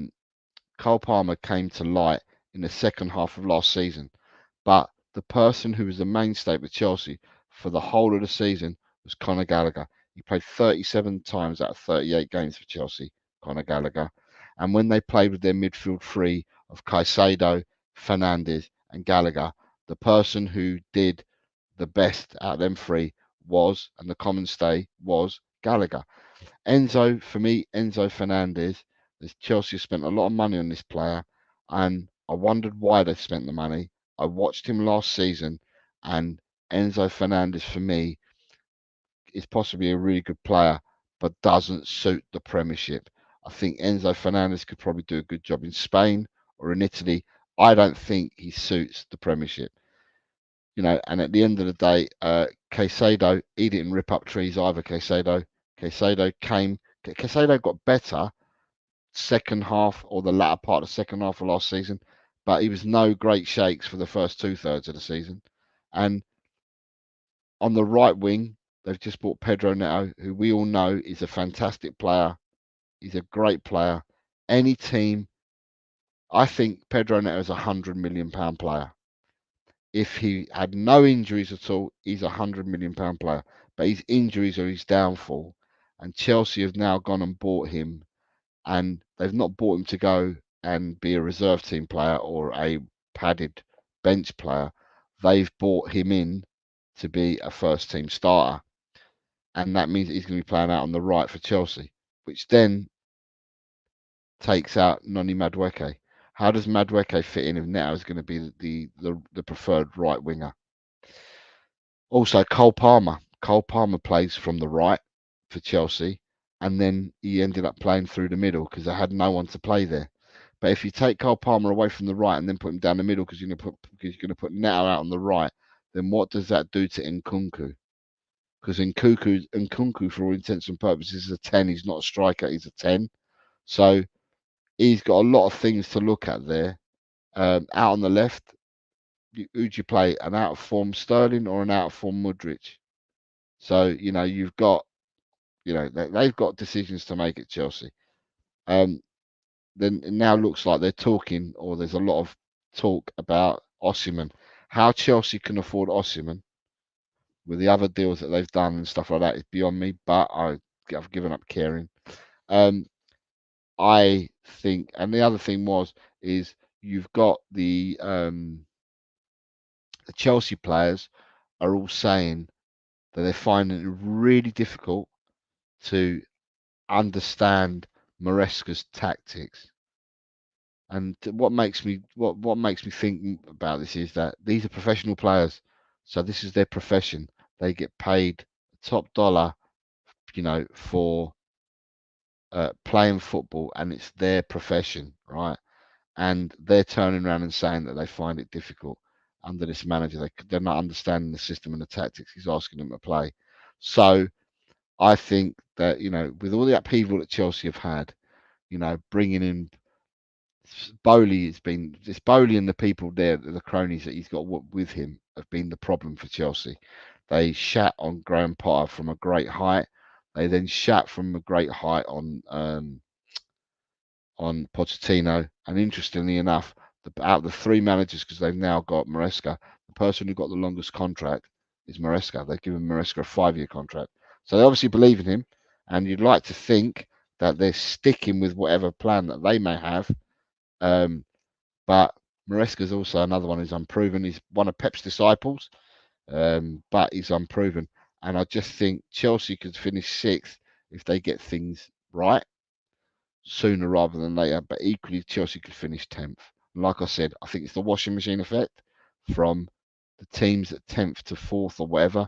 second half of last season, but the person who was the mainstay with Chelsea for the whole of the season was Conor Gallagher. He played 37 times out of 38 games for Chelsea, Conor Gallagher. And when they played with their midfield three of Caicedo, Fernandes, and Gallagher, the person who did the best out of them three was, and the common stay was, Gallagher. Enzo Fernandez, Chelsea spent a lot of money on this player, and I wondered why they spent the money. I watched him last season, and Enzo Fernandez, for me, is possibly a really good player, but doesn't suit the Premiership. I think Enzo Fernandez could probably do a good job in Spain or in Italy. I don't think he suits the Premiership. You know, and at the end of the day, Caicedo, he didn't rip up trees either. Caicedo got better second half or the latter part of the second half of last season, but he was no great shakes for the first 2/3 of the season. And on the right wing, they've just bought Pedro Neto, who we all know is a fantastic player. He's a great player. Any team, I think Pedro Neto is £100 million player. If he had no injuries at all, he's £100 million player. But his injuries are his downfall. And Chelsea have now gone and bought him. And they've not bought him to go and be a reserve team player or a padded bench player. They've bought him in to be a first team starter. And that means he's going to be playing out on the right for Chelsea, which then takes out Noni Madueke. How does Madueke fit in if Neto is going to be the preferred right winger? Also, Cole Palmer. Cole Palmer plays from the right for Chelsea, and then he ended up playing through the middle because they had no one to play there. But if you take Cole Palmer away from the right and then put him down the middle because you're going to put Neto out on the right, then what does that do to Nkunku? Because Nkunku, for all intents and purposes, is a 10. He's not a striker. He's a 10. So he's got a lot of things to look at there. Out on the left, who'd you play? An out of form Sterling or an out of form Mudryk? So you've got, they've got decisions to make at Chelsea. Then it now looks like they're talking, or there's a lot of talk about Osimhen. How Chelsea can afford Osimhen with the other deals that they've done and stuff like that is beyond me. But I've given up caring. I think, and the other thing is you've got the Chelsea players are all saying that they're finding it really difficult to understand Maresca's tactics. And what makes me think about this is that these are professional players, so this is their profession. They get paid top dollar, for playing football, and it's their profession, right? And they're turning around and saying that they find it difficult under this manager. They're not understanding the system and the tactics he's asking them to play. So I think that, with all the upheaval that Chelsea have had, bringing in Bowley, it's Bowley and the people there, the cronies that he's got with him, have been the problem for Chelsea. They shat on Graham Potter from a great height. They then shat from a great height on Pochettino. And interestingly enough, out of the three managers, because they've now got Maresca, the person who got the longest contract is Maresca. They've given Maresca a 5-year contract. So they obviously believe in him, and you'd like to think that they're sticking with whatever plan that they may have. But Maresca's also another one who's unproven. He's one of Pep's disciples, but he's unproven. And I just think Chelsea could finish 6th if they get things right sooner rather than later. But equally, Chelsea could finish 10th. And like I said, I think it's the washing machine effect from the teams at 10th to 4th or whatever.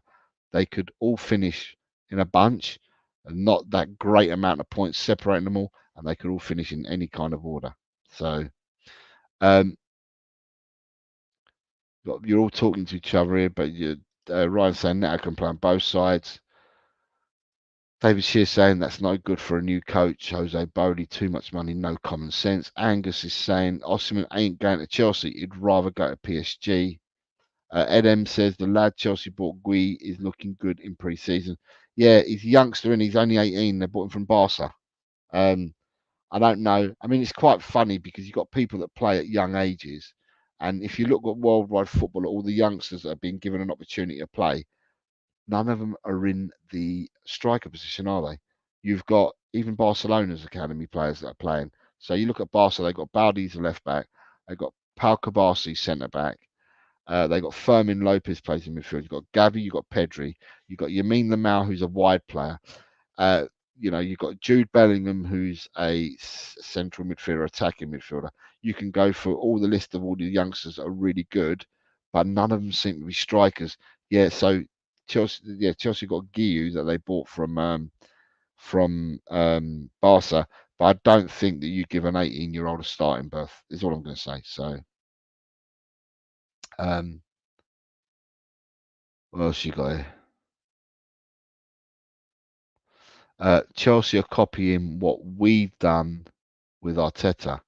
They could all finish in a bunch and not that great amount of points separating them all, and they could all finish in any kind of order. So you're all talking to each other here, but Ryan's saying Neto can play on both sides. David Shear saying that's no good for a new coach. Jose Bowley, too much money, no common sense. Angus is saying Osimhen ain't going to Chelsea. He'd rather go to PSG. Ed M says the lad Chelsea bought, Gui, is looking good in pre-season. Yeah, he's a youngster and he's only 18. They bought him from Barca. I don't know. I mean, it's quite funny because you've got people that play at young ages. And if you look at worldwide football, all the youngsters that have been given an opportunity to play, none of them are in the striker position, are they? You've got even Barcelona's academy players that are playing. So you look at Barca, they've got Baldi's a left back, they've got Pau Kabasi centre back, they've got Fermin Lopez plays in midfield, you've got Gavi, you've got Pedri, you've got Yamin Lamau, who's a wide player. You've got Jude Bellingham, who's a central midfielder, attacking midfielder. You can go through all the list of all the youngsters that are really good, but none of them seem to be strikers. Yeah, so Chelsea got Guiu that they bought from Barca, but I don't think that you give an 18-year-old a starting berth. Is all I'm going to say. So, what else you got here? Chelsea are copying what we've done with Arteta.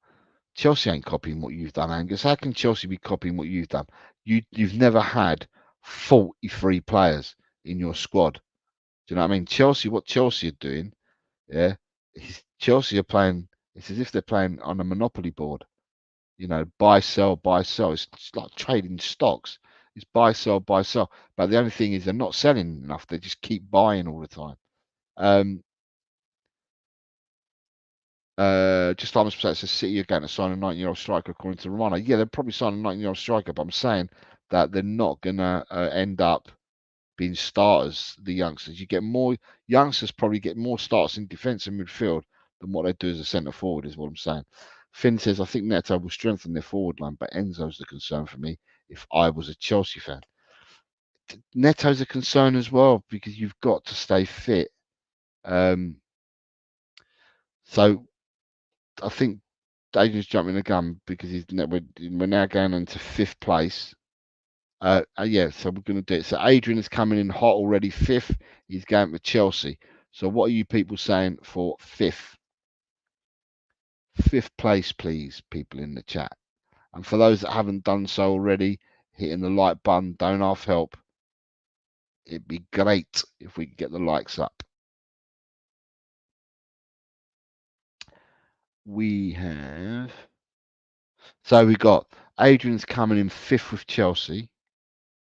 Chelsea ain't copying what you've done, Angus. How can Chelsea be copying what you've done? You've never had 43 players in your squad. Do you know what I mean? What Chelsea are doing, yeah, Chelsea are playing, it's as if they're playing on a monopoly board. Buy, sell, buy, sell. It's like trading stocks. It's buy, sell, buy, sell. But the only thing is they're not selling enough. They just keep buying all the time. Just like Mr. says, City are going to sign a 19-year-old striker according to Romano. Yeah, they're probably signing a 19-year-old striker, but I'm saying that they're not going to end up being starters, the youngsters. You get more youngsters probably get more starts in defence and midfield than what they do as a centre forward, is what I'm saying. Finn says, I think Neto will strengthen their forward line, but Enzo's the concern for me if I was a Chelsea fan. Neto's a concern as well because you've got to stay fit. So I think Adrian's jumping the gun because we're now going into 5th place. Yeah, so we're going to do it. So Adrian is coming in hot already. 5th, he's going for Chelsea. So what are you people saying for 5th? 5th place, please, people in the chat. And for those that haven't done so already, hitting the like button, don't half help. It'd be great if we could get the likes up. We have. So we got Adrian's coming in 5th with Chelsea.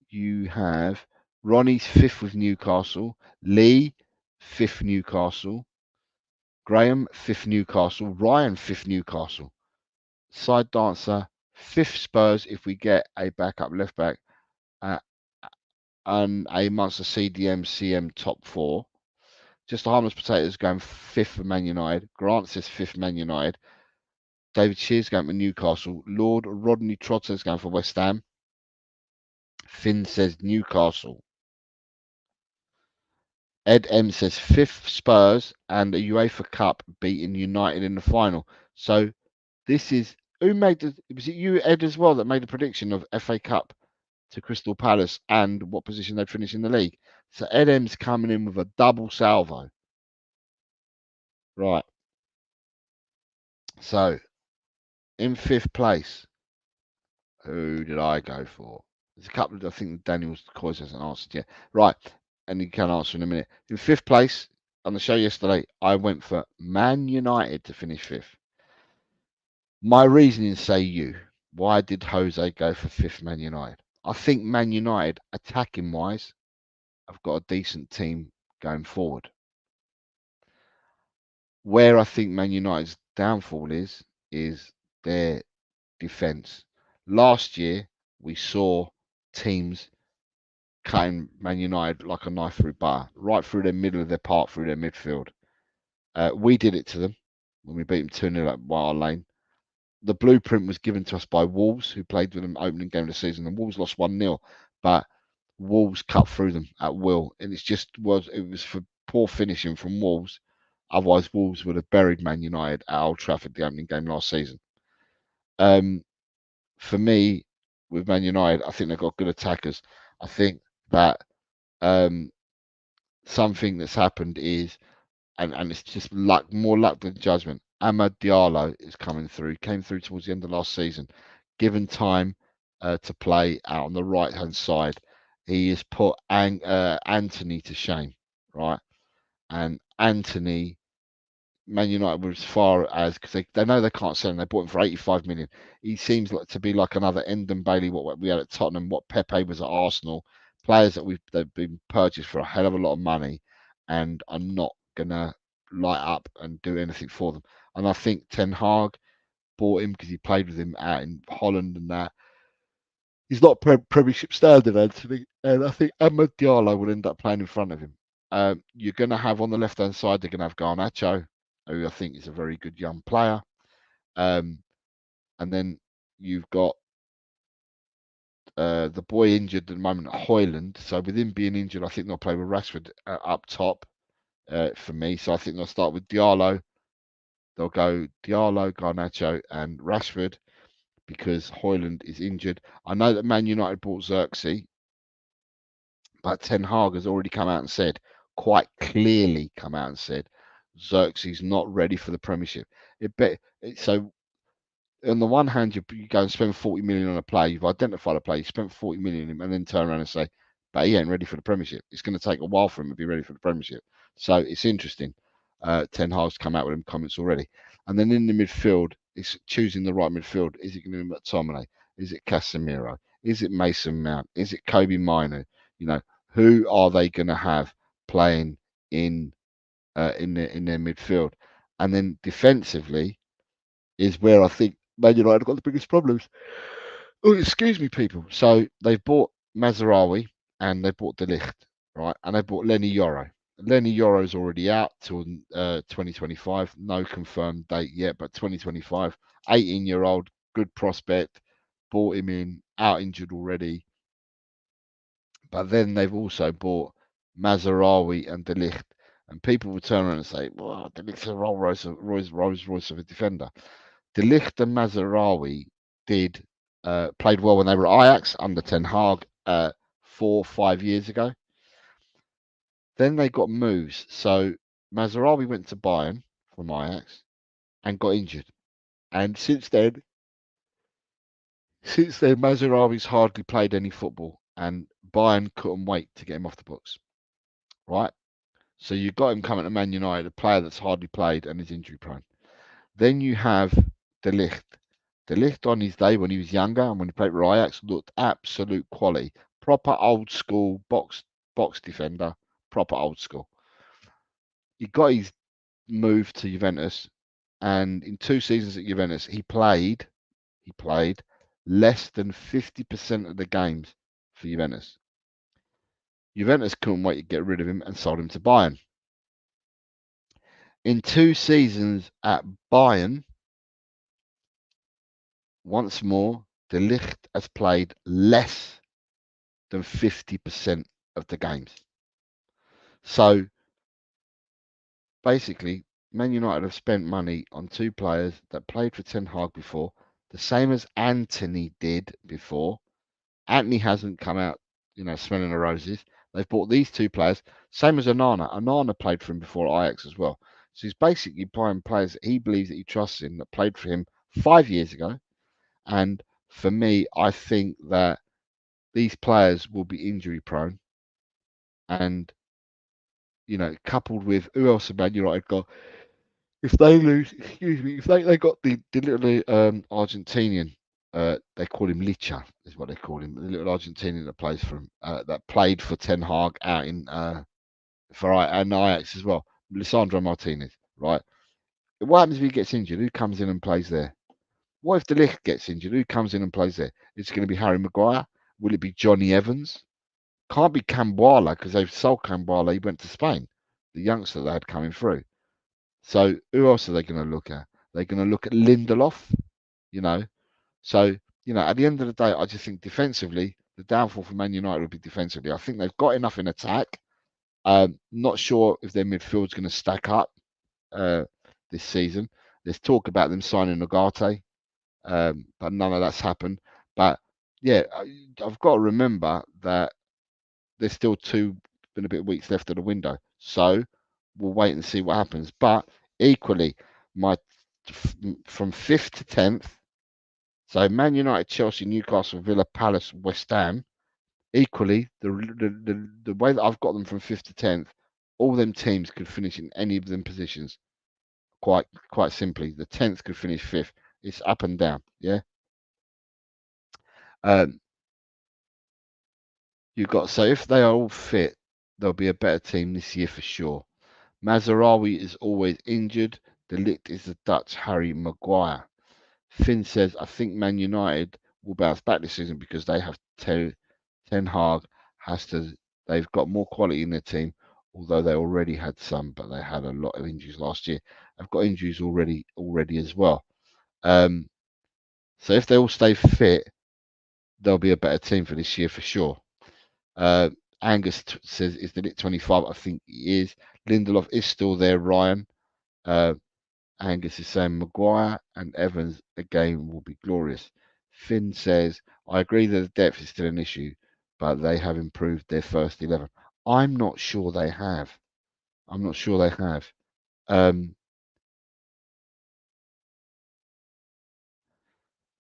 You have Ronnie's 5th with Newcastle. Lee, 5th Newcastle. Graham, 5th Newcastle. Ryan, 5th Newcastle. Side dancer, 5th Spurs if we get a backup left back. And a Munster CDM CM top 4. Just a harmless potatoes going 5th for Man United. Grant says 5th Man United. David Shears going for Newcastle. Lord Rodney Trotter is going for West Ham. Finn says Newcastle. Ed M says 5th Spurs and a UEFA Cup beating United in the final. So this is who made was it you, Ed, as well, that made a prediction of FA Cup to Crystal Palace and what position they'd finish in the league? So Edem's coming in with a double salvo. Right. So in 5th place, who did I go for? There's a couple of, I think Daniel Coys hasn't answered yet. Right. And you can answer in a minute. In 5th place, on the show yesterday, I went for Man United to finish 5th. My reasoning say you. Why did Jose go for 5th Man United? I think Man United, attacking wise, have got a decent team going forward. Where I think Man United's downfall is their defence. Last year, we saw teams cutting Man United like a knife through butter, right through the middle of their park, through their midfield. We did it to them when we beat them 2-0 at White Lane. The blueprint was given to us by Wolves, who played with them opening game of the season, and Wolves lost 1-0, but Wolves cut through them at will, and it was for poor finishing from Wolves. Otherwise, Wolves would have buried Man United at Old Trafford the opening game last season. For me, with Man United, I think they've got good attackers. I think that something that's happened is, and it's just luck, more luck than judgment. Amad Diallo is coming through. Came through towards the end of last season. Given time to play out on the right-hand side, he has put Anthony to shame, right? And Anthony, Man United were as far as, because they know they can't sell him. They bought him for 85 million. He seems to be like another Endon Bailey, what we had at Tottenham, what Pepe was at Arsenal. Players that they've been purchased for a hell of a lot of money, and are not gonna light up and do anything for them. And I think Ten Hag bought him because he played with him out in Holland and that. He's not Premiership standard, Anthony, and I think Amad Diallo will end up playing in front of him. You're going to have on the left-hand side, they're going to have Garnacho, who I think is a very good young player. And then you've got the boy injured at the moment, Højlund. So with him being injured, I think they'll play with Rashford up top for me. So I think they'll start with Diallo. They'll go Diallo, Garnacho, and Rashford because Højlund is injured. I know that Man United bought Xerxes, but Ten Hag has already come out and said, quite clearly come out and said, Xerxes not ready for the Premiership. So on the one hand, you go and spend 40 million on a player, you've identified a player, you spent 40 million, and then turn around and say, but he ain't ready for the Premiership. It's going to take a while for him to be ready for the Premiership. So it's interesting. Ten Hag's come out with them comments already. And then in the midfield, it's choosing the right midfield. Is it going to be McTominay? Is it Casemiro? Is it Mason Mount? Is it Kōbe Mainoo? You know, who are they going to have playing in their midfield? And then defensively is where I think Man United have got the biggest problems. Oh, excuse me, people. So they've bought Mazraoui and they bought De Ligt, right? And they bought Lenny Yoro. Lenny Yoro's already out till 2025. No confirmed date yet, but 2025. 18-year-old, good prospect. Bought him in, out injured already. But then they've also bought Mazraoui and De Ligt. And people will turn around and say, well, De Ligt's a Rolls Royce of a defender. De Ligt and Mazraoui played well when they were at Ajax under Ten Hag 4 or 5 years ago. Then they got moves. So Mazraoui went to Bayern from Ajax and got injured. And since then Mazraoui's hardly played any football, and Bayern couldn't wait to get him off the books. Right? So you've got him coming to Man United, a player that's hardly played and is injury prone. Then you have De Ligt. De Ligt on his day when he was younger and when he played for Ajax looked absolute quality. Proper old school box defender, proper old school. He got his move to Juventus, and in 2 seasons at Juventus, he played less than 50% of the games for Juventus. Juventus couldn't wait to get rid of him and sold him to Bayern. In 2 seasons at Bayern, once more, De Ligt has played less than 50% of the games. So basically, Man United have spent money on 2 players that played for Ten Hag before, the same as Anthony did before. Anthony hasn't come out, smelling the roses. They've bought these two players, same as Onana. Onana played for him before Ajax as well. So he's basically buying players that he believes that he trusts in that played for him 5 years ago. And for me, I think that these players will be injury prone. And, you know, coupled with who else have Man United got? If they lose, excuse me, if they got the little Argentinian, they call him Licha, is what they call him, the little Argentinian that plays for him, that played for Ten Hag out in for Ajax as well, Lisandro Martinez, right? What happens if he gets injured? Who comes in and plays there? What if De Ligt gets injured? Who comes in and plays there? It's going to be Harry Maguire. Will it be Johnny Evans? Can't be Camboila because they've sold Camboila. He went to Spain, the youngster they had coming through. So who else are they going to look at? They're going to look at Lindelof, you know. So, you know, at the end of the day, I just think defensively, the downfall for Man United will be defensively. I think they've got enough in attack. Not sure if their midfield's going to stack up this season. There's talk about them signing Ugarte, but none of that's happened. But yeah, I've got to remember that there's still been a bit of weeks left of the window. So we'll wait and see what happens. But equally, from 5th to 10th, so Man United, Chelsea, Newcastle, Villa, Palace, West Ham, equally, the way that I've got them from 5th to 10th, all them teams could finish in any of them positions. Quite simply, the 10th could finish 5th. It's up and down, yeah. You've got, so if they are all fit, there'll be a better team this year for sure. Mazraoui is always injured. De Ligt is the Dutch Harry Maguire. Finn says, I think Man United will bounce back this season because they have Ten Hag they've got more quality in their team, although they already had some, but they had a lot of injuries last year. They've got injuries already as well. So if they all stay fit, they'll be a better team for this year for sure. Angus says, is the Ligt 25? I think he is. Lindelof is still there, Ryan. Angus is saying Maguire and Evans again will be glorious. Finn says, I agree that the depth is still an issue, but they have improved their first 11. I'm not sure they have.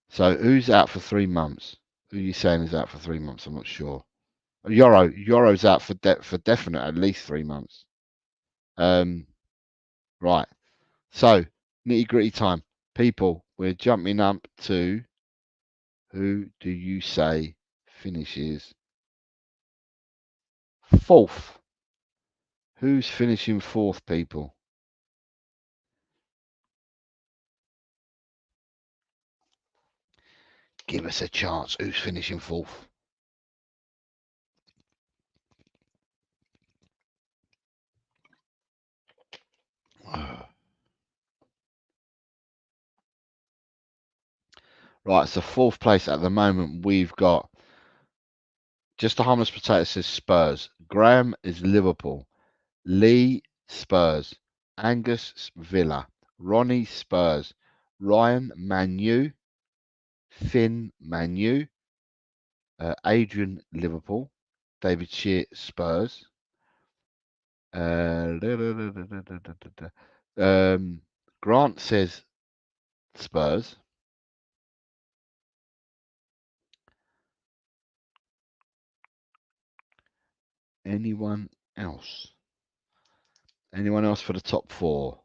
So who's out for 3 months? Who are you saying is out for 3 months? I'm not sure. Yoro's out for definite at least 3 months. Right. So nitty gritty time. People, we're jumping up to who do you say finishes 4th? Who's finishing 4th, people? Give us a chance. Who's finishing 4th? Right, so 4th place at the moment, we've got just a harmless potato says Spurs. Graham is Liverpool. Lee Spurs. Angus Villa. Ronnie Spurs. Ryan Manu. Finn Manu. Adrian Liverpool. David Shear Spurs. Grant says Spurs. Anyone else? Anyone else for the top 4?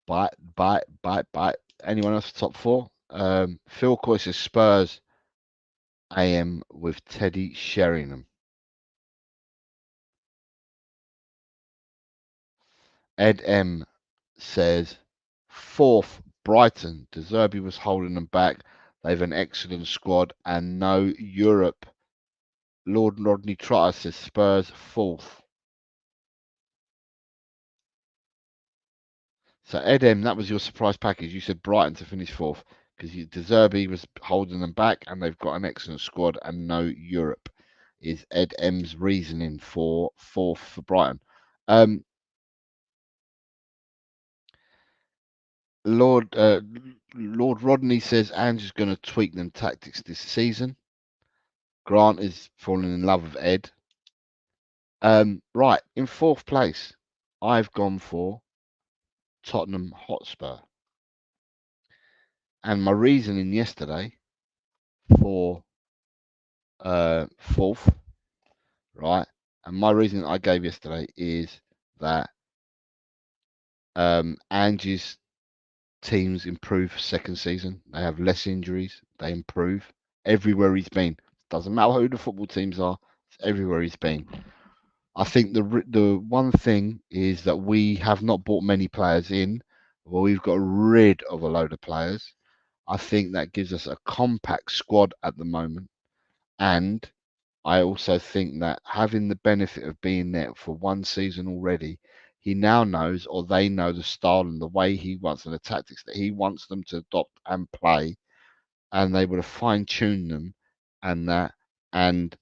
Bite. Anyone else for top 4? Phil Coy says Spurs AM with Teddy Sheringham. Ed M says 4th Brighton. De Zerbi was holding them back. They've an excellent squad and no Europe. Lord Rodney Trotter says Spurs 4th. So Ed M, that was your surprise package. You said Brighton to finish 4th because De Zerbi was holding them back and they've got an excellent squad and no Europe. Is Ed M's reasoning for 4th for Brighton. Lord Rodney says Andrew's going to tweak them tactics this season. Grant is falling in love with Ed. Right, in 4th place, I've gone for Tottenham Hotspur. And my reasoning yesterday for 4th, right? And my reason I gave yesterday is that Angie's teams improve second season. They have less injuries. They improve everywhere he's been. Doesn't matter who the football teams are. It's everywhere he's been. I think the one thing is that we have not bought many players in. Well, we've got rid of a load of players. I think that gives us a compact squad at the moment. And I also think that having the benefit of being there for one season already, he now knows, or they know, the style and the way he wants and the tactics that he wants them to adopt and play, and they would have fine-tuned them and that. And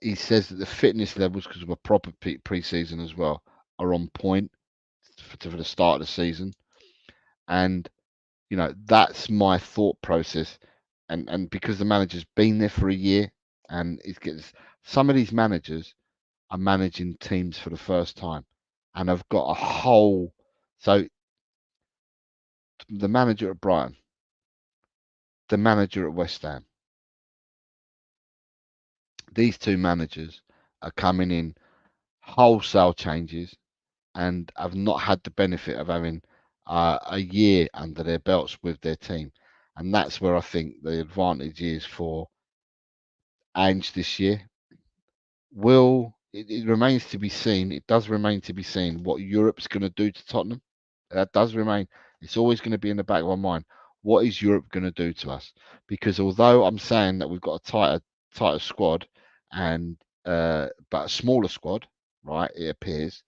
he says that the fitness levels, because of a proper pre-season as well, are on point for the start of the season. And that's my thought process. And because the manager's been there for a year, and it gets some of these managers are managing teams for the first time, and I've got a whole. So the manager at Brighton, the manager at West Ham, these two managers are coming in wholesale changes and have not had the benefit of having a year under their belts with their team. And that's where I think the advantage is for Ange this year. It remains to be seen. It does remain to be seen what Europe's going to do to Tottenham. That does remain. It's always going to be in the back of my mind. What is Europe going to do to us? Because although I'm saying that we've got a tighter squad and but a smaller squad, right? It appears.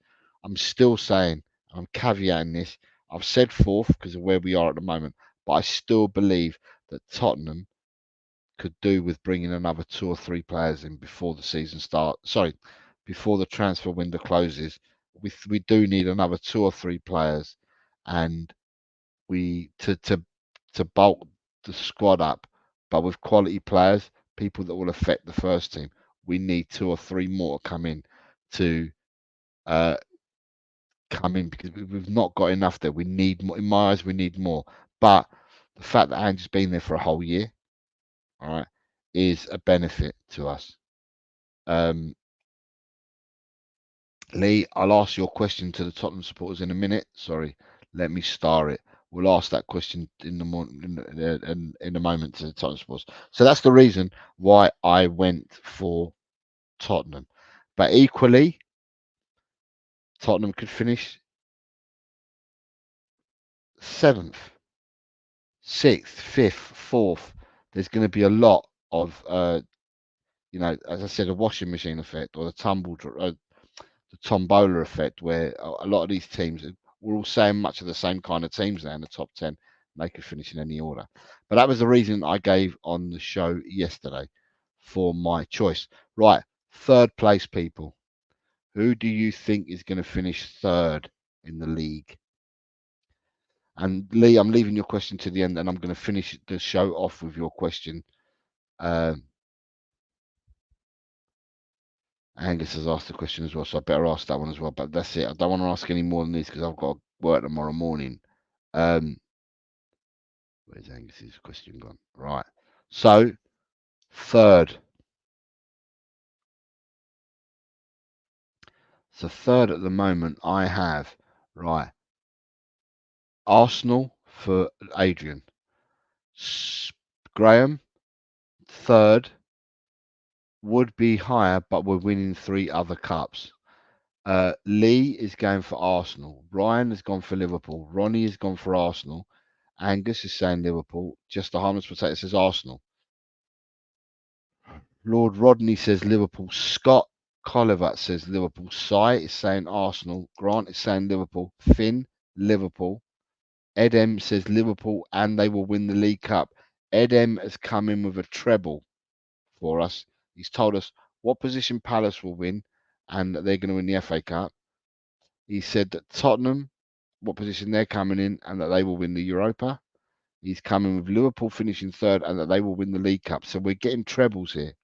I'm still saying, I'm caveating this. I've said 4th because of where we are at the moment, but I still believe that Tottenham could do with bringing another 2 or 3 players in before the season starts. Sorry, before the transfer window closes. We do need another 2 or 3 players, and we to bulk the squad up, but with quality players, people that will affect the first team. We need 2 or 3 more to come in because we've not got enough there. We need more. In my eyes, we need more. But the fact that Ange's been there for a whole year, all right, is a benefit to us. Lee, I'll ask your question to the Tottenham supporters in a minute. Sorry, let me star it. We'll ask that question in a moment to the Tottenham supporters. So that's the reason why I went for Tottenham. But equally, Tottenham could finish 7th, 6th, 5th, 4th. There's going to be a lot of, as I said, a washing machine effect or the tombola effect, where a lot of these teams, we're all saying much of the same kind of teams now in the top 10. They could finish in any order. But that was the reason I gave on the show yesterday for my choice. Right, 3rd place, people. Who do you think is going to finish 3rd in the league? And Lee, I'm leaving your question to the end, and I'm going to finish the show off with your question. Angus has asked the question as well, so I better ask that one as well. But that's it. I don't want to ask any more than this because I've got to work tomorrow morning. Where's Angus's question gone? Right. So, 3rd. So 3rd at the moment, I have, right, Arsenal for Adrian. Graham, 3rd, would be higher, but we're winning 3 other cups. Lee is going for Arsenal. Ryan has gone for Liverpool. Ronnie has gone for Arsenal. Angus is saying Liverpool. Just the harmless potato says Arsenal. Lord Rodney says Liverpool. Scott Collivat says Liverpool. Sai is saying Arsenal. Grant is saying Liverpool. Finn, Liverpool. Ed M says Liverpool and they will win the League Cup. Ed M has come in with a treble for us. He's told us what position Palace will win and that they're going to win the FA Cup. He said that Tottenham, what position they're coming in, and that they will win the Europa. He's coming with Liverpool finishing third and that they will win the League Cup. So we're getting trebles here.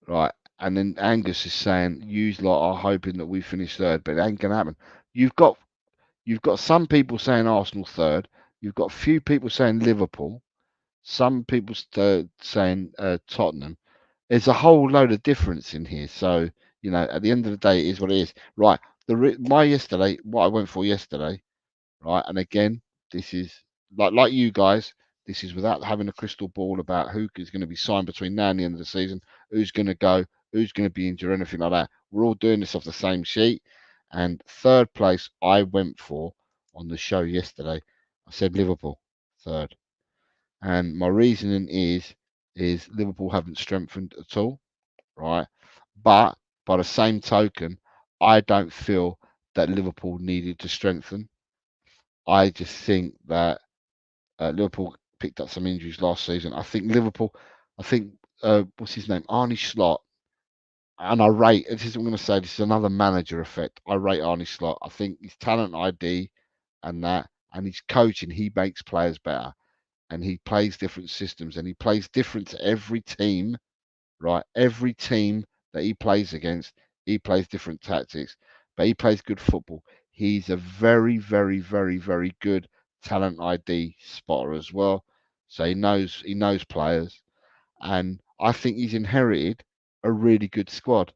Right. And then Angus is saying, "You lot are hoping that we finish third, but it ain't gonna happen." You've got some people saying Arsenal third. You've got a few people saying Liverpool. Some people saying Tottenham. There's a whole load of difference in here. So at the end of the day, it is what it is. Right. What I went for yesterday, right? And again, this is like you guys. This is without having a crystal ball about who is going to be signed between now and the end of the season, who's going to go, who's going to be injured, anything like that. We're all doing this off the same sheet. And third place, I went for on the show yesterday. I said Liverpool third, and my reasoning is Liverpool haven't strengthened at all, right? But by the same token, I don't feel that Liverpool needed to strengthen. I just think that Liverpool picked up some injuries last season. I think what's his name? Arne Slot. And this is what I'm going to say, this is another manager effect. I rate Arne Slot. I think his talent ID and his coaching, he makes players better. And he plays different systems and he plays different to every team, right? Every team that he plays against, he plays different tactics, but he plays good football. He's a very, very, very, very good talent ID spotter as well. So he knows players, and I think he's inherited a really good squad.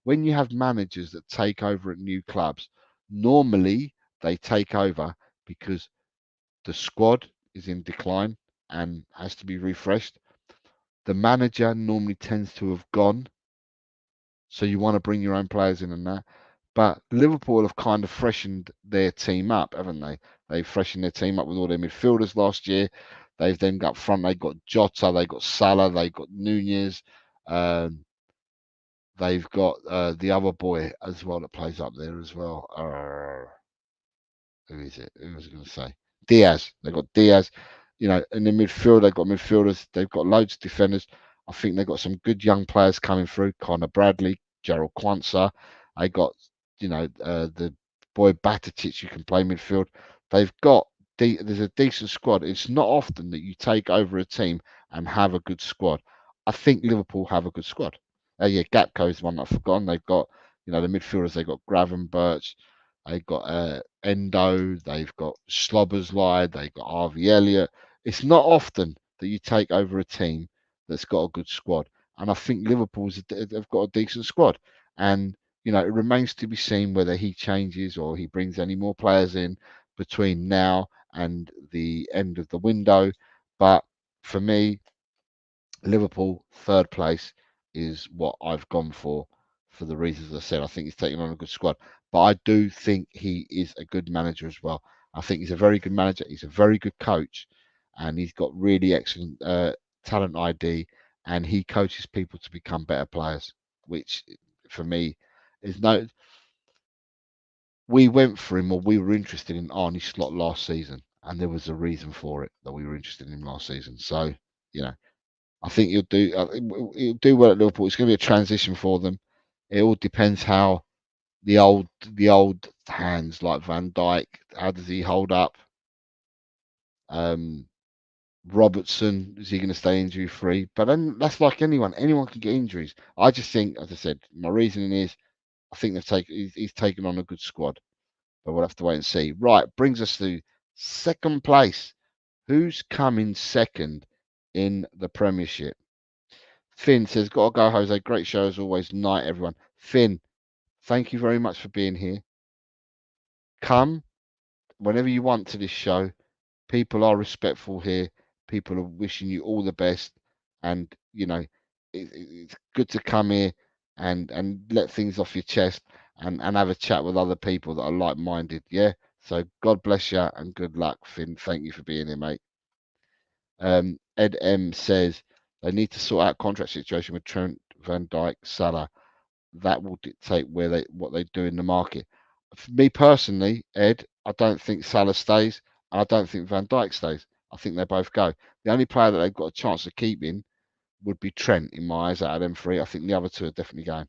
When you have managers that take over at new clubs, normally they take over because the squad is in decline and has to be refreshed. The manager normally tends to have gone, so you want to bring your own players in and that. But Liverpool have kind of freshened their team up, haven't they? They've freshened their team up with all their midfielders last year. They've then got front. They got Jota. They got Salah. They got Nunez. They've got the other boy as well that plays up there as well. Who is it? Who was I going to say? Diaz. They've got Diaz. In the midfield, they've got midfielders. They've got loads of defenders. I think they've got some good young players coming through. Connor Bradley, Gerald Kwanzaa. They got, the boy Batatic who can play midfield. They've got, there's a decent squad. It's not often that you take over a team and have a good squad. I think Liverpool have a good squad. Gakpo is one I've forgotten. They've got, the midfielders. They've got Gravenberch. They've got Endo. They've got Slobberslide. They've got Harvey Elliott. It's not often that you take over a team that's got a good squad. And I think they've got a decent squad. And, it remains to be seen whether he changes or he brings any more players in between now and the end of the window. But for me, Liverpool, third place, is what I've gone for the reasons I said. I think he's taking on a good squad. But I do think he is a good manager as well. I think he's a very good manager. He's a very good coach. And he's got really excellent talent ID. And he coaches people to become better players, which for me is no. We went for him, or we were interested in Arne Slot last season. And there was a reason for it that we were interested in him last season. So, I think he'll do well at Liverpool. It's going to be a transition for them. It all depends how the old hands like Van Dijk, how does he hold up? Robertson, is he going to stay injury free? But then that's like anyone can get injuries. I just think, as I said, my reasoning is I think he's taken on a good squad, but we'll have to wait and see. Right, brings us to second place. Who's coming second in the Premiership? Finn says, "Gotta go, Jose. Great show as always. Night, everyone." Finn, thank you very much for being here. Come whenever you want to this show. People are respectful here. People are wishing you all the best, and it's good to come here and let things off your chest and have a chat with other people that are like-minded. Yeah. So God bless you and good luck, Finn. Thank you for being here, mate. Ed M says they need to sort out contract situation with Trent, Van Dijk, Salah. That will dictate what they do in the market. For me personally, Ed, I don't think Salah stays, and I don't think Van Dijk stays. I think they both go. The only player that they've got a chance of keeping would be Trent, in my eyes, out of them three. I think the other two are definitely going.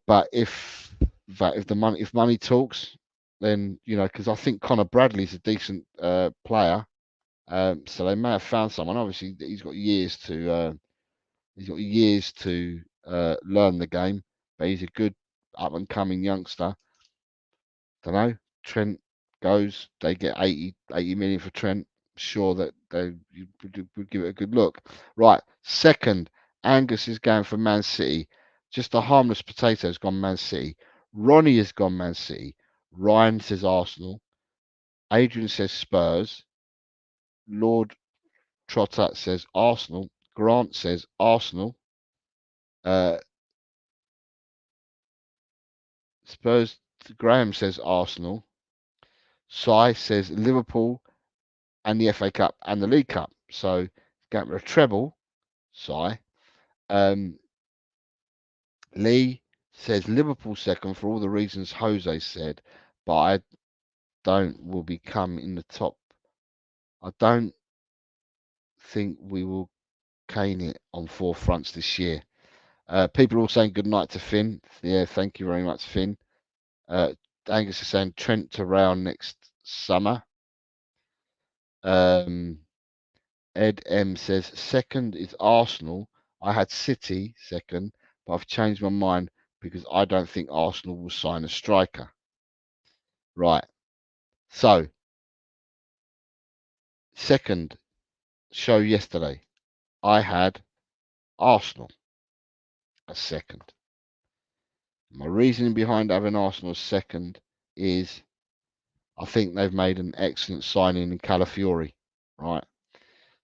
But if that if money talks, then because I think Connor Bradley's a decent player, so they may have found someone. Obviously, he's got years to learn the game, but he's a good up and coming youngster. Don't know. Trent goes, they get 80 million for Trent. Sure that they would give it a good look. Right, second, Angus is going for Man City. Just a harmless potato has gone Man City. Ronnie has gone Man City. Ryan says Arsenal. Adrian says Spurs. Lord Trotter says Arsenal. Grant says Arsenal. Spurs. Graham says Arsenal. Sai says Liverpool and the FA Cup and the League Cup. So going for a treble. Sai. Lee says Liverpool second for all the reasons Jose said, but I don't will become in the top. I don't think we will cane it on 4 fronts this year. People are all saying good night to Finn. Yeah, thank you very much, Finn. Angus is saying Trent to Rail next summer. Ed M says second is Arsenal. I had City second, but I've changed my mind because I don't think Arsenal will sign a striker. Right. So, second show yesterday, I had Arsenal as second. My reasoning behind having Arsenal as second is I think they've made an excellent signing in Calafiori, right?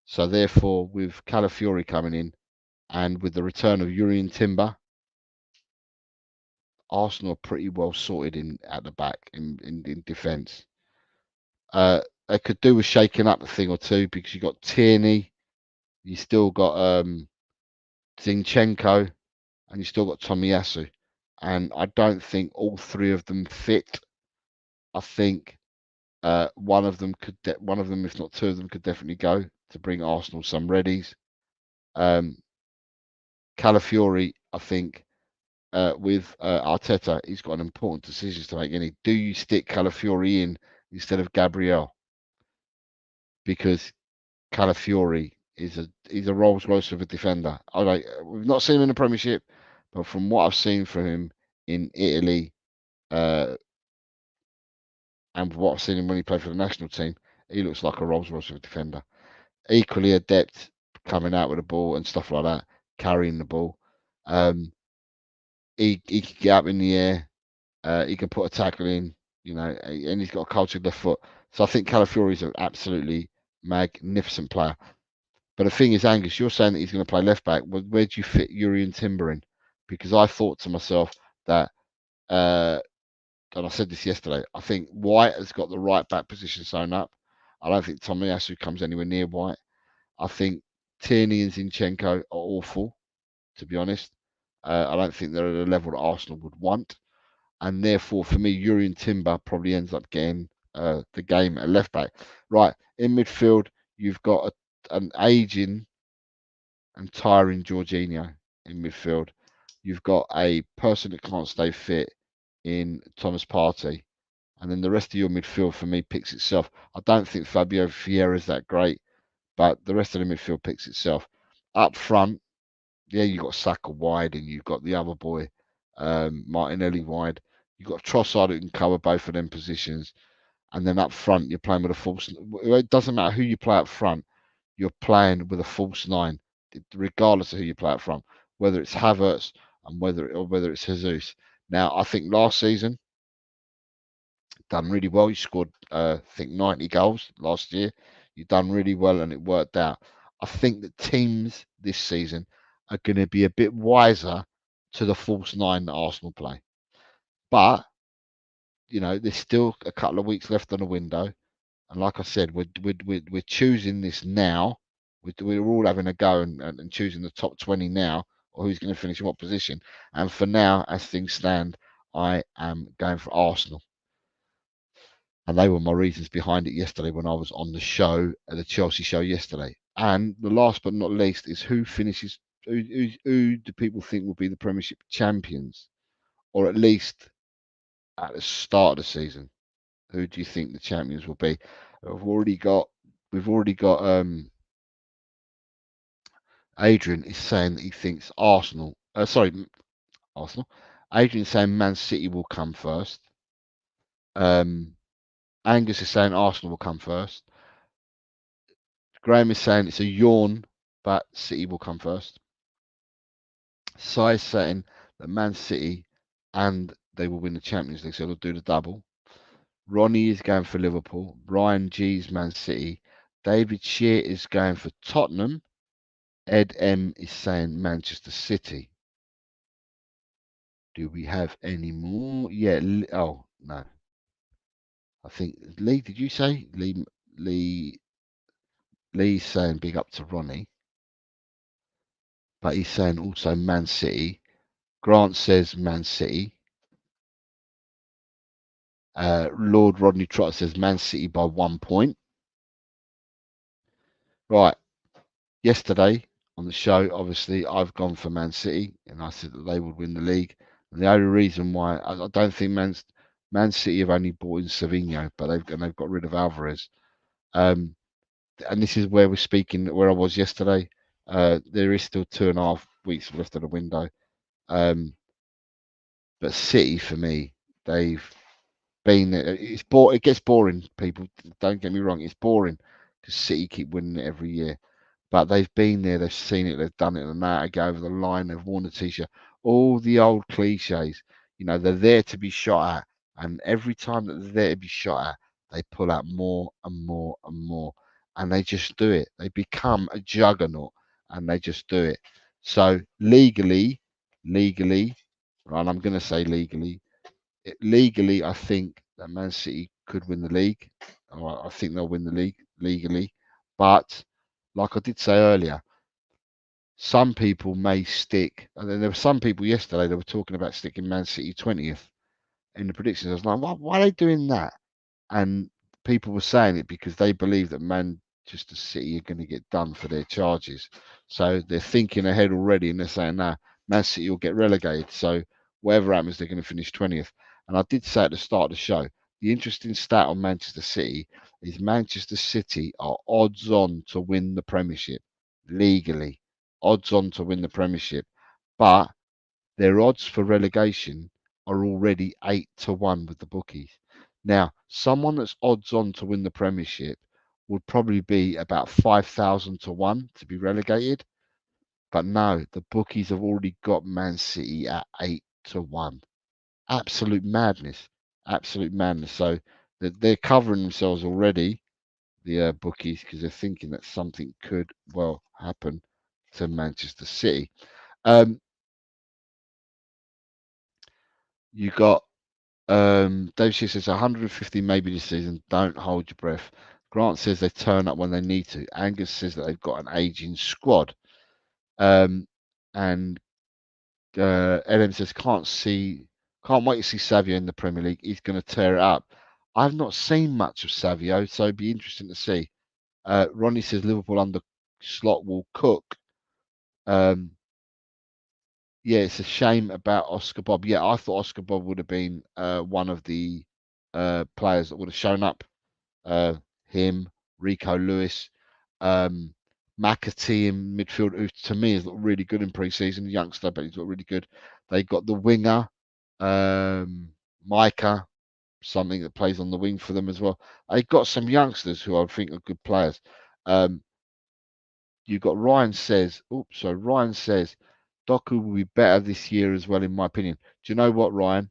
So therefore, with Calafiori coming in and with the return of Urian Timber, Arsenal are pretty well sorted in at the back in defence. They could do with shaking up a thing or two because you got Tierney, you still got Zinchenko, and you still got Tomiyasu. And I don't think all three of them fit. I think one of them, if not two of them, could definitely go to bring Arsenal some readies. Calafiori, I think, with Arteta, he's got an important decision to make. Do you stick Calafiori in instead of Gabriel? Because Calafiori he's a Rolls Royce of a defender. We've not seen him in the Premiership, but from what I've seen from him in Italy, and what I've seen him when he played for the national team, he looks like a Rolls Royce of a defender. Equally adept coming out with the ball and stuff like that, carrying the ball. He can get up in the air. He can put a tackle in, and he's got a cultured left foot. So I think Calafiori is an absolutely magnificent player. But the thing is, Angus, you're saying that he's going to play left back. Well, where do you fit Urian Timber in? Because I thought to myself that, and I said this yesterday, I think White has got the right back position sewn up. I don't think Tomiyasu comes anywhere near White. I think Tierney and Zinchenko are awful, to be honest. I don't think they're at a level that Arsenal would want. And therefore, for me, Urian Timber probably ends up getting the game at left back. Right, in midfield, you've got an aging and tiring Jorginho in midfield. You've got a person that can't stay fit in Thomas Partey. And then the rest of your midfield, for me, picks itself. I don't think Fabio Vieira is that great, but the rest of the midfield picks itself. Up front, yeah, you've got Saka wide and you've got the other boy, Martinelli wide. You've got Trossard who can cover both of them positions. And then up front, you're playing with a false. It doesn't matter who you play up front, you're playing with a false nine, regardless of who you play up front, whether it's Havertz and whether it's Jesus. Now, I think last season, done really well. You scored, I think, 90 goals last year. You've done really well and it worked out. I think that teams this season are going to be a bit wiser to the false nine that Arsenal play. But, there's still a couple of weeks left on the window. And like I said, we're choosing this now. We're all having a go and choosing the top 20 now, or who's going to finish in what position. And for now, as things stand, I am going for Arsenal. And they were my reasons behind it yesterday when I was on the show, the Chelsea show yesterday. And the last but not least is who do people think will be the Premiership champions? Or at least at the start of the season, who do you think the champions will be? We've already got Adrian is saying that he thinks Arsenal. Arsenal. Adrian is saying Man City will come first. Angus is saying Arsenal will come first. Graham is saying it's a yawn, but City will come first. Sai is saying that Man City and they will win the Champions League, so they'll do the double. Ronnie is going for Liverpool. Brian G's Man City. David Shear is going for Tottenham. Ed M is saying Manchester City. Do we have any more? Yeah. Oh, no. I think Lee, did you say? Lee's saying big up to Ronnie. But he's saying also Man City. Grant says Man City. Lord Rodney Trotter says Man City by 1 point. Right. Yesterday on the show, obviously, I've gone for Man City, and I said that they would win the league. And the only reason why I don't think Man City have only bought in Savinho, but they've got rid of Alvarez. And this is where we're speaking, where I was yesterday. There is still 2.5 weeks left of the window. But City, for me, they've been. It gets boring. People, don't get me wrong, it's boring because City keep winning it every year. But they've been there, they've seen it, they've done it, and now to go over the line, they've worn the t-shirt. All the old cliches, they're there to be shot at, and every time that they're there to be shot at, they pull out more and more and more, and they just do it. They become a juggernaut, and they just do it. So legally, right? I'm going to say legally, I think that Man City could win the league. Or I think they'll win the league legally, but like I did say earlier, some people may stick. And then there were some people yesterday that were talking about sticking Man City 20th in the predictions. I was like, why are they doing that? And people were saying it because they believe that Manchester City are going to get done for their charges. So they're thinking ahead already, and they're saying, nah, Man City will get relegated. So whatever happens, they're going to finish 20th. And I did say at the start of the show, the interesting stat on Manchester City is Manchester City are odds on to win the Premiership legally, odds on to win the Premiership, but their odds for relegation are already 8-1 with the bookies. Now, someone that's odds on to win the Premiership would probably be about 5,000-1 to be relegated. But no, the bookies have already got Man City at 8-1. Absolute madness. Absolute madness. So they're covering themselves already, the bookies, because they're thinking that something could well happen to Manchester City. You got Dave Shear says 150 maybe this season. Don't hold your breath. Grant says they turn up when they need to. Angus says that they've got an aging squad. And LM says can't wait to see Savio in the Premier League. He's going to tear it up. I've not seen much of Savio, so it'd be interesting to see. Ronnie says Liverpool under Slot will cook. Yeah, it's a shame about Oscar Bob. Yeah, I thought Oscar Bob would have been one of the players that would have shown up. Him, Rico Lewis, McAtee in midfield, who to me has looked really good in pre-season. Youngster, but he's looked really good. They got the winger, Micah, something that plays on the wing for them as well. They got some youngsters who I think are good players. You've got Ryan says, Ryan says, Doku will be better this year as well, in my opinion. Do you know what, Ryan?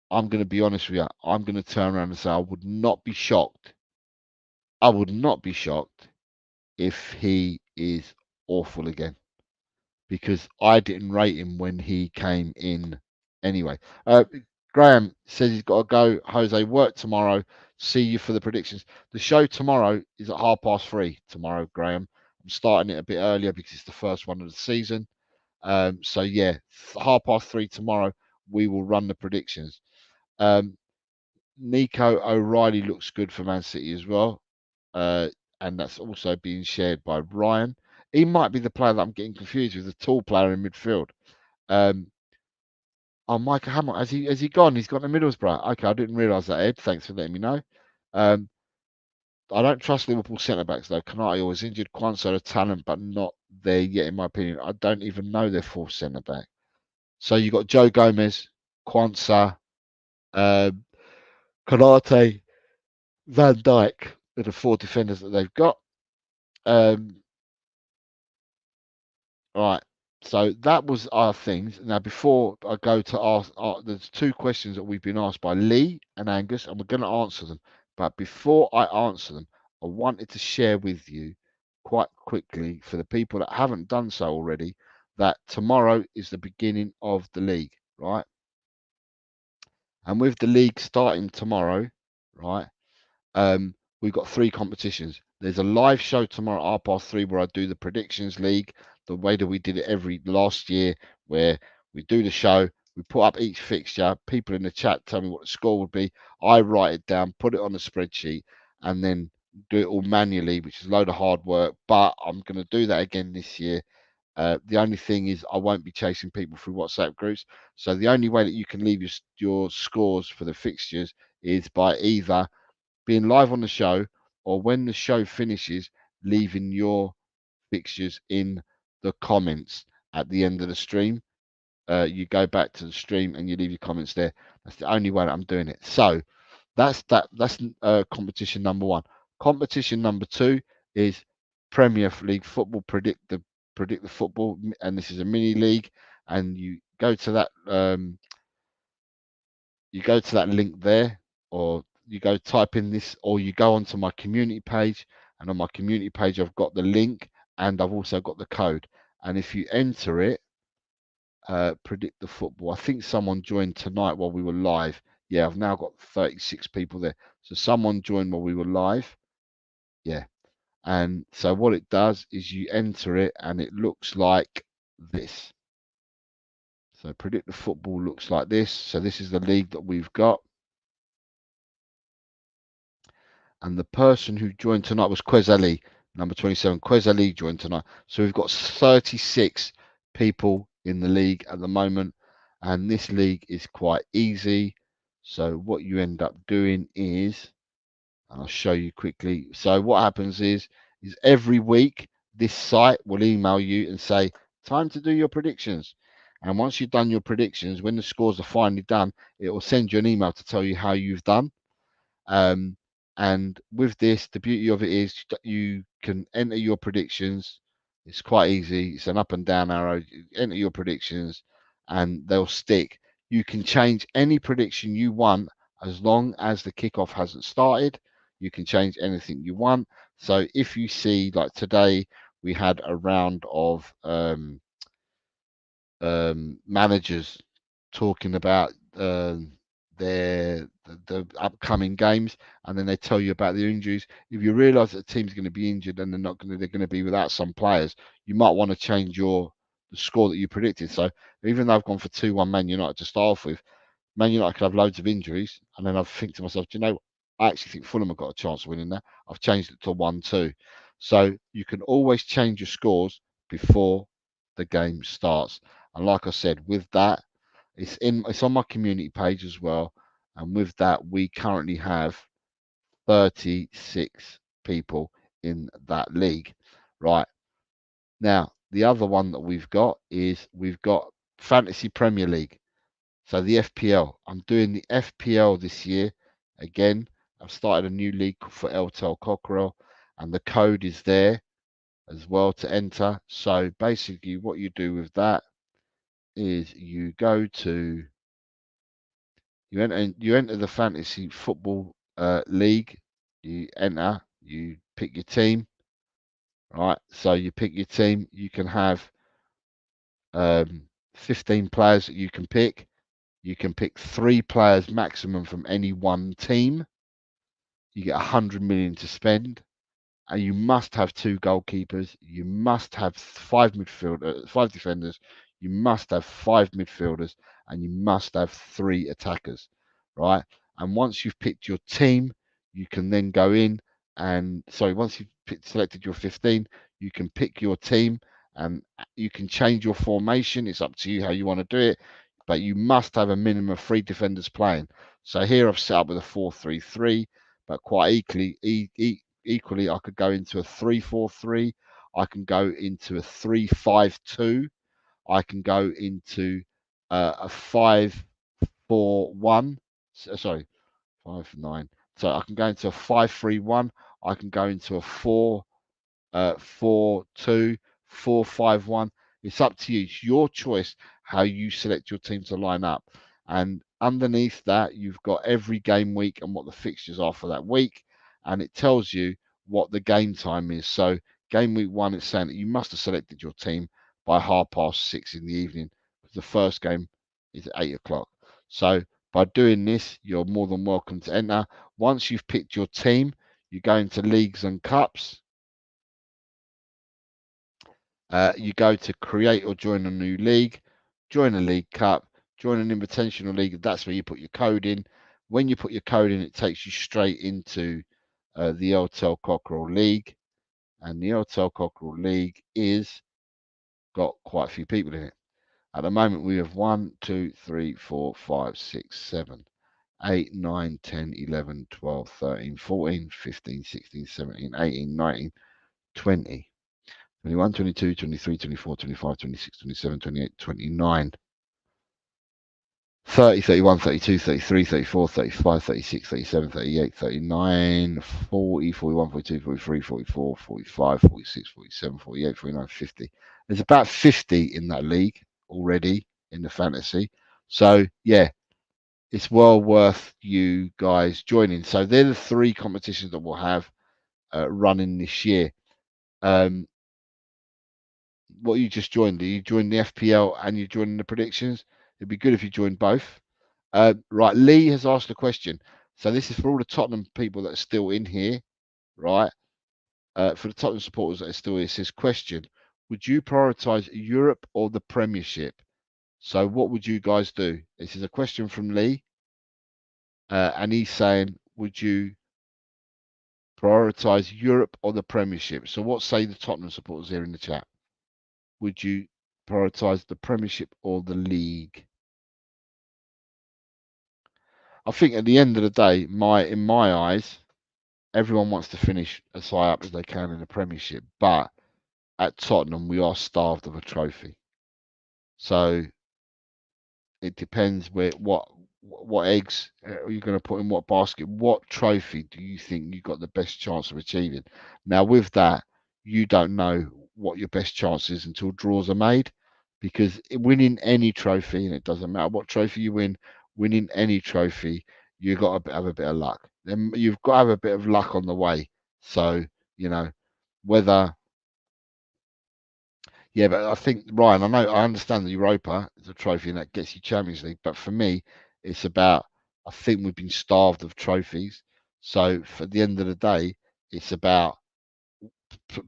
I'm going to be honest with you. I'm going to turn around and say I would not be shocked. I would not be shocked if he is awful again, because I didn't rate him when he came in anyway. Graham says he's got to go. Jose, work tomorrow. See you for the predictions. The show tomorrow is at 3:30 tomorrow, Graham. I'm starting it a bit earlier because it's the first one of the season. So yeah, 3:30 tomorrow, we will run the predictions. Nico O'Reilly looks good for Man City as well. And that's also being shared by Ryan. He might be the player that I'm getting confused with, the tall player in midfield. Oh, Micah Hamill, has he gone? He's gone to Middlesbrough. Okay, I didn't realise that, Ed. Thanks for letting me know. I don't trust Liverpool centre backs though. Konate was injured. Quansah a talent, but not there yet, in my opinion. I don't even know their fourth centre back. So you got Joe Gomez, Quansah, Konate, Van Dijk are the four defenders that they've got. Right. So that was our things. Now, before I go to ask, there's two questions that we've been asked by Lee and Angus, and we're going to answer them. But before I answer them, I wanted to share with you quite quickly, for the people that haven't done so already, that tomorrow is the beginning of the league, right? And with the league starting tomorrow, right, we've got three competitions. There's a live show tomorrow at 3:30 where I do the predictions league, the way that we did it every last year, where we do the show, we put up each fixture, people in the chat tell me what the score would be, I write it down, put it on a spreadsheet, and then do it all manually, which is a load of hard work, but I'm going to do that again this year. The only thing is I won't be chasing people through WhatsApp groups, so the only way that you can leave your scores for the fixtures is by either being live on the show, or when the show finishes, leaving your fixtures in the comments at the end of the stream. You go back to the stream and you leave your comments there. That's the only way that I'm doing it. So that's competition number one. Competition number two is Premier League football. Predict the football, and this is a mini league. And you go to that link there, or you go type in this, or you go onto my community page, and on my community page I've got the link and I've also got the code. And if you enter it, predict the football. I think someone joined tonight while we were live. Yeah, I've now got 36 people there. So someone joined while we were live. Yeah. And so what it does is you enter it and it looks like this. So predict the football looks like this. So this is the league that we've got. And the person who joined tonight was Quez Ali, number 27. Quez Ali joined tonight. So we've got 36 people in the league at the moment. And this league is quite easy. So what you end up doing is, and I'll show you quickly. So what happens is every week, this site will email you and say, time to do your predictions. And once you've done your predictions, when the scores are finally done, it will send you an email to tell you how you've done. And with this, the beauty of it is you can enter your predictions. It's quite easy. It's an up and down arrow. You enter your predictions and they'll stick. You can change any prediction you want as long as the kickoff hasn't started. You can change anything you want. So if you see, like today, we had a round of managers talking about the upcoming games, and then they tell you about the injuries. If you realise that the team's going to be injured and they're going to be without some players, you might want to change the score that you predicted. So even though I've gone for 2-1 Man United to start off with, Man United could have loads of injuries, and then I think to myself, do you know, I actually think Fulham have got a chance of winning that. I've changed it to 1-2. So you can always change your scores before the game starts. And like I said, with that, it's on my community page as well. And with that, we currently have 36 people in that league. Right. Now, the other one that we've got Fantasy Premier League. So the FPL. I'm doing the FPL this year. Again, I've started a new league for LTL Cockerel, and the code is there as well to enter. So basically what you do with that is you enter the fantasy football league. You pick your team. Right, so you pick your team. You can have 15 players that you can pick. You can pick 3 players maximum from any one team. You get 100 million to spend, and you must have 2 goalkeepers. You must have 5 defenders. You must have 5 midfielders, and you must have 3 attackers, right? And once you've picked your team, you can then go in and once you've selected your 15, you can pick your team and you can change your formation. It's up to you how you want to do it. but you must have a minimum of 3 defenders playing. So here I've set up with a 4-3-3, but quite equally I could go into a 3-4-3. I can go into a 3-5-2. I can go into a 5-4-1. Sorry, 5-9. So I can go into a 5-3-1. I can go into a 4-4-2, 4-5-1. It's up to you. It's your choice how you select your team to line up. And underneath that, you've got every game week and what the fixtures are for that week. And it tells you what the game time is. So game week 1, it's saying that you must have selected your team by 6:30 in the evening, because the first game is at 8 o'clock. So by doing this, you're more than welcome to enter. Once you've picked your team, you go into leagues and cups. You go to create or join a new league, join a league cup, join an invitational league. That's where you put your code in. When you put your code in, it takes you straight into the Airtel Cockerel League. And the Airtel Cockerel League is got quite a few people in it. At the moment, we have 1, 2, 3, 4, 5, 6, 7, 8, 9, 10, 11, 12, 13, 14, 15, 16, 17, 18, 19, 20. 21, 22, 23, 24, 25, 26, 27, 28, 29, 30, 31, 32, 33, 34, 35, 36, 37, 38, 39, 40, 41, 42, 43, 44, 45, 46, 47, 48, 49, 50. There's about 50 in that league already in the fantasy. So, yeah, it's well worth you guys joining. So they're the 3 competitions that we'll have running this year. What you just joined? You joined the FPL and you joined the predictions? It'd be good if you joined both. Right, Lee has asked a question. So this is for all the Tottenham people that are still in here, right? For the Tottenham supporters that are still here, it says, question, would you prioritise Europe or the Premiership? So what would you guys do? This is a question from Lee. And he's saying, would you prioritise Europe or the Premiership? So what say the Tottenham supporters here in the chat? Would you prioritise the Premiership or the league? I think at the end of the day, in my eyes, everyone wants to finish as high up as they can in the Premiership. But at Tottenham, we are starved of a trophy. So it depends what eggs are you going to put in what basket. What trophy do you think you got the best chance of achieving? Now, with that, you don't know what your best chance is until draws are made, because winning any trophy, and it doesn't matter what trophy you win, winning any trophy, you've got to have a bit of luck. Then you've got to have a bit of luck on the way. So, whether yeah, but I think, Ryan, I understand the Europa is a trophy and that gets you Champions League, but for me, it's about, I think we've been starved of trophies. So for the end of the day, it's about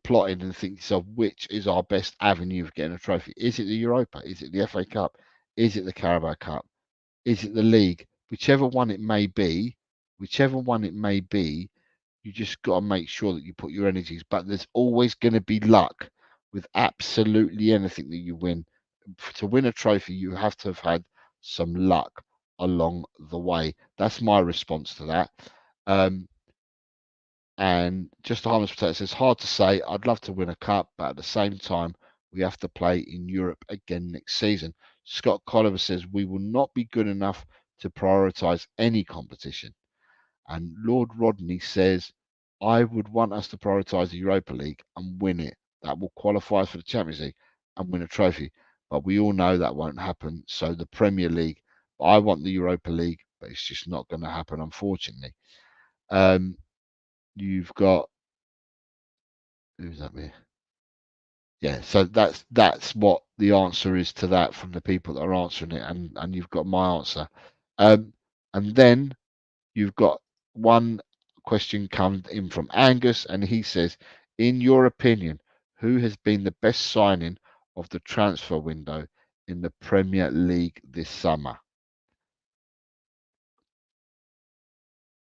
plotting and thinking to yourself, which is our best avenue of getting a trophy? Is it the Europa? Is it the FA Cup? Is it the Carabao Cup? Is it the league? Whichever one it may be, you just got to make sure that you put your energies. But there's always going to be luck with absolutely anything that you win. To win a trophy, you have to have had some luck along the way. That's my response to that. And just a harmless potato says, hard to say. I'd love to win a cup, but at the same time, we have to play in Europe again next season. Scott Colliver says, we will not be good enough to prioritise any competition. And Lord Rodney says, I would want us to prioritise the Europa League and win it. That will qualify us for the Champions League and win a trophy. But we all know that won't happen. So the Premier League, I want the Europa League, but it's just not going to happen, unfortunately. You've got, who's that here? Yeah, so that's what the answer is to that from the people that are answering it, and you've got my answer. And then you've got one question come in from Angus, and he says, in your opinion, who has been the best signing of the transfer window in the Premier League this summer?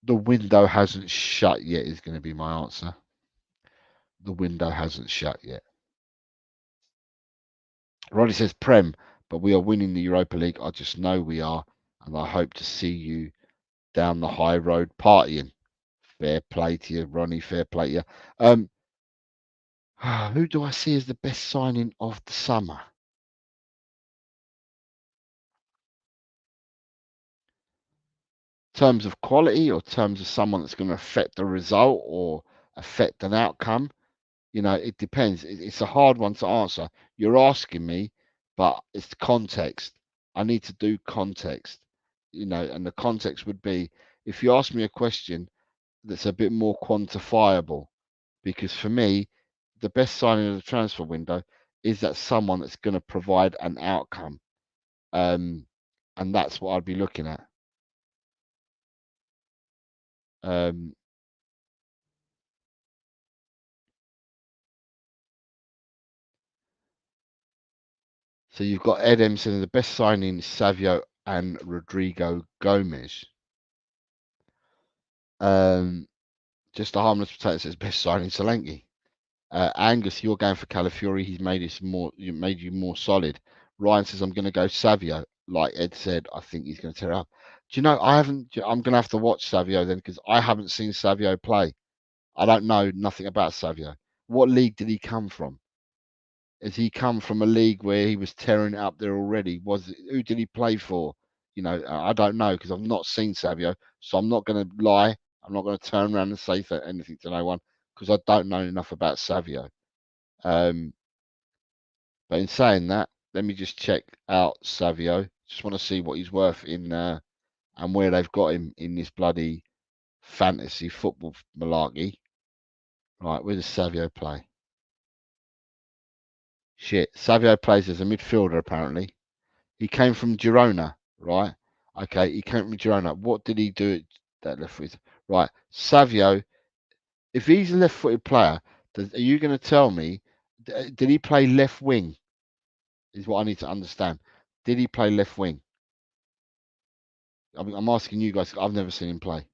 The window hasn't shut yet is going to be my answer. The window hasn't shut yet. Roddy says Prem, but we are winning the Europa League. I just know we are, and I hope to see you down the high road partying. Fair play to you, Ronnie. Fair play to you. Who do I see as the best signing of the summer? Terms of quality or terms of someone that's going to affect the result or affect an outcome? You know, it depends. It's a hard one to answer. You're asking me, but it's the context. I need to do context, you know, and the context would be if you ask me a question that's a bit more quantifiable, because for me, the best signing of the transfer window is that someone that's going to provide an outcome. And that's what I'd be looking at. So you've got Ed Emson, the best signing is Savio and Rodrigo Gomez. Just a harmless potato says best signing Solanke. Angus, you're going for Calafiori. He's made you more solid. Ryan says I'm going to go Savio. Like Ed said, I think he's going to tear up. Do you know? I'm going to have to watch Savio then because I haven't seen Savio play. I don't know nothing about Savio. What league did he come from? Has he come from a league where he was tearing it up there already? Who did he play for? You know, I don't know because I've not seen Savio, so I'm not going to lie. I'm not going to turn around and say anything to no one because I don't know enough about Savio. But in saying that, let me just check out Savio. Just want to see what he's worth in and where they've got him in this bloody fantasy football malarkey. Right, where does Savio play? Shit, Savio plays as a midfielder apparently. He came from Girona, right? Okay, he came from Girona. What did he do at that left foot? Right, Savio. If he's a left-footed player, are you going to tell me? Did he play left wing? Is what I need to understand. Did he play left wing? I'm asking you guys. I've never seen him play.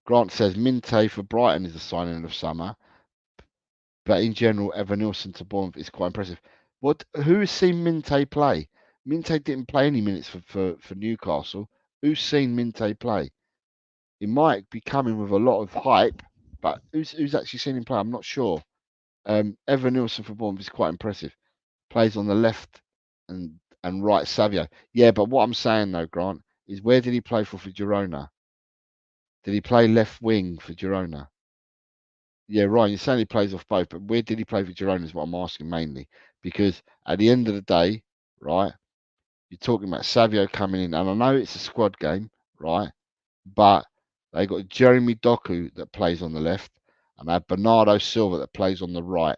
Grant says Minte for Brighton is the signing of summer, but in general, Evan Nilsson to Bournemouth is quite impressive. Who has seen Minte play? Minte didn't play any minutes for Newcastle. Who's seen Minte play? He might be coming with a lot of hype, but who's actually seen him play? I'm not sure. Evan Nilsson for Bournemouth is quite impressive. Plays on the left and right Savio. Yeah, but what I'm saying though, Grant, is where did he play for Girona? Did he play left wing for Girona? Yeah, Ryan, you're saying he plays off both, but where did he play for Girona is what I'm asking mainly. Because at the end of the day, right, you're talking about Savio coming in, and I know it's a squad game, right? But they got Jeremy Doku that plays on the left, and they have Bernardo Silva that plays on the right,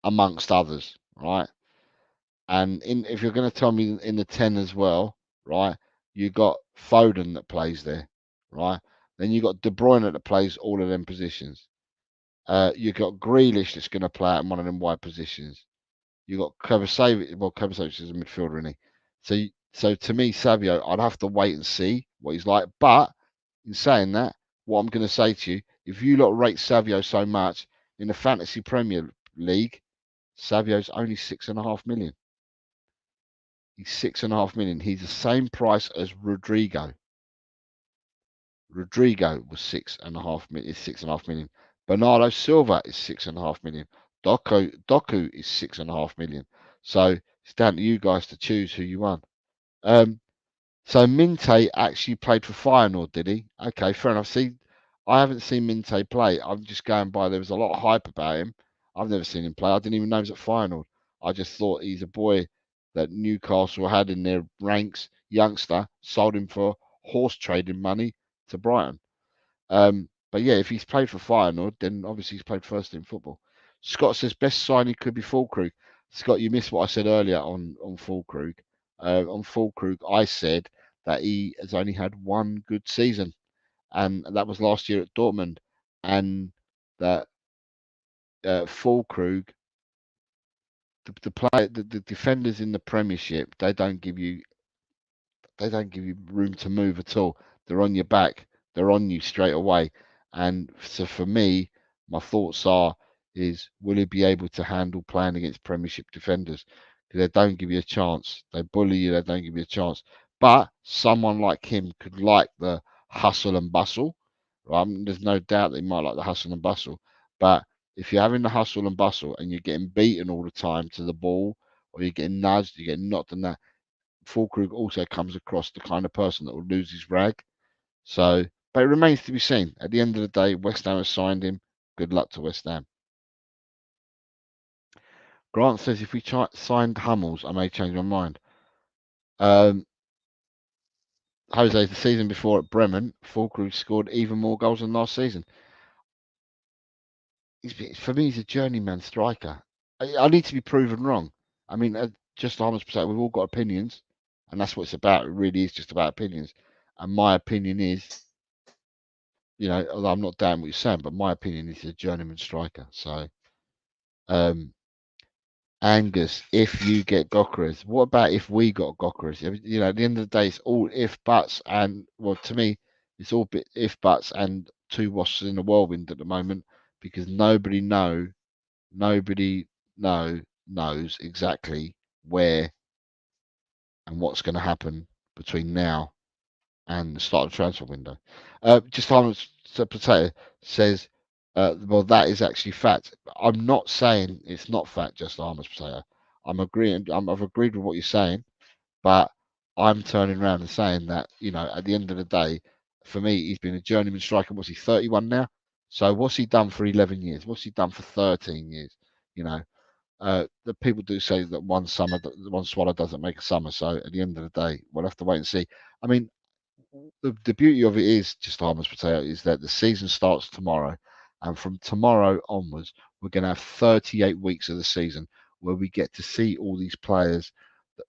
amongst others, right? And if you're going to tell me in the 10 as well, right, you got Foden that plays there, right? Then you got De Bruyne that plays all of them positions. You got Grealish that's going to play out in one of them wide positions. You got Kovacevic. Well, Kovacevic is a midfielder, isn't he? So to me, Savio, I'd have to wait and see what he's like. But in saying that, what I'm going to say to you, if you lot rate Savio so much in the Fantasy Premier League, Savio's only 6.5 million. He's 6.5 million. He's the same price as Rodrigo. Rodrigo was 6.5 million. Is 6.5 million. Bernardo Silva is 6.5 million. Doku is 6.5 million. So it's down to you guys to choose who you want. So Minte actually played for Feyenoord, did he? Okay, fair enough. See, I haven't seen Minte play. I'm just going by. There was a lot of hype about him. I've never seen him play. I didn't even know he was at Feyenoord. I just thought he's a boy that Newcastle had in their ranks, youngster, sold him for horse trading money to Brighton. But yeah, if he's played for Feyenoord, then obviously he's played first in football. Scott says best signing could be Füllkrug. Scott, you missed what I said earlier on Füllkrug. On Füllkrug, I said that he has only had one good season, and that was last year at Dortmund, and that Füllkrug, the defenders in the Premiership, they don't give you room to move at all. They're on your back. They're on you straight away. And so for me, my thoughts are is, will he be able to handle playing against Premiership defenders? Because they don't give you a chance. They bully you. They don't give you a chance. But someone like him could like the hustle and bustle. Right? I mean, there's no doubt that he might like the hustle and bustle. But if you're having the hustle and bustle and you're getting beaten all the time to the ball, or you're getting nudged, you're getting knocked, and that, Füllkrug also comes across the kind of person that will lose his rag. So, but it remains to be seen. At the end of the day, West Ham has signed him. Good luck to West Ham. Grant says, if we signed Hummels, I may change my mind. Jose, the season before at Bremen, Füllkrug scored even more goals than last season. For me, he's a journeyman striker. I need to be proven wrong. I mean, just how much percent, we've all got opinions, and that's what it's about. It really is just about opinions. And my opinion is, although I'm not down what you're saying, but my opinion is he's a journeyman striker. So, Angus, if you get Gyökeres, what about if we got Gyökeres? At the end of the day, it's all if buts, and well, to me, it's all bit if buts and two washes in the whirlwind at the moment, because nobody knows exactly where and what's going to happen between now and the start of the transfer window. Just Thomas Potato says, well, that is actually fact. I'm not saying it's not fact, just Armour's Potato. I'm agreeing. I've agreed with what you're saying, but I'm turning around and saying that, at the end of the day, for me, he's been a journeyman striker. What's he, 31 now? So what's he done for 11 years? What's he done for 13 years? The people do say that one swallow doesn't make a summer. So at the end of the day, we'll have to wait and see. I mean, the beauty of it is, just Harman's Potato, is that the season starts tomorrow, and from tomorrow onwards, we're going to have 38 weeks of the season where we get to see all these players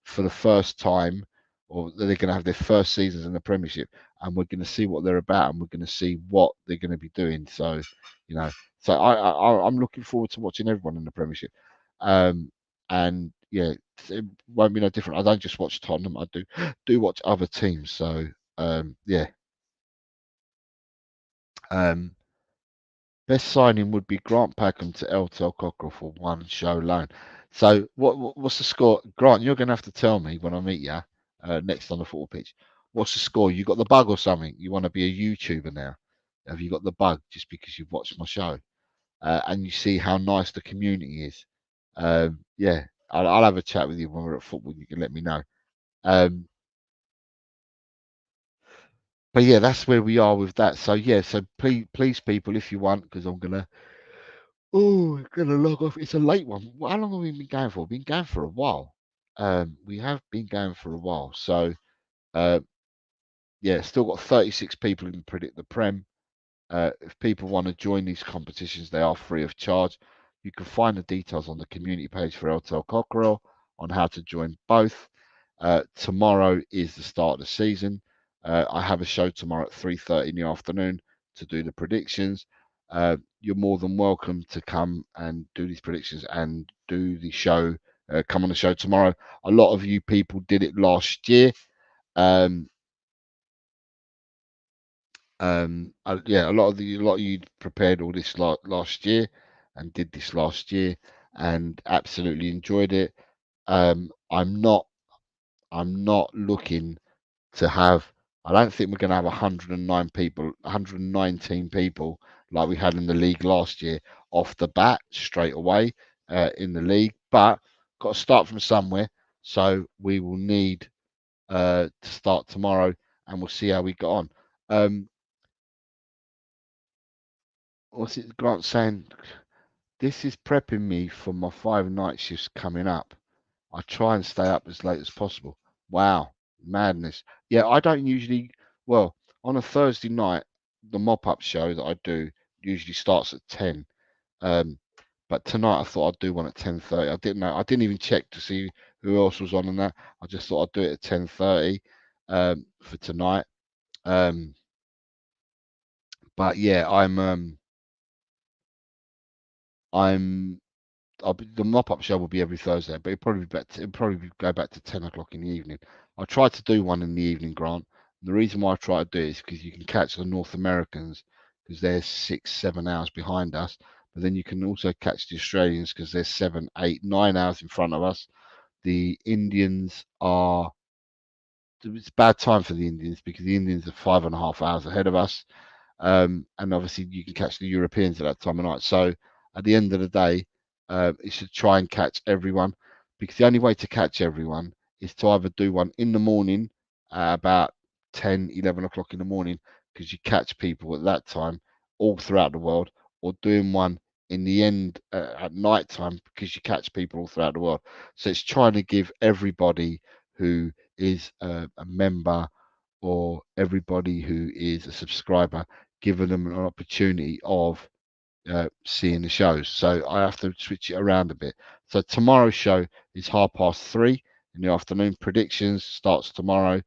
for the first time, or they're going to have their first seasons in the Premiership, and we're going to see what they're about, and we're going to see what they're going to be doing. So, I'm looking forward to watching everyone in the Premiership, and yeah, it won't be no different. I don't just watch Tottenham; I do watch other teams. So. Yeah. Best signing would be Grant Packham to LTL Cockerell for one show loan. So what's the score? Grant, you're going to have to tell me when I meet you next on the football pitch. What's the score? You got the bug or something? You want to be a YouTuber now? Have you got the bug just because you've watched my show and you see how nice the community is? Yeah, I'll have a chat with you when we're at football. You can let me know. But yeah, that's where we are with that. So yeah, so please, people, if you want, because I'm gonna log off. It's a late one. How long have we been going for? We've been going for a while. We have been going for a while. So yeah, still got 36 people in Predict the Prem. If people want to join these competitions, they are free of charge. You can find the details on the community page for LTL Cockerell on how to join both. Tomorrow is the start of the season. I have a show tomorrow at 3:30 in the afternoon to do the predictions. You're more than welcome to come and do these predictions and do the show. Come on the show tomorrow. A lot of you people did it last year. Yeah, a lot of you prepared all this last year and did this last year and absolutely enjoyed it. I'm not looking to have. I don't think we're going to have 119 people like we had in the league last year off the bat straight away in the league. But got to start from somewhere, so we will need to start tomorrow, and we'll see how we got on. What's it? Grant saying this is prepping me for my 5 night shifts coming up. I try and stay up as late as possible. Wow, madness. Yeah, I don't usually, well, on a Thursday night, the Mop Up Show that I do usually starts at 10. But tonight I thought I'd do one at 10:30. I didn't know. I didn't even check to see who else was on that. I just thought I'd do it at 10:30 for tonight. But yeah, the mop-up show will be every Thursday, but it'll probably go back to 10 o'clock in the evening. I tried to do one in the evening, Grant. The reason why I try to do it is because you can catch the North Americans because they're 6-7 hours behind us. but then you can also catch the Australians because they're 7, 8, 9 hours in front of us. The Indians are, it's a bad time for the Indians because the Indians are 5.5 hours ahead of us. And obviously you can catch the Europeans at that time of night. So at the end of the day, you should try and catch everyone, because the only way to catch everyone is to either do one in the morning about 10, 11 o'clock in the morning, because you catch people at that time all throughout the world, or doing one in the end at night time, because you catch people all throughout the world. So it's trying to give everybody who is a member, or everybody who is a subscriber, giving them an opportunity of seeing the shows. So I have to switch it around a bit. So tomorrow's show is 3:30 in the afternoon. Predictions starts tomorrow.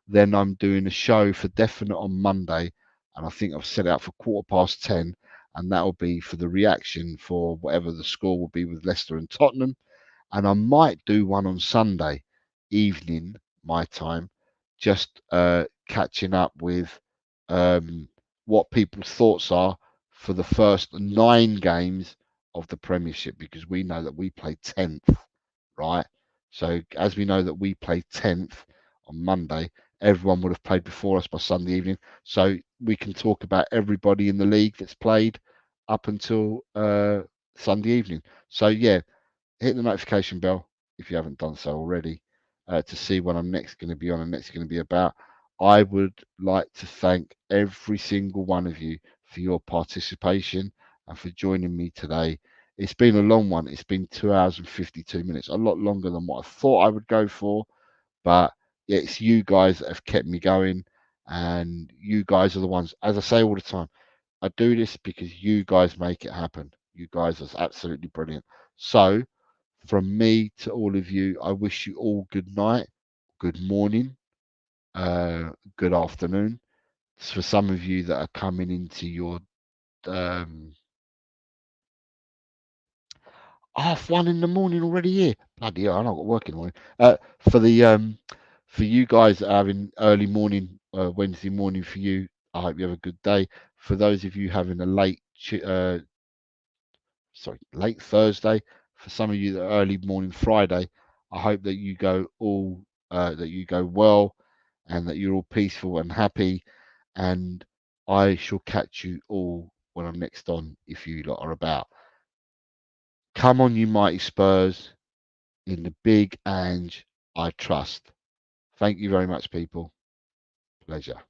Then I'm doing a show for definite on Monday, and I think I've set it out for 10:15, and that will be for the reaction for whatever the score will be with Leicester and Tottenham. And I might do one on Sunday evening, my time, just catching up with what people's thoughts are for the first 9 games of the Premiership, because we know that we play 10th, right? So as we know that we play 10th on Monday, everyone would have played before us by Sunday evening. So we can talk about everybody in the league that's played up until Sunday evening. So yeah, hit the notification bell if you haven't done so already, to see when I'm next going to be on and next going to be about. I would like to thank every single one of you for your participation and for joining me today. It's been a long one. It's been 2 hours and 52 minutes, a lot longer than what I thought I would go for. But it's you guys that have kept me going. And you guys are the ones, as I say all the time, I do this because you guys make it happen. You guys are absolutely brilliant. So, from me to all of you, I wish you all good night, good morning, good afternoon. For some of you that are coming into your 1:30 in the morning already here. Bloody hell, I've not got work in the morning. For the for you guys that are having early morning, Wednesday morning for you, I hope you have a good day. For those of you having a late late Thursday, for some of you that are early morning Friday, I hope that you go well, and that you're all peaceful and happy. And I shall catch you all when I'm next on, if you lot are about. Come on, you mighty Spurs, in the big Ange I trust. Thank you very much, people. Pleasure.